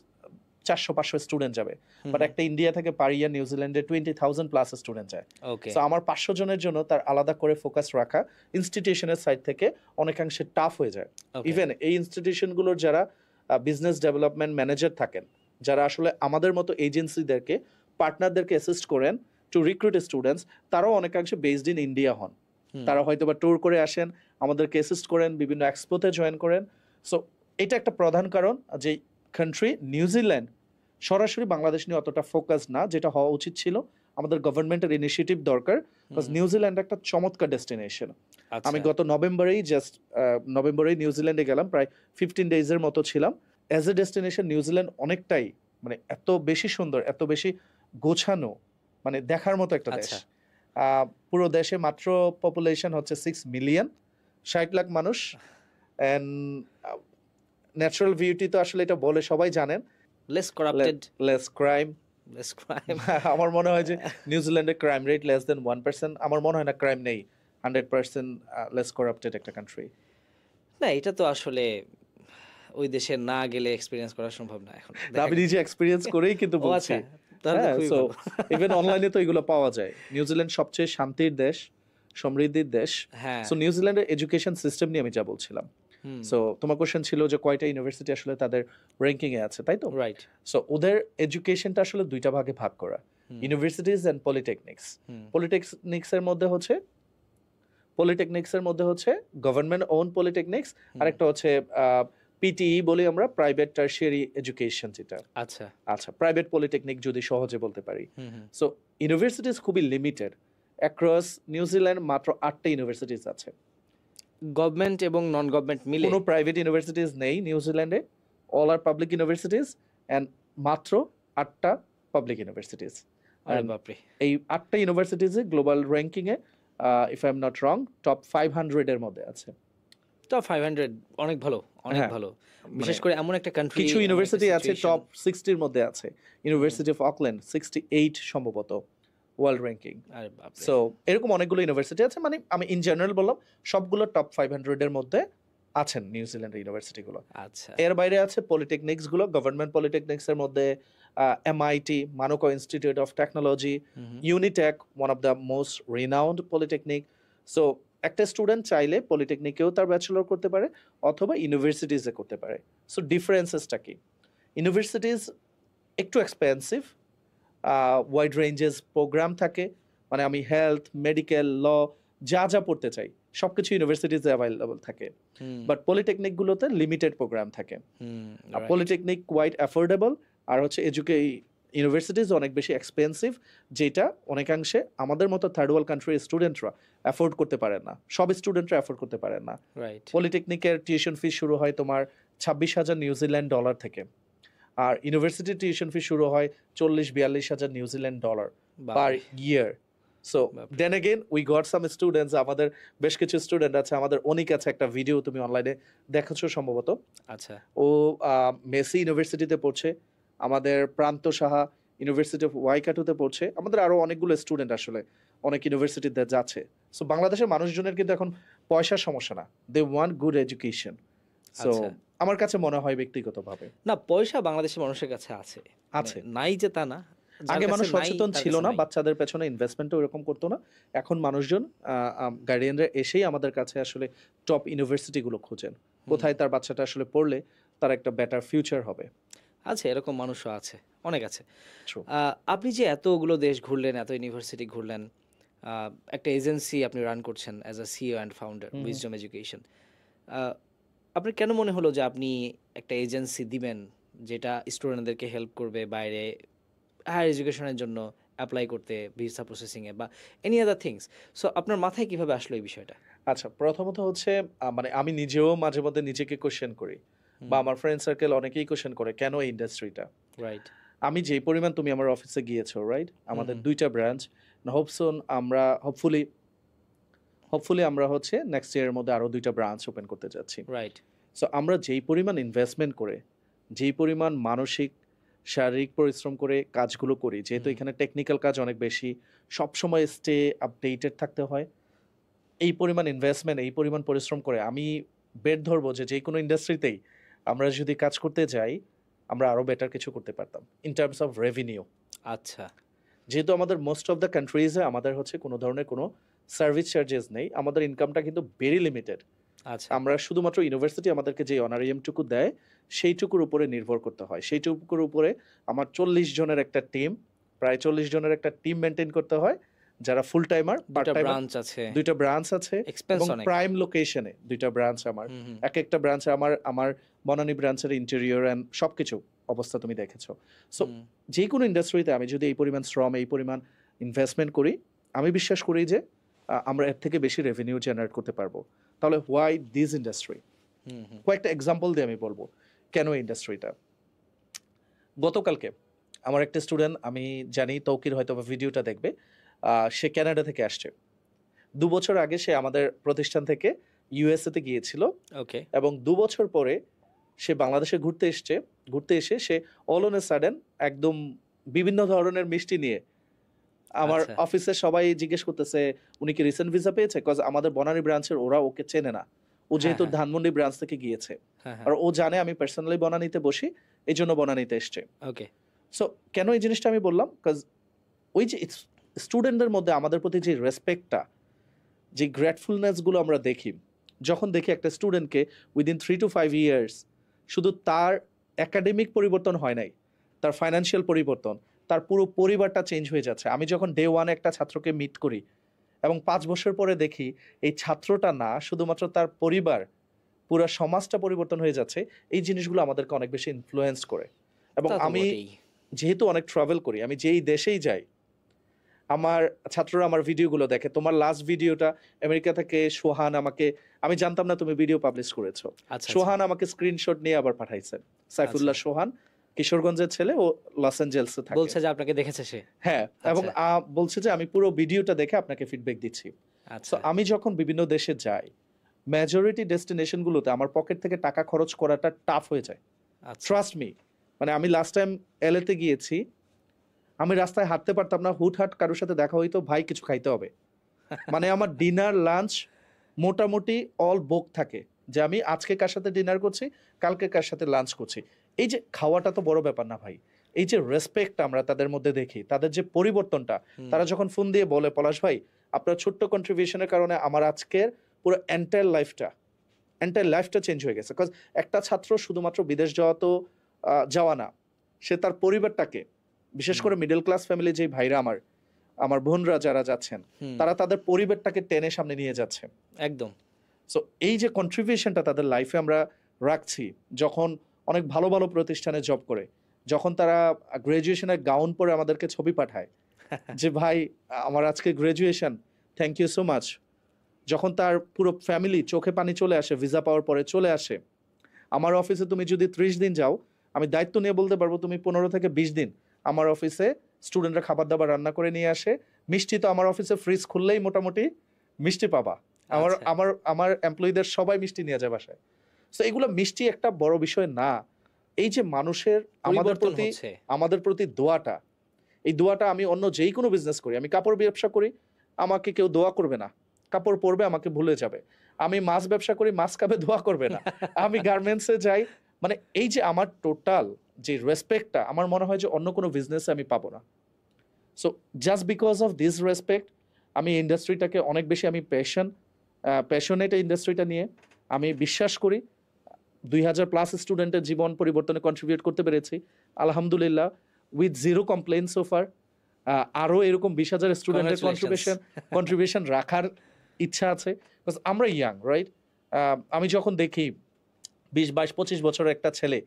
400-500 স্টুডেন্ট যাবে, বাট একটা ইন্ডিয়া থেকে পার ইয়ার নিউজিল্যান্ডে 20,000 প্লাস স্টুডেন্ট যায়। সো আমার 500 জনের জন্য তার আলাদা করে ফোকাস রাখা ইনস্টিটিউশনের সাইড থেকে অনেকাংশে টাফ হয়ে যায়। ইভেন এই ইনস্টিটিউশনগুলোর যারা বিজনেস ডেভেলপমেন্ট ম্যানেজার থাকেন, যারা আসলে আমাদের মতো এজেন্সিদেরকে, পার্টনারদেরকে অ্যাসিস্ট করেন টু রিক্রুট স্টুডেন্টস, তারাও অনেকাংশে বেসড ইন ইন্ডিয়া হন। তারা হয়তো বা ট্যুর করে আসেন, আমাদেরকে অ্যাসিস্ট করেন, বিভিন্ন এক্সপোতে জয়েন করেন। সো এটা একটা প্রধান কারণ যে কান্ট্রি নিউজিল্যান্ড সরাসরি বাংলাদেশ নিয়ে অতটা ফোকাস না, যেটা হওয়া উচিত ছিল। আমাদের গভর্নমেন্টের ইনিশিয়েটিভ দরকার, বিকজ নিউজিল্যান্ড একটা চমৎকার ডেস্টিনেশন। আচ্ছা। আমি গত নভেম্বরেই নিউজিল্যান্ডে গেলাম, প্রায় 15 ডেজের মতো ছিলাম। অ্যাজ এ ডেস্টিনেশন নিউজিল্যান্ড অনেকটাই মানে এত বেশি সুন্দর, এত বেশি গোছানো, মানে দেখার মতো একটা দেশ। আচ্ছা। পুরো দেশে মাত্র পপুলেশন হচ্ছে 6 মিলিয়ন, 60 লাখ মানুষ। অ্যান্ড ন্যাচারাল বিউটি তো আসলে এটা বলে সবাই জানেন, less corrupted, less crime. Less crime. আমার মনে হয় যে নিউজিল্যান্ডের ক্রাইম রেট লেস দেন 1%। আমার মনে হয় না ক্রাইম নেই, 100% লেস করাপ্টেড একটা কান্ট্রি। না, এটা তো আসলে ওই দেশে না গেলে এক্সপেরিয়েন্স করা সম্ভব না এখন। আমি নিজে এক্সপেরিয়েন্স করেই কিন্তু ও বলছি। আচ্ছা, তাহলে তো হ্যাঁ, খুবই সো ভালো। ইভেন অনলাইনে তো এগুলো পাওয়া যায়। নিউজিল্যান্ড সবচেয়ে শান্তির দেশ, সমৃদ্ধির দেশ। হ্যাঁ। সো নিউজিল্যান্ডের এডুকেশন সিস্টেম নিয়ে আমি যা বলছিলাম। সো তোমার কোশ্চেন ছিল যে কয়টা ইউনিভার্সিটি আসলে তাদের র্যাঙ্কিং এ আছে, তাই তো? রাইট। সো ওদের এডুকেশনটা আসলে দুইটা ভাগে ভাগ করা, ইউনিভার্সিটিজ এন্ড পলিটেকনিক্স। পলিটেকনিক্সের মধ্যে হচ্ছে গভর্নমেন্ট ওন পলিটেকনিক্স, আরেকটা হচ্ছে পিটিই বলি আমরা, প্রাইভেট টারশিয়ারি এডুকেশন যেটা। আচ্ছা। আচ্ছা, প্রাইভেট পলিটেকনিক যদি সহজে বলতে পারি। সো ইউনিভার্সিটিজ খুবই লিমিটেড অ্যাক্রস নিউজিল্যান্ড, মাত্র 8টা ইউনিভার্সিটিজ আছে। গভর্নমেন্ট এবং নন গভর্নমেন্ট মিলে কোনো প্রাইভেট ইউনিভার্সিটিজ নেই নিউজিল্যান্ডে, all are public universities, and মাত্র 8টা পাবলিক ইউনিভার্সিটিজ। আরে বাপরে। এই 8টা ইউনিভার্সিটিজে গ্লোবাল র্যাঙ্কিংয়ে if I am not wrong top 500 এর মধ্যে আছে। টপ 500 অনেক ভালো, অনেক হ্যাঁ, ভালো। বিশেষ করে এমন একটা কান্ট্রি, কিছু ইউনিভার্সিটি আছে টপ 60 এর মধ্যে আছে। ইউনিভার্সিটি অফ অকল্যান্ড 68 সম্ভবত ওয়ার্ল্ড র্যাঙ্কিং। আরে বাপরে। সো এরকম অনেকগুলো ইউনিভার্সিটি আছে, মানে আমি ইন জেনারেল বললাম সবগুলো টপ 500 এর মধ্যে আছেন নিউজিল্যান্ডের ইউনিভার্সিটিগুলো। আচ্ছা। এর বাইরে আছে পলিটেকনিক্স গুলো, গভর্নমেন্ট পলিটেকনিক্স এর মধ্যে MIT, Manukau institute of technology, Unitec, one of the most renowned polytechnic. So একটা স্টুডেন্ট চাইলে পলিটেকনিকেও তার ব্যাচেলর করতে পারে অথবা ইউনিভার্সিটিজে করতে পারে। সো ডিফারেন্সেসটা কি? ইউনিভার্সিটিজ একটু এক্সপেন্সিভ, ওয়াইড রেঞ্জেস প্রোগ্রাম থাকে, মানে আমি হেলথ, মেডিকেল, ল যা যা পড়তে চাই সবকিছু ইউনিভার্সিটিজে অ্যাভেলেবল থাকে। বাট পলিটেকনিকগুলোতে লিমিটেড প্রোগ্রাম থাকে। আর পলিটেকনিক কোয়াইট অ্যাফোর্ডেবল, আর হচ্ছে ইউনিভার্সিটিজ অনেক বেশি এক্সপেন্সিভ, যেটা অনেকাংশে আমাদের মতো থার্ড ওয়ার্ল্ড কান্ট্রির স্টুডেন্টরা অ্যাফোর্ড করতে পারেন না, সব স্টুডেন্টরা অ্যাফোর্ড করতে পারেন না। রাইট। পলিটেকনিকের টিউশন ফি শুরু হয় তোমার 26,000 নিউজিল্যান্ড ডলার থেকে, আর ইউনিভার্সিটির টিউশন ফি শুরু হয় 40-42,000 New Zealand dollar per year. So then again we got some students, আমাদের বেশ কিছু স্টুডেন্ট আছে, আমাদের অনেক আছে, একটা ভিডিও তুমি অনলাইনে দেখেছো সম্ভবত। আচ্ছা। ও মেসি ইউনিভার্সিটিতে পড়ছে, আমাদের প্রান্ত সাহা ইউনিভার্সিটি অফ ওয়াইকাটোতে পড়ছে, আমাদের আরো অনেকগুলো স্টুডেন্ট আসলে অনেক ইউনিভার্সিটিতে যাচ্ছে। সো বাংলাদেশের মানুষজনের কিন্তু এখন পয়সার সমস্যা না, they want good education. So আমার কাছে মনে হয় ব্যক্তিগতভাবে না, পয়সা বাংলাদেশের মানুষের কাছে আছে, নাই যে তা না। আগে মানুষ সচেতন ছিল না, বাচ্চাদের পেছনে ইনভেস্টমেন্টও এরকম করতো না। এখন মানুষজন গার্ডিয়ানরা এসেই আমাদের কাছে আসলে টপ ইউনিভার্সিটিগুলো খোঁজেন, কোথায় তার বাচ্চাটা আসলে পড়লে তার একটা বেটার ফিউচার হবে। আছে, এরকম মানুষও আছে, অনেক আছে। আপনি যে এতগুলো দেশ ঘুরলেন, এত ইউনিভার্সিটি ঘুরলেন, একটা এজেন্সি আপনি রান করছেন as a CEO and founder, wisdom education, আপনার কেন মনে হলো যে আপনি একটা এজেন্সি দিবেন যেটা স্টুডেন্টদেরকে হেল্প করবে বাইরে হায়ার এডুকেশনের জন্য অ্যাপ্লাই করতে, ভিসা প্রসেসিংয়ে বা এনি আদার থিংস? সো আপনার মাথায় কিভাবে আসলো এই বিষয়টা? আচ্ছা, প্রথমত হচ্ছে মানে আমি নিজেও মাঝে মধ্যে নিজেকে কোশ্চেন করি, বা আমার ফ্রেন্ড সার্কেল অনেকেই কোশ্চেন করে কেন এই ইন্ডাস্ট্রিটা। রাইট। আমি যেই পরিমাণ, তুমি আমার অফিসে গিয়েছো রাইট, আমাদের 2টা ব্রাঞ্চ, হোপসন আমরা হোপফুলি আমরা হচ্ছে নেক্সট ইয়ারের মধ্যে আরো 2টা ব্রাঞ্চ ওপেন করতে যাচ্ছি। রাইট। সো আমরা যেই পরিমাণ ইনভেস্টমেন্ট করে, যেই পরিমাণ মানসিক শারীরিক পরিশ্রম করে কাজগুলো করি, যেহেতু এখানে টেকনিক্যাল কাজ অনেক বেশি, সবসময় স্টে আপডেটেড থাকতে হয়, এই পরিমাণ ইনভেস্টমেন্ট, এই পরিমাণ পরিশ্রম করে আমি বেট ধরবো যে কোনো ইন্ডাস্ট্রিতেই আমরা যদি কাজ করতে যাই, আমরা আরো বেটার কিছু করতে পারতাম ইন টার্মস অফ রেভিনিউ। আচ্ছা। যেহেতু আমাদের মোস্ট অফ দ্য কান্ট্রিজে আমাদের হচ্ছে কোনো ধরনের কোনো সার্ভিস চার্জেস নেই, আমাদের ইনকামটা কিন্তু ভেরি লিমিটেড। আচ্ছা। আমরা শুধুমাত্র ইউনিভার্সিটি আমাদেরকে যে অনারিয়ামটুকু দেয় সেইটুকুর উপরে নির্ভর করতে হয়, সেইটুকুর উপরে আমার 40 জনের একটা টিম, প্রায় 40 জনের একটা টিম মেনটেন করতে হয়, যারা ফুল টাইমার, পার্ট টাইমার। ব্রাঞ্চ আছে, 2টা ব্রাঞ্চ আছে, এবং প্রাইম লোকেশনে 2টা ব্রাঞ্চ আমার। এক একটা ব্রাঞ্চে আমার বনানী ব্রাঞ্চের ইন্টেরিয়র এন্ড সবকিছু অবস্থা তুমি দেখেছো। সো যে কোনো ইন্ডাস্ট্রিতে আমি যদি এই পরিমাণ শ্রম, এই পরিমাণ ইনভেস্টমেন্ট করি, আমি বিশ্বাস করি যে আমরা এর থেকে বেশি রেভিনিউ জেনারেট করতে পারবো। তাহলে হোয়াই দিস ইন্ডাস্ট্রি? কয়েকটা এক্সাম্পল দিয়ে আমি বলবো কেন এই ইন্ডাস্ট্রিটা। গতকালকে আমার একটা স্টুডেন্ট, আমি জানি তৌকির হয়তো ভিডিওটা দেখবে, সে কানাডা থেকে আসছে। 2 বছর আগে সে আমাদের প্রতিষ্ঠান থেকে ইউএসএতে গিয়েছিল, ওকে, এবং 2 বছর পরে সে বাংলাদেশে ঘুরতে এসে সে অল অন এ সাডেন একদম বিভিন্ন ধরনের মিষ্টি নিয়ে আমার আচ্ছা। অফিসে সবাই জিজ্ঞেস করতেছে উনি কি রিসেন্ট ভিসা পেয়েছে, কজ আমাদের বনানী ব্রাঞ্চের ওরা ওকে চেনে না, ও যেহেতু হ্যাঁ। ধানমন্ডি ব্রাঞ্চ থেকে গিয়েছে, হ্যাঁ, হ্যাঁ। আর ও জানে আমি পার্সোনালি বনানীতে বসি, এই জন্য বনানীতে এসছে। ওকে। সো কেন এই জিনিসটা আমি বললাম, কজ ওই যে স্টুডেন্টদের মধ্যে আমাদের প্রতি যে রেসপেক্টটা, যে গ্রেটফুলনেসগুলো আমরা দেখি, যখন দেখি একটা স্টুডেন্টকে উইদিন 3 to 5 ইয়ার্স শুধু তার একাডেমিক পরিবর্তন হয় নাই, তার ফাইন্যান্সিয়াল পরিবর্তন, তার পুরো পরিবারটা চেঞ্জ হয়ে যাচ্ছে। আমি যখন ডে ওয়ানে একটা ছাত্রকে মিট করি এবং 5 বছর পরে দেখি এই ছাত্রটা না, শুধুমাত্র তার পরিবার, পুরো সমাজটা পরিবর্তন হয়ে যাচ্ছে, এই জিনিসগুলো আমাদেরকে অনেক বেশি ইনফ্লুয়েন্স করে। এবং তা তো আমি বটেই। যেহেতু অনেক ট্রাভেল করি, আমি যেই দেশেই যাই আমার ছাত্ররা আমার ভিডিওগুলো দেখে। তোমার লাস্ট ভিডিওটা আমেরিকা থেকে সোহান আমাকে, আমি জানতাম না তুমি ভিডিও পাবলিশ করেছো, আচ্ছা, সোহান আমাকে স্ক্রিনশট নিয়ে আবার পাঠাইছেন। সাইফুল্লাহ সোহান, কিশোরগঞ্জের ছেলে, ও লস অ্যাঞ্জেলসে থাকে। বলছে যে আপনাকে দেখেছে সে। হ্যাঁ, এবং বলছে যে আমি পুরো ভিডিওটা দেখে আপনাকে ফিডব্যাক দিচ্ছি। আচ্ছা। সো আমি যখন বিভিন্ন দেশে যাই, মেজরিটি ডেস্টিনেশনগুলোতে আমার পকেট থেকে টাকা খরচ করাটা টাফ হয়ে যায়। আচ্ছা। ট্রাস্ট মি, মানে আমি লাস্ট টাইম এলএতে গিয়েছি, আমি রাস্তায় হাঁটতে পারতাম না, হুটহাট কারোর সাথে দেখা হইতো, ভাই কিছু খাইতে হবে, মানে আমার ডিনার লাঞ্চ মোটামুটি অল বুক থাকে, যে আমি আজকে কার সাথে ডিনার করছি, কালকে কার সাথে লাঞ্চ করছি। এই যে খাওয়াটা তো বড় ব্যাপার না ভাই, এই যে রেসপেক্ট আমরা তাদের মধ্যে দেখি, তাদের যে পরিবর্তনটা, তারা যখন ফোন দিয়ে বলে পলাশ ভাই আপনার ছোট্ট কন্ট্রিবিউশনের কারণে আমার আজকের পুরো এন্টায়ার লাইফটা চেঞ্জ হয়ে গেছে। বিকজ একটা ছাত্র শুধুমাত্র বিদেশ যাওয়া তো যাওয়া না, সে তার পরিবারটাকে, বিশেষ করে মিডল ক্লাস ফ্যামিলি যে ভাইরা আমার বোনরা যারা যাচ্ছেন, তারা তাদের পরিবারটাকে টেনে সামনে নিয়ে যাচ্ছে একদম। সো এই যে কন্ট্রিবিউশনটা তাদের লাইফে আমরা রাখছি, যখন অনেক ভালো ভালো প্রতিষ্ঠানে জব করে, যখন তারা গ্রাজুয়েশনের গাউন পরে আমাদেরকে ছবি পাঠায় যে ভাই আমার আজকে graduation, thank you so much, যখন তার পুরো ফ্যামিলি চোখে পানি চলে আসে, ভিসা পাওয়ার পরে চলে আসে, আমার অফিসে তুমি যদি 30 দিন যাও, আমি দায়িত্ব নিয়ে বলতে পারবো তুমি 15 থেকে 20 দিন আমার অফিসে স্টুডেন্টরা খাবার দাবার রান্না করে নিয়ে আসে। মিষ্টি তো আমার অফিসে ফ্রিজ খুললেই মোটামুটি মিষ্টি পাবা, আমার আচ্ছা। আমার আমার এমপ্লয়ীদের সবাই মিষ্টি নিয়ে যায় বাসায়। সো এগুলো মিষ্টি একটা বড় বিষয় না, এই যে মানুষের পরিবর্তন হচ্ছে। আমাদের প্রতি দোয়াটা, এই দোয়াটা আমি অন্য যেই কোনো বিজনেস করি, আমি কাপড় ব্যবসা করি, আমাকে কেউ দোয়া করবে না, কাপড় পরবে আমাকে ভুলে যাবে। আমি মাছ ব্যবসা করি, মাছ খাবে, দোয়া করবে না। আমি গার্মেন্টসে যাই, মানে এই যে আমার টোটাল যে রেসপেক্টটা, আমার মনে হয় যে অন্য কোনো বিজনেসে আমি পাবো না। So just because of this respect আমি ইন্ডাস্ট্রিটাকে অনেক বেশি, আমি প্যাশনেট এই ইন্ডাস্ট্রিটা নিয়ে। আমি বিশ্বাস করি 2000+ স্টুডেন্টের জীবন পরিবর্তনে কন্ট্রিবিউট করতে পেরেছি আলহামদুলিল্লাহ, উইথ জিরো কমপ্লেন সোফার। আরও এরকম 20,000 স্টুডেন্টের কন্ট্রিবিউশন রাখার ইচ্ছা আছে, বিকজ আমরা ইয়াং, রাইট? আমি যখন দেখি 20, 22, 25 বছরের একটা ছেলে,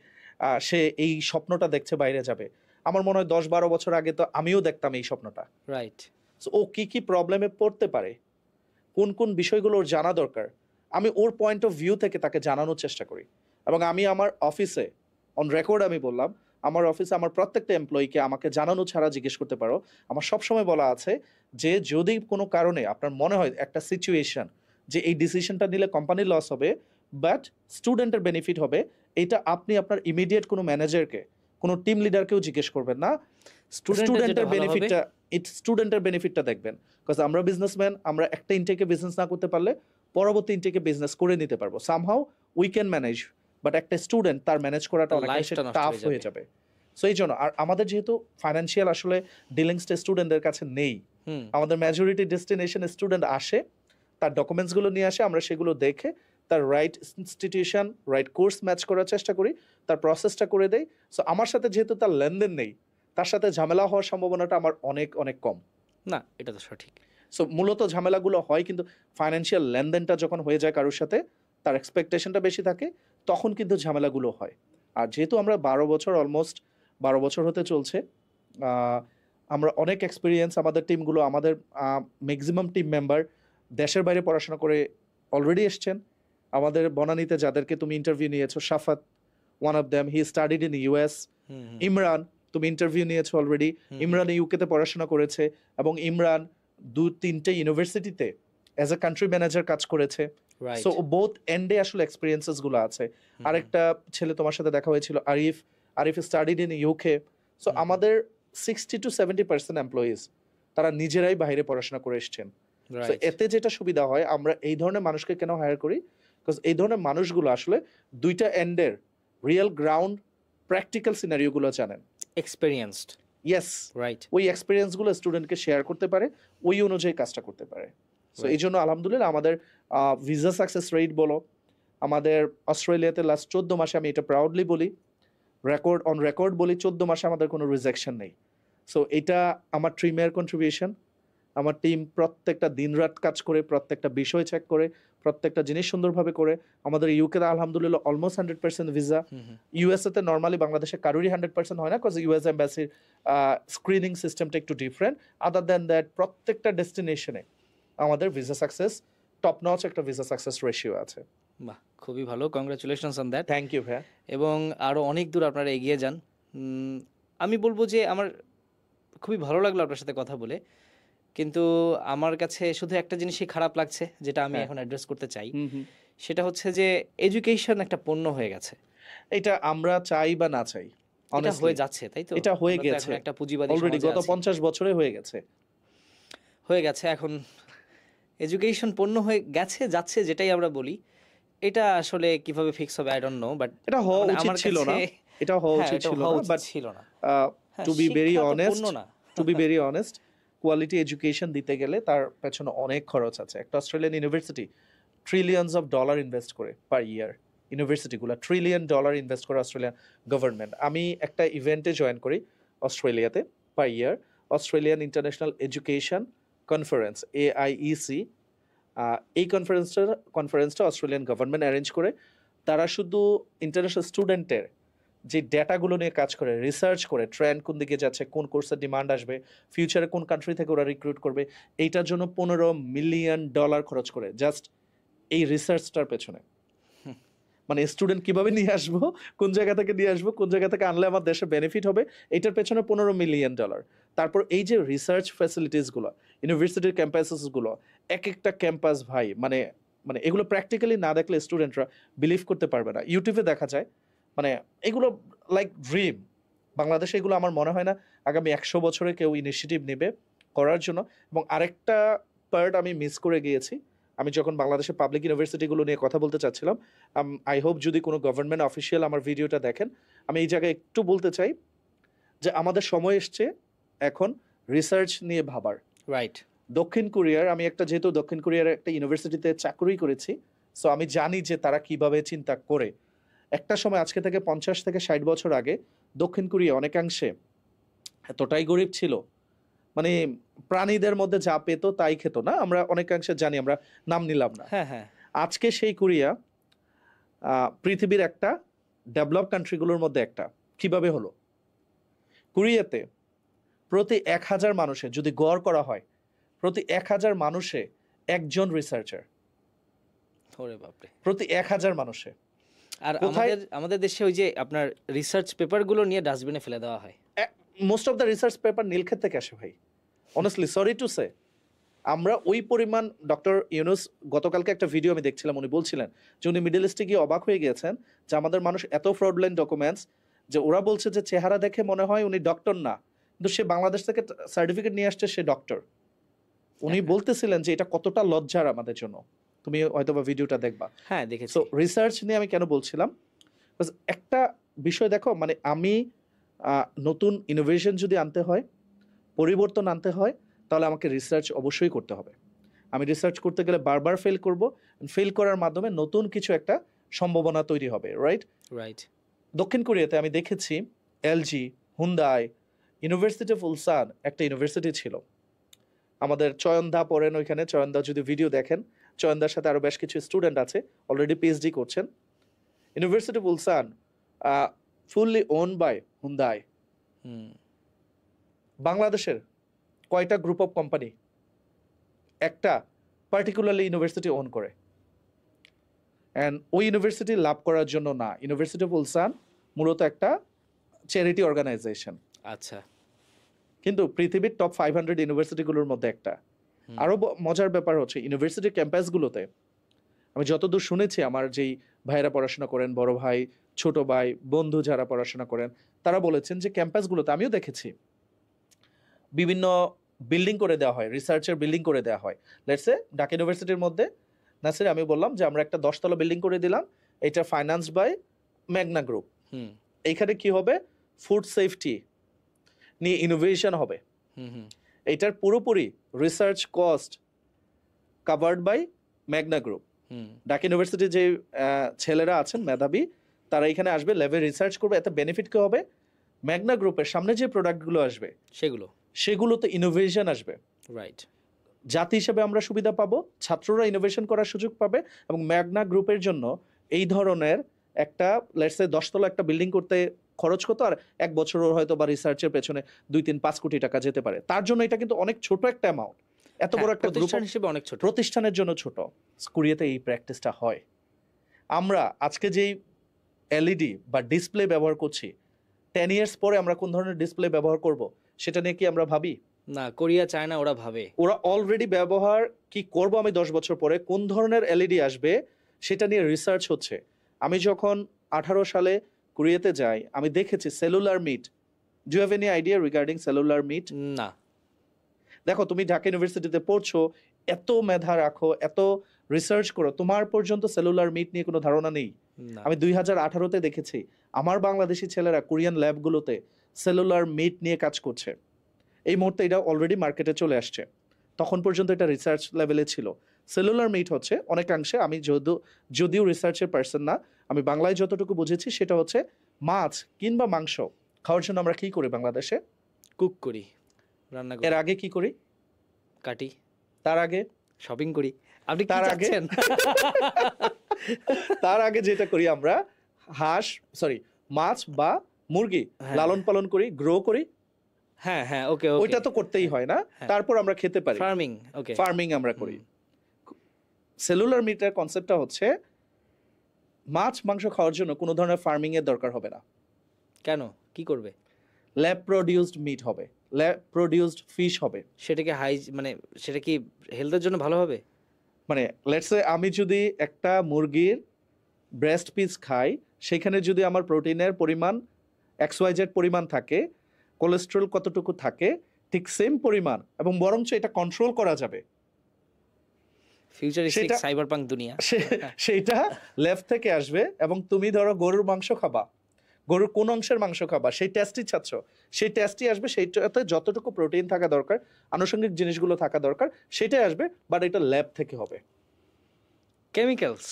সে এই স্বপ্নটা দেখছে বাইরে যাবে, আমার মনে হয় 10-12 বছর আগে তো আমিও দেখতাম এই স্বপ্নটা। রাইট। সো ও কি কি প্রবলেমে পড়তে পারে, কোন কোন বিষয়গুলো ওর জানা দরকার, আমি ওর পয়েন্ট অফ ভিউ থেকে তাকে জানানোর চেষ্টা করি। এবং আমি আমার অফিসে অন রেকর্ড আমি বললাম, আমার অফিসে আমার প্রত্যেকটা এমপ্লয়িকে আমাকে জানানো ছাড়া জিজ্ঞেস করতে পারো, আমার সবসময় বলা আছে যে যদি কোনো কারণে আপনার মনে হয় একটা সিচুয়েশন যে এই ডিসিশনটা নিলে কোম্পানির লস হবে বাট স্টুডেন্টের বেনিফিট হবে, এটা আপনি আপনার ইমিডিয়েট কোনো ম্যানেজারকে, কোনো টিম লিডারকেও জিজ্ঞেস করবেন না, স্টুডেন্টের বেনিফিটটা দেখবেন। বিকজ আমরা বিজনেসম্যান, আমরা একটা ইনটেকে বিজনেস না করতে পারলে পরবর্তী ইনটেকে বিজনেস করে নিতে পারবো, somehow we can manage, but একটা স্টুডেন্ট তার ম্যানেজ করাটা অনেক টাফ হয়ে যাবে। সো এই জন্য, আর আমাদের যেহেতু ফাইন্যান্সিয়াল আসলে ডিলিংসটা স্টুডেন্টদের কাছে নেই, আমাদের মেজরিটি ডেস্টিনেশন স্টুডেন্ট আসে, তার ডকুমেন্টসগুলো নিয়ে আসে, আমরা সেগুলো দেখে তার right institution, right course match করার চেষ্টা করি, তার প্রসেসটা করে দেই। সো আমার সাথে যেহেতু তার লেনদেন নেই, তার সাথে ঝামেলা হওয়ার সম্ভাবনাটা আমার অনেক অনেক কম। না, এটা তো সঠিক। সো মূলত ঝামেলাগুলো হয় কিন্তু ফাইন্যান্সিয়াল লেনদেনটা যখন হয়ে যায় কারোর সাথে, তার এক্সপেকটেশনটা বেশি থাকে, তখন কিন্তু ঝামেলাগুলো হয়। আর যেহেতু আমরা 12 বছর, অলমোস্ট 12 বছর হতে চলছে, আমরা অনেক এক্সপিরিয়েন্স, আমাদের টিমগুলো, আমাদের ম্যাক্সিমাম টিম মেম্বার দেশের বাইরে পড়াশোনা করে অলরেডি এসছেন। আমাদের বনানীতে যাদেরকে তুমি ইন্টারভিউ নিয়েছো, Shafat one of them, he studied in US. Imran, তুমি ইন্টারভিউ নিয়েছো অলরেডি। ইমরান ইউকেতে পড়াশোনা করেছে এবং ইমরান 2-3টে ইউনিভার্সিটিতে অ্যাজ এ কান্ট্রি ম্যানেজার কাজ করেছে। সো বোথ এন্ডে আসলে এক্সপিরিয়েন্সেস গুলো আছে। আরেকটা ছেলে তোমার সাথে দেখা হয়েছিল, Arif studied in UK. So আমাদের 60-70% এমপ্লয়িজ তারা নিজেরাই বাইরে পড়াশোনা করে এসছেন। So, এতে যেটা সুবিধা হয়, আমরা এই ধরনের মানুষকে কেন হায়ার করি, বিকজ এই ধরনের মানুষগুলো আসলে দুইটা এন্ডের রিয়েল গ্রাউন্ড প্র্যাকটিক্যাল সিনারিওগুলো জানেন, এক্সপেরিয়েন্সড। Yes, right. ওই এক্সপিরিয়েন্সগুলো স্টুডেন্টকে শেয়ার করতে পারে, ওই অনুযায়ী কাজটা করতে পারে। সো এই জন্য আলহামদুলিল্লাহ আমাদের ভিসা সাকসেস রেট বলো, আমাদের অস্ট্রেলিয়াতে লাস্ট 14 মাসে, আমি এটা প্রাউডলি বলি, রেকর্ড বলি, 14 মাসে আমাদের কোনো রিজেকশন নেই। সো এটা আমার টিমের কন্ট্রিবিউশন। আমার টিম প্রত্যেকটা দিনরাত কাজ করে, প্রত্যেকটা বিষয় চেক করে, প্রত্যেকটা জিনিস সুন্দরভাবে করে। আমাদের ইউকেতে আলহামদুলিল্লাহ অলমোস্ট 100% ভিসা। ইউএসএতে নর্মালি বাংলাদেশে কারোরই 100% হয় না, বিকজ ইউএস এম্বাসির স্ক্রিনিং সিস্টেমটা একটু ডিফারেন্ট। আদার দ্যান দ্যাট প্রত্যেকটা ডেস্টিনেশনে আমাদের ভিসা সাকসেস টপ নচ একটা ভিসা সাকসেস রেশিও আছে। বাহ, খুবই ভালো, congratulations on that. Thank you ভাইয়া। এবং আরও অনেক দূর আপনারা এগিয়ে যান। আমি বলবো যে আমার খুবই ভালো লাগলো আপনার সাথে কথা বলে, কিন্তু আমার কাছে শুধু একটা জিনিসই খারাপ লাগছে, যেটা আমি এখন অ্যাড্রেস করতে চাই। সেটা হচ্ছে যে এডুকেশন একটা পণ্য হয়ে গেছে। এটা আমরা চাই বা না চাই, এটা হয়ে যাচ্ছে, তাই তো? এটা হয়ে গেছে একটা পুঁজিবাদী অলরেডি, গত 50 বছরে হয়ে গেছে। এখন এডুকেশন পণ্য হয়ে গেছে, যাচ্ছে, যেটাই আমরা বলি। এটা আসলে কিভাবে ফিক্স হবে আই ডোন্ট নো, বাট এটা হওয়া উচিত ছিল না, এটা হওয়া উচিত ছিল না, বাট ছিল না। To be very honest, quality education দিতে গেলে তার পেছনে অনেক খরচ আছে। একটা Australian university trillions of dollar invest করে পার ইয়ার। ইউনিভার্সিটিগুলো $1 ট্রিলিয়ন ইনভেস্ট করে অস্ট্রেলিয়ান গভর্নমেন্ট। আমি একটা ইভেন্টে জয়েন করি অস্ট্রেলিয়াতে per year, Australian international education conference, AIEC। এই কনফারেন্সটা অস্ট্রেলিয়ান গভর্নমেন্ট অ্যারেঞ্জ করে। তারা শুধু ইন্টারন্যাশনাল স্টুডেন্টের যে ডেটাগুলো নিয়ে কাজ করে, রিসার্চ করে, ট্রেন্ড কোন দিকে যাচ্ছে, কোন কোর্সের ডিমান্ড আসবে, ফিউচারে কোন কান্ট্রি থেকে ওরা রিক্রুট করবে, এইটার জন্য $15 মিলিয়ন খরচ করে জাস্ট এই রিসার্চটার পেছনে। মানে স্টুডেন্ট কিভাবে নিয়ে আসবো, কোন জায়গা থেকে নিয়ে আসবো, কোন জায়গা থেকে আনলে আমার দেশে বেনিফিট হবে, এইটার পেছনে $15 মিলিয়ন। তারপর এই যে রিসার্চ ফ্যাসিলিটিসগুলো, ইউনিভার্সিটির ক্যাম্পাসেসগুলো, এক একটা ক্যাম্পাস ভাই, মানে এগুলো প্র্যাকটিক্যালি না দেখলে স্টুডেন্টরা বিলিভ করতে পারবে না। ইউটিউবে দেখা যায়, মানে এগুলো লাইক ড্রিম। বাংলাদেশে এগুলো আমার মনে হয় না আগামী 100 বছরে কেউ ইনিশিয়েটিভ নেবে করার জন্য। এবং আরেকটা পার্ট আমি মিস করে গিয়েছি, আমি যখন বাংলাদেশের পাবলিক ইউনিভার্সিটিগুলো নিয়ে কথা বলতে চাচ্ছিলাম, আই হোপ যদি কোনো গভর্নমেন্ট অফিসিয়াল আমার ভিডিওটা দেখেন, আমি এই জায়গায় একটু বলতে চাই যে আমাদের সময় এসছে এখন রিসার্চ নিয়ে ভাবার। রাইট। দক্ষিণ কোরিয়ার, আমি যেহেতু দক্ষিণ কোরিয়ার একটা ইউনিভার্সিটিতে চাকরি করেছি, সো আমি জানি যে তারা কিভাবে চিন্তা করে। একটা সময়, আজকে থেকে 50 থেকে 60 বছর আগে, দক্ষিণ কোরিয়া অনেকাংশে এতটাই গরিব ছিল, মানে প্রাণীদের মধ্যে যা পেত তাই খেত না। আমরা অনেকাংশে জানি, আমরা নাম নিলাম না। আজকে সেই কোরিয়া পৃথিবীর একটা ডেভেলপ কান্ট্রিগুলোর মধ্যে একটা। কিভাবে হলো? কোরিয়াতে প্রতি 1000 মানুষে যদি গড় করা হয়, প্রতি 1000 মানুষে একজন রিসার্চার, প্রতি 1000 মানুষে। আর আমাদের দেশে ওই যে আপনার রিসার্চ পেপারগুলো নিয়ে ডাস্টবিনে ফেলে দেওয়া হয়। Most of the research paper Nilkhet থেকে আসে ভাই, অনেস্টলি, সরি টু সে। আমরা ওই পরিমাণ, ডক্টর ইউনুস গতকালকে একটা ভিডিও আমি দেখছিলাম, উনি বলছিলেন যে উনি মিডল ইস্টে গিয়ে অবাক হয়ে গিয়েছেন যে আমাদের মানুষ এত ফ্রডলাইন ডকুমেন্টস, যে ওরা বলছে যে চেহারা দেখে মনে হয় উনি ডক্টর না, কিন্তু সে বাংলাদেশ থেকে সার্টিফিকেট নিয়ে আসছে, সে ডক্টর। উনি বলতেছিলেন যে এটা কতটা লজ্জার আমাদের জন্য। তুমি হয়তো বা ভিডিওটা দেখবা। হ্যাঁ, দেখেছি। সো রিসার্চ নিয়ে আমি কেন বলছিলাম, একটা বিষয় দেখো, মানে আমি নতুন ইনোভেশন যদি আনতে হয়, পরিবর্তন আনতে হয়, তাহলে আমাকে রিসার্চ অবশ্যই করতে হবে। আমি রিসার্চ করতে গেলে বারবার ফেল করব, ফেল করার মাধ্যমে নতুন কিছু একটা সম্ভাবনা তৈরি হবে। রাইট। দক্ষিণ কোরিয়াতে আমি দেখেছি LG, Hyundai, university of Ulsan একটা ইউনিভার্সিটি ছিল। আমাদের চয়নদা পড়েন ওইখানে, চয়নদা যদি ভিডিও দেখেন, চয়নদার সাথে আরো বেশ কিছু স্টুডেন্ট আছে, অলরেডি PhD করছেন। University of Ulsan fully own by Hyundai. বাংলাদেশের কয়টা গ্রুপ অফ কোম্পানি? একটা পার্টিকুলারলি ইউনিভার্সিটি ওন করে, অ্যান্ড ওই ইউনিভার্সিটি লাভ করার জন্য না। ইউনিভার্সিটি অফ উলসান মূলত একটা চ্যারিটি অর্গানাইজেশন, আচ্ছা, কিন্তু পৃথিবীর টপ 500 ইউনিভার্সিটিগুলোর মধ্যে একটা। আরো মজার ব্যাপার হচ্ছে ইউনিভার্সিটি ক্যাম্পাসগুলোতে আমি যতদূর শুনেছি, আমার যেই ভাইয়েরা পড়াশোনা করেন, বড় ভাই, ছোট ভাই, বন্ধু যারা পড়াশোনা করেন, তারা বলেছেন যে ক্যাম্পাসগুলোতে আমিও দেখেছি বিভিন্ন বিল্ডিং করে দেওয়া হয়, রিসার্চের বিল্ডিং করে দেওয়া হয়। লেটস সে ঢাকা ইউনিভার্সিটির মধ্যে নাসির আমি বললাম যে আমরা একটা 10তলা বিল্ডিং করে দিলাম, এটা ফাইন্যান্স বাই ম্যাগনা গ্রুপ। এইখানে কি হবে, ফুড সেফটি নিয়ে ইনোভেশন হবে, এইটার পুরোপুরি research cost covered by Magna group. Dhaka ইউনিভার্সিটির যে ছেলেরা আছেন মেধাবী, তারা এখানে আসবে, ল্যাবে রিসার্চ করবে। এতে বেনিফিট কি হবে, ম্যাগনা গ্রুপের সামনে যে প্রোডাক্টগুলো আসবে সেগুলোতে ইনোভেশন আসবে, রাইট। জাতি হিসেবে আমরা সুবিধা পাবো, ছাত্ররা ইনোভেশন করার সুযোগ পাবে, এবং ম্যাগনা গ্রুপের জন্য এই ধরনের একটা লেটস সে 10তলা একটা বিল্ডিং করতে খরচ কত, আর 1 বছরও হয়তো বা রিসার্চের পেছনে 2-3-5 কোটি টাকা যেতে পারে। তার জন্য এটা কিন্তু অনেক ছোট একটা অ্যামাউন্ট, এত বড় একটা গ্রুপ হিসেবে অনেক ছোট, প্রতিষ্ঠানের জন্য ছোট। কোরিয়াতে এই প্র্যাকটিসটা হয়। আমরা আজকে যেই এলইডি বা ডিসপ্লে ব্যবহার করছি, 10 ইয়ার্স পরে আমরা কোন ধরনের ডিসপ্লে ব্যবহার করব সেটা নিয়ে কি আমরা ভাবি? না, কোরিয়া চায় না, ওরা ভাবে। ওরা অলরেডি ব্যবহার কি করব আমি 10 বছর পরে, কোন ধরনের এলইডি আসবে সেটা নিয়ে রিসার্চ হচ্ছে। আমি যখন 18 সালে কোরিয়াতে যাই, আমি দেখেছি cellular meat. Do you have any idea regarding cellular meat? না। দেখো, তুমি ঢাকা ইউনিভার্সিটিতে পড়ছো, এত মেধা রাখো, এত রিসার্চ করো, তোমার পর্যন্ত সেলুলার মিট নিয়ে কোনো ধারণা নেই? আমি 2018-তে দেখেছি আমার বাংলাদেশি ছেলেরা কোরিয়ান ল্যাবগুলোতে সেলুলার মিট নিয়ে কাজ করছে। এই মুহূর্তে এটা অলরেডি মার্কেটে চলে আসছে, তখন পর্যন্ত এটা রিসার্চ লেভেলে ছিল। সেলুলার মিট হচ্ছে অনেকাংশে, আমি যদিও রিসার্চের পার্সন না, আমি বাংলায় যতটুকু বুঝেছি সেটা হচ্ছে মাছ কিংবা মাংস খাওয়ার জন্য আমরা কি করি বাংলাদেশে? কুক করি, রান্না করি। এর আগে কি করি? কাটি। তার আগে শপিং করি। আপনি তার আগে তার আগে যেটা করি আমরা, মাছ বা মুরগি লালন পালন করি, গ্রো করি। হ্যাঁ হ্যাঁ, ওকে, ওইটা তো করতেই হয় না, তারপর আমরা খেতে পারি। ফার্মিং আমরা করি। সেলুলার মিটের কনসেপ্টটা হচ্ছে মাছ মাংস খাওয়ার জন্য কোনো ধরনের ফার্মিং এর দরকার হবে না। কেন? কি করবে? ল্যাব প্রোডিউসড মিট হবে, ল্যাব প্রোডিউসড ফিশ হবে। সেটা কি সেটা কি হেলথের জন্য ভালো হবে? মানে লেটস সে আমি যদি একটা মুরগির ব্রেস্ট পিস খাই, সেখানে যদি আমার প্রোটিনের পরিমাণ XYZ পরিমাণ থাকে, কোলেস্টেরল কতটুকু থাকে, ঠিক সেম পরিমাণ, এবং বরঞ্চ এটা কন্ট্রোল করা যাবে। ফিউচারিস্টিক সাইবারপাঙ্ক দুনিয়া। সেটা ল্যাব থেকে আসবে, এবং তুমি ধরো গরুর মাংস খাবা, গরুর কোন অংশের মাংস খাবা সেই টেস্টই চাচ্ছ, সেই টেস্টই আসবে, সেইটাতে যতটুকু প্রোটিন থাকা দরকার, আনুষঙ্গিক জিনিসগুলো থাকা দরকার, সেটাই আসবে, বাট এটা ল্যাব থেকে হবে। Chemicals,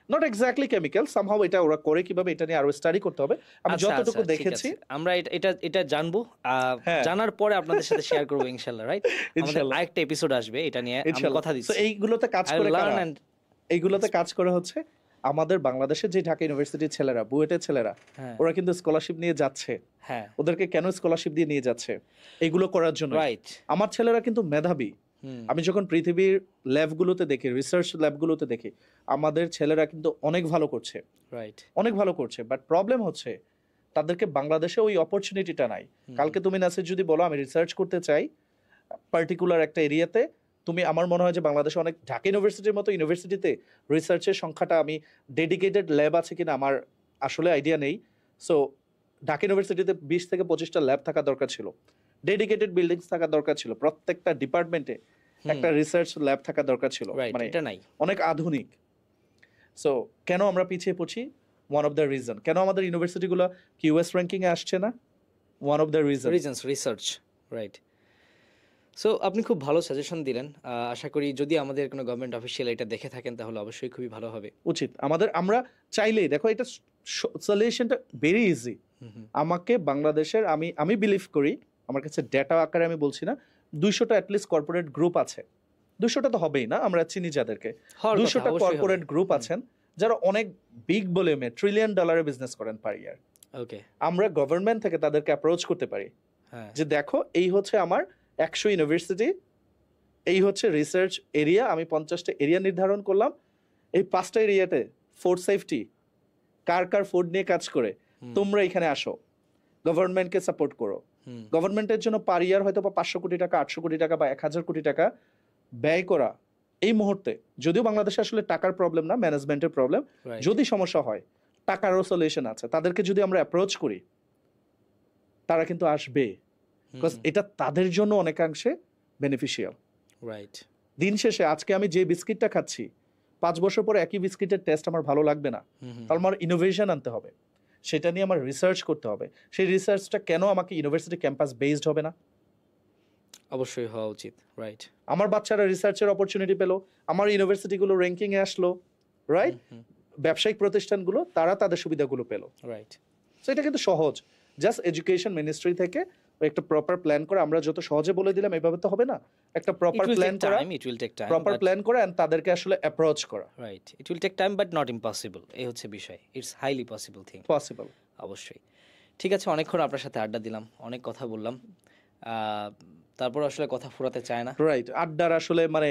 not exactly chemical, somehow এটা ওরা করে কিভাবে এটা নিয়ে আরো স্টাডি করতে হবে। আমি যতটুকু দেখেছি, আমরা এটা জানবো, জানার পরে আপনাদের সাথে শেয়ার করব ইনশাআল্লাহ, রাইট? আমাদের আরেকটা এপিসোড আসবে এটা নিয়ে, আমি কথা দিচ্ছি। তো এইগুলোতে কাজ করে হচ্ছে আমাদের বাংলাদেশের যে ঢাকা ইউনিভার্সিটির ছেলেরা, বুয়েটের ছেলেরা, ওরা কিন্তু স্কলারশিপ নিয়ে যাচ্ছে। হ্যাঁ, ওদেরকে কেন স্কলারশিপ দিয়ে নিয়ে যাচ্ছে? এইগুলো করার জন্য। রাইট। আমার ছেলেরা কিন্তু মেধাবী। আমি যখন পৃথিবীর ল্যাবগুলোতে দেখি, রিসার্চ ল্যাবগুলোতে দেখি, আমাদের ছেলেরা কিন্তু অনেক ভালো করছে, রাইট, অনেক ভালো করছে। বাট প্রবলেম হচ্ছে তাদেরকে বাংলাদেশে ওই অপরচুনিটিটা নাই। কালকে তুমি নাসির যদি বলো আমি রিসার্চ করতে চাই পার্টিকুলার একটা এরিয়াতে, তুমি, আমার মনে হয় যে বাংলাদেশে অনেক, ঢাকা ইউনিভার্সিটির মতো ইউনিভার্সিটিতে রিসার্চের সংখ্যাটা, আমি ডেডিকেটেড ল্যাব আছে কিনা আমার আসলে আইডিয়া নেই। সো ঢাকা ইউনিভার্সিটিতে 20 থেকে 25টা ল্যাব থাকা দরকার ছিল, ডেডিকেটেড বিল্ডিংস থাকা দরকার ছিল, প্রত্যেকটা ডিপার্টমেন্টে একটা রিসার্চ ল্যাব থাকা দরকার ছিল, মানে এটা নাই, অনেক আধুনিক। সো কেন আমরা পিছিয়ে পড়ছি? One of the reason. কেন আমাদের ইউনিভার্সিটিগুলো কিউএস র্যাঙ্কিং এ আসছে না? One of the reasons research, right. So আপনি খুব ভালো সাজেশন দিলেন। আশা করি যদি আমাদের কোনো গভর্নমেন্ট অফিসিয়াল এটা দেখে থাকেন তাহলে অবশ্যই খুবই ভালো হবে, উচিত আমাদের। আমরা চাইলেই, দেখো, এটা সলিউশনটা ভেরি ইজি। আমাকে বাংলাদেশের, আমি বিলিভ করি, আমার কাছে ডেটা আকারে আমি বলছি না, 200টা অ্যাটলিস্ট কর্পোরেট গ্রুপ আছে। 200টা তো হবেই না, আমরা চিনি যাদেরকে, 200টা কর্পোরেট গ্রুপ আছেন যারা অনেক বিগ ভলিউমে $1 ট্রিলিয়ন বিজনেস করেন পার ইয়ার। ওকে, আমরা গভর্নমেন্ট থেকে তাদেরকে অ্যাপ্রোচ করতে পারি যে দেখো, এই হচ্ছে আমার 100 ইউনিভার্সিটি, এই হচ্ছে রিসার্চ এরিয়া, আমি 50টা এরিয়া নির্ধারণ করলাম। এই 5টা এরিয়াতে ফুড সেফটি, কার কার ফুড নিয়ে কাজ করে, তোমরা এখানে আসো, গভর্নমেন্টকে সাপোর্ট করো। গভর্নমেন্টের জন্য পার ইয়ার হয়তো বা 500 কোটি টাকা, 800 কোটি টাকা বা 1000 কোটি টাকা ব্যয় করা এই মুহূর্তে, যদিও বাংলাদেশে আসলে টাকার প্রবলেম না, ম্যানেজমেন্টের প্রবলেম, যদি সমস্যা হয় টাকারও সলিউশন আছে। তাদেরকে যদি আমরা অ্যাপ্রোচ করি তারা কিন্তু আসবে, বিকজ এটা তাদের জন্য অনেকাংশে বেনিফিশিয়াল। রাইট। দিন শেষে আজকে আমি যে বিস্কিটটা খাচ্ছি 5 বছর পরে একই বিস্কিটের টেস্ট আমার ভালো লাগবে না, তাহলে আমার ইনোভেশন আনতে হবে, সেটা নিয়ে আমার রিসার্চ করতে হবে। সেই রিসার্চটা কেন আমাকে ইউনিভার্সিটি ক্যাম্পাস বেসড হবে না? অবশ্যই হওয়া উচিত। রাইট। আমার বাচ্চারা রিসার্চের অপরচুনিটি পেলো, আমার ইউনিভার্সিটিগুলো র্যাঙ্কিং এ আসলো, রাইট? ব্যবসায়িক প্রতিষ্ঠানগুলো তারা তাদের সুবিধাগুলো পেলো। রাইট। সো এটা কিন্তু সহজ, জাস্ট এডুকেশন মিনিস্ট্রি থেকে একটা প্রপার প্ল্যান করে, আমরা যত সহজে বলে দিলাম এভাবে তো হবে না, একটা প্রপার প্ল্যান করা, প্রপার প্ল্যান করা এন্ড তাদেরকে আসলে অ্যাপ্রোচ করা। Right. It will take time but not impossible, এই হচ্ছে বিষয়। It's highly possible thing. Possible. অবশ্যই। ঠিক আছে, অনেকক্ষণ আপনার সাথে আড্ডা দিলাম, অনেক কথা বললাম, তারপর আসলে কথা ফুরাতে চায় না। রাইট, আড্ডার আসলে মানে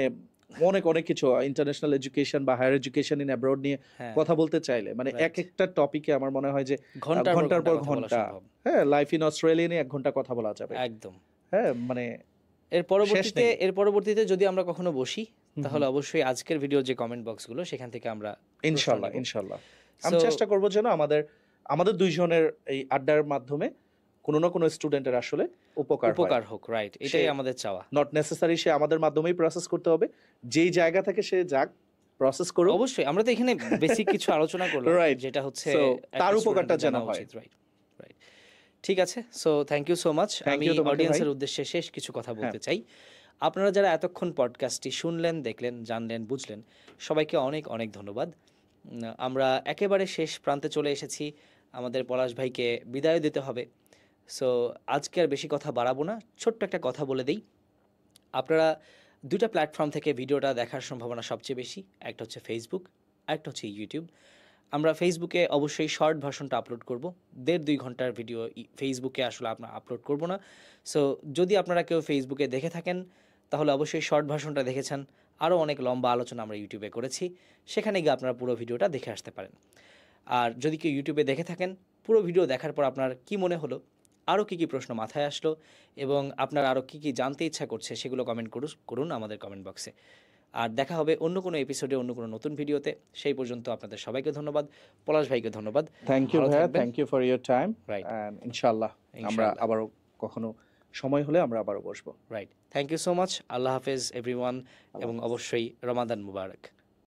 অনেক অনেক কিছু, ইন্টারন্যাশনাল এডুকেশন বা হায়ার এডুকেশন ইন অ্যাব্রড নিয়ে কথা বলতে চাইলে মানে এক একটা টপিকে আমার মনে হয় যে ঘন্টার পর ঘন্টা, হ্যাঁ, লাইফ ইন অস্ট্রেলিয়া নিয়ে 1 ঘন্টা কথা বলা যাবে একদম। হ্যাঁ, মানে এর পরবর্তীতে যদি আমরা কখনো বসি তাহলে অবশ্যই আজকের ভিডিও যে কমেন্ট বক্সগুলো সেখান থেকে আমরা ইনশাআল্লাহ আমি চেষ্টা করব যেন আমাদের দুইজনের এই আড্ডার মাধ্যমে কোনো না কোনো স্টুডেন্টের আসলে উপকার হোক। রাইট, এটাই আমাদের চাওয়া। নট নেসেসারি সে আমাদের মাধ্যমেই প্রসেস করতে হবে, যেই জায়গা থেকে সে যাক প্রসেস করুক। অবশ্যই আমরা তো এখানে বেসিক কিছু আলোচনা করলাম, যেটা হচ্ছে তার উপকারটা জানা হয়। রাইট। ঠিক আছে, so thank you so much. আমি অডিয়েন্সের উদ্দেশ্যে শেষ কিছু কথা বলতে চাই। আপনারা যারা এতক্ষণ পডকাস্টটি শুনলেন, দেখলেন, জানলেন, বুঝলেন, সবাইকে অনেক অনেক ধন্যবাদ। আমরা একেবারে শেষ প্রান্তে চলে এসেছি, আমাদের পলাশ ভাইকে বিদায় দিতে হবে। সো আজকে আর বেশি কথা বাড়াবো না, ছোট্ট একটা কথা বলে দিই। আপনারা 2টা প্ল্যাটফর্ম থেকে ভিডিওটা দেখার সম্ভাবনা সবচেয়ে বেশি, একটা হচ্ছে ফেসবুক, একটা হচ্ছে ইউটিউব। আমরা ফেসবুকে অবশ্যই শর্ট ভার্সনটা আপলোড করব, 1.5-2 ঘন্টার ভিডিও ফেসবুকে আসলে আপনার আপলোড করব না। সো যদি আপনারা কেউ ফেসবুকে দেখে থাকেন তাহলে অবশ্যই শর্ট ভার্সনটা দেখেছেন। আরও অনেক লম্বা আলোচনা আমরা ইউটিউবে করেছি, সেখানে গিয়ে আপনারা পুরো ভিডিওটা দেখে আসতে পারেন। আর যদি কেউ ইউটিউবে দেখে থাকেন, পুরো ভিডিও দেখার পর আপনার কি মনে হলো, আরও কী কী প্রশ্ন মাথায় আসলো এবং আপনার আরও কী কী জানতে ইচ্ছা করছে সেগুলো কমেন্ট করুন আমাদের কমেন্ট বক্সে। আর দেখা হবে অন্য কোনো এপিসোডে, অন্য কোনো নতুন ভিডিওতে। সেই পর্যন্ত আপনাদের সবাইকে ধন্যবাদ, পলাশ ভাইকে ধন্যবাদ। থ্যাংক ইউ ভাইয়া, thank you for your time. Right, and ইনশাআল্লাহ আমরা আবারও কখনো সময় হলে আমরা আবারও বসবো। Right, thank you so much. আল্লাহ হাফেজ এভরিওয়ান, এবং অবশ্যই রমাদান মুবারক।